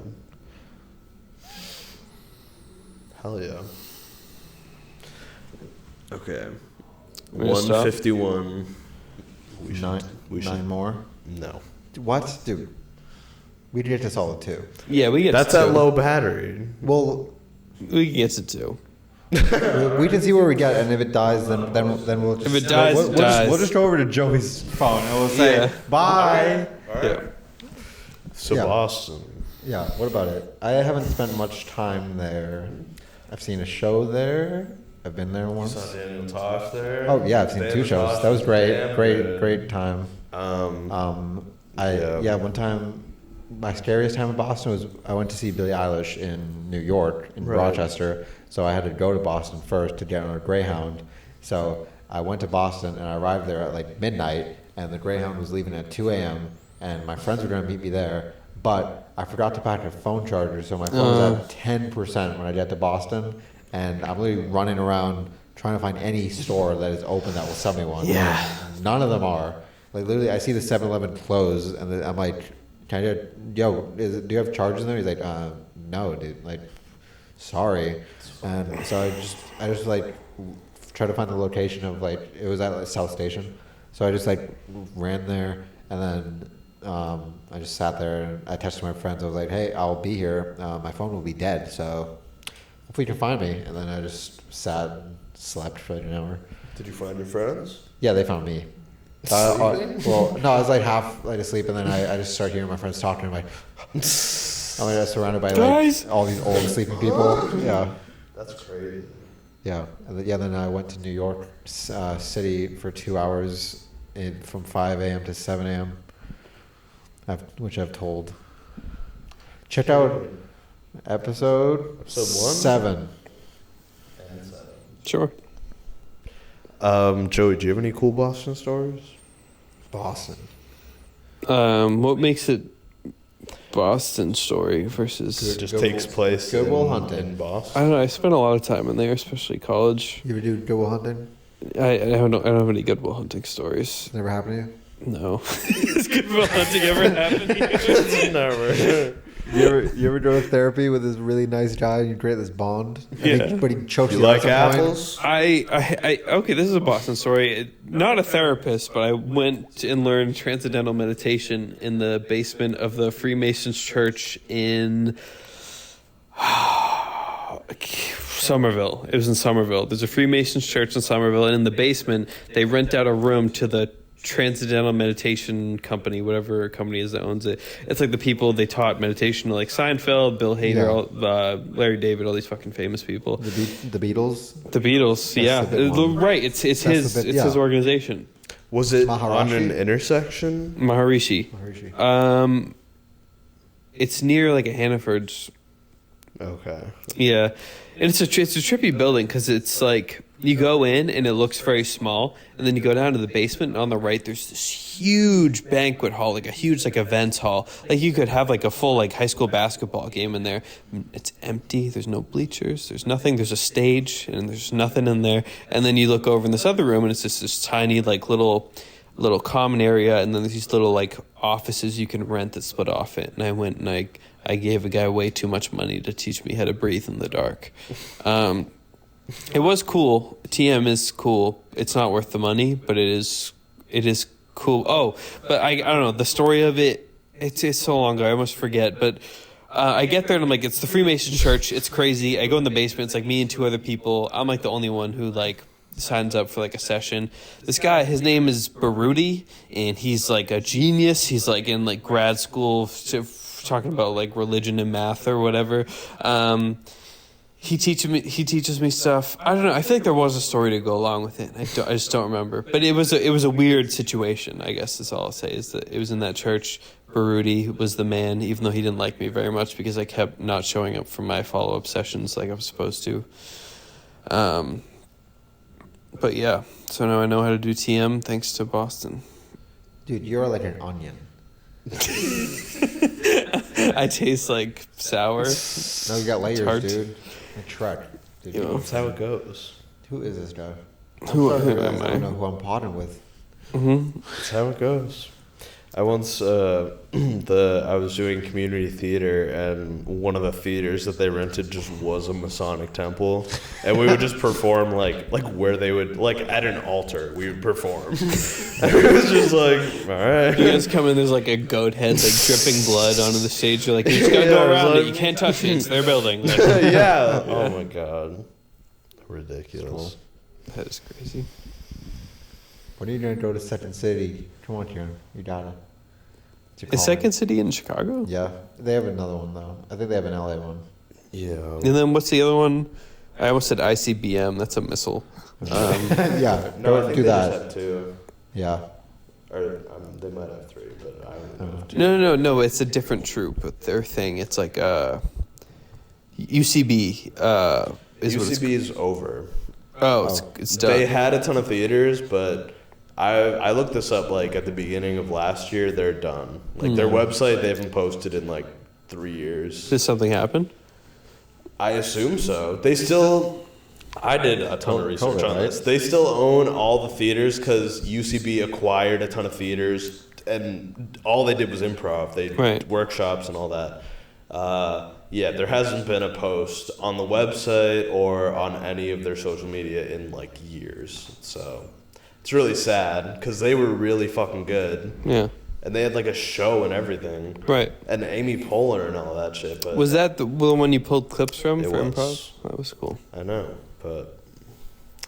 Hell yeah. Okay. We're gonna stop? 151. Nine more. No. What, dude? We did get to solid 2. Yeah, we get That's to at 2. low battery. Well, We can get to 2. we can see where we get, and if it dies, then we'll. Just, If it dies, we'll, it we'll dies. We'll just go over to Joey's phone and we'll say Yeah. bye. Yeah. So Yeah. Boston. Yeah. What about it? I haven't spent much time there. I've seen a show there. I've been there once. Saw Daniel Tosh there. Oh yeah, I've seen 2 Daniel shows. Tosh That was great. damn good. Great time. Yeah. One time, my scariest time in Boston was I went to see Billie Eilish in New York, in Right. Rochester. So I had to go to Boston first to get on a Greyhound. So I went to Boston and I arrived there at like midnight, and the Greyhound was leaving at 2 a.m. and my friends were going to meet me there, but I forgot to pack a phone charger, so my phone was at 10% when I get to Boston, and I'm literally running around trying to find any store that is open that will sell me one. Yeah. None of them are. Like literally, I see the 7-Eleven closed, and then I'm like, "Can I get, do you have chargers in there?" He's like, "No, dude. Like, sorry." And so I just like try to find the location of like it was at like South Station, so I just like ran there, and then I just sat there and I texted my friends. I was like, "Hey, I'll be here. My phone will be dead, so hopefully you can find me." And then I just sat and slept for like an hour. Did you find your friends? Yeah, they found me. Well, no, I was like half like asleep, and then I just started hearing my friends talking. I'm like, I'm like surrounded by Guys. like all these old sleeping people. Yeah, That's crazy. yeah, then I went to New York City for 2 hours from 5 a.m. to 7 a.m. Which I've told. Check out episode 1? 7. Sure. Joey, do you have any cool Boston stories? Boston. What makes it Boston story versus? It just Good takes Will- place Good Will in Hunting. I Boston. don't know. I spent a lot of time in there, especially college. You ever do Good Will Hunting? I don't have any Good Will Hunting stories. Never happened to you? No. Has Good Will Hunting ever happened to you? Never. You ever go to therapy with this really nice guy and you create this bond? Yeah. But he chokes You you like out at some point? apples? Okay, this is a Boston story. Not a therapist, but I went and learned transcendental meditation in the basement of the Freemasons Church in Somerville. It was in Somerville. There's a Freemasons Church in Somerville, and in the basement, they rent out a room to the Transcendental Meditation Company, whatever company is that owns it. It's like the people they taught meditation, like Seinfeld, Bill Hader, Larry David, all these fucking famous people. The Beatles? The Beatles, That's the big one. right. It's That's his the bit- it's his yeah. organization, Was it Maharashi? on an intersection? Maharishi. Maharishi. It's near like a Hannaford's. Okay. Yeah, and it's a trippy building because it's like you go in and it looks very small, and then you go down to the basement, and on the right there's this huge banquet hall, like a huge like events hall. Like you could have like a full like high school basketball game in there. It's empty. There's no bleachers. There's nothing. There's a stage, and there's nothing in there. And then you look over in this other room, and it's just this tiny like little common area, and then there's these little like offices you can rent that split off it. And I went and I gave a guy way too much money to teach me how to breathe in the dark. It was cool. TM is cool. It's not worth the money, but it is cool. Oh, but I don't know the story of it. It's so long ago. I almost forget. But I get there and I'm like, it's the Freemason Church. It's crazy. I go in the basement. It's like me and 2 other people. I'm like the only one who like signs up for like a session. This guy, his name is Baruti, and he's like a genius. He's like in like grad school talking about like religion and math or whatever. He teaches me stuff. I don't know. I feel like there was a story to go along with it. I just don't remember. But it was a weird situation, I guess is all I'll say, is that it was in that church. Baruti was the man, even though he didn't like me very much because I kept not showing up for my follow-up sessions like I was supposed to. But yeah, so now I know how to do TM thanks to Boston. Dude, you're like an onion. I taste like sour. No, you got layers, Tart. dude. Like Shrek. Dude, You know. That's how it goes. who is this guy? Who I am don't I? know who I'm potting with. Mm-hmm. That's how it goes. I once I was doing community theater, and one of the theaters that they rented just was a Masonic temple, and we would just perform like where they would like at an altar. We would perform. And it was just like, all right. You guys come in, there's like a goat head like dripping blood onto the stage. You're like, you just gotta Yeah, go it was around like- it. You can't touch it. It's their building. Like, Yeah. Oh my god. Ridiculous. that is crazy. When are you gonna go to Second City? Come on, Kieran. You gotta. It's your Is calling. Second City in Chicago? Yeah, they have another one though. I think they have an LA one. Yeah. And then what's the other one? I almost said ICBM. That's a missile. Yeah, No, I go think do they that. just have two. Yeah. Or they might have three, but I don't know. No. It's a different troop. But their thing, it's like UCB. Is what it's UCB is over. it's done. They had a ton of theaters, but I looked this up like at the beginning of last year. They're done. Like their website, they haven't posted in like 3 years. Did something happen? I assume so. They still. I did a ton of research on right? this. They still own all the theaters because UCB acquired a ton of theaters, and all they did was improv. They Right. workshops and all that. Yeah, there hasn't been a post on the website or on any of their social media in like years. So it's really sad because they were really fucking good, Yeah. and they had like a show and everything, Right. and Amy Poehler and all that shit. But Was that the one you pulled clips from It for was. improv? That was cool. I know, but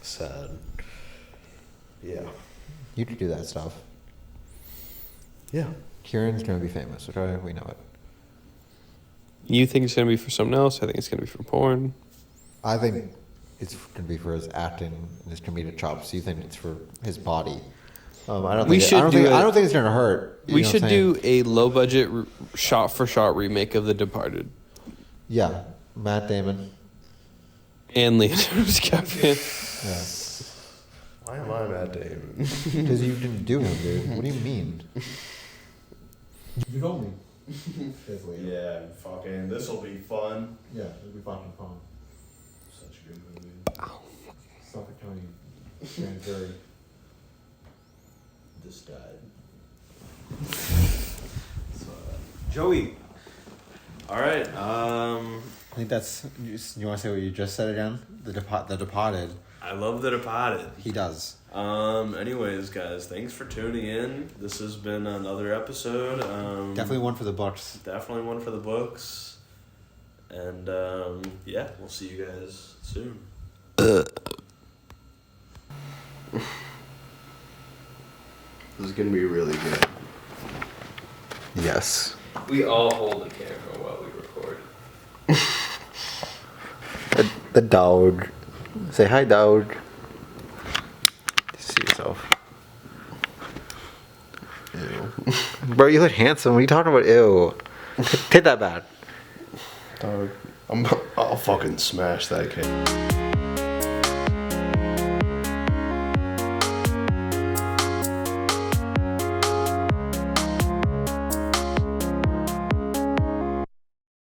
sad. Yeah. You could do that stuff. Yeah. Kieran's gonna be famous. Okay, we know it. You think it's gonna be for something else? I think it's gonna be for porn. I think it's gonna be for his acting and his comedic chops. You think it's for his body? I don't. We think should do I it- don't think it's gonna hurt. You We know what should I'm saying? do a low budget shot for shot remake of The Departed Yeah, Matt Damon. and Leonardo DiCaprio. Yeah, Why am I Matt Damon? because you didn't do him, dude. What do you mean? You told me. Yeah, fucking. This will be fun. Yeah, it'll be fucking fun. Such a good movie. Suffolk County Grand Jury. This died. Joey. All right. I think that's. You want to say what you just said again? The Departed. I love The Departed. He does. Anyways, guys, thanks for tuning in. This has been another episode. Definitely one for the books. Definitely one for the books. And yeah, we'll see you guys soon. This is gonna be really good. Yes. We all hold the camera while we record. The dog. Say hi, dog. See yourself. Ew. Bro, you look handsome. What are you talking about? Ew. Take that back. Dog. I'll fucking smash that kid.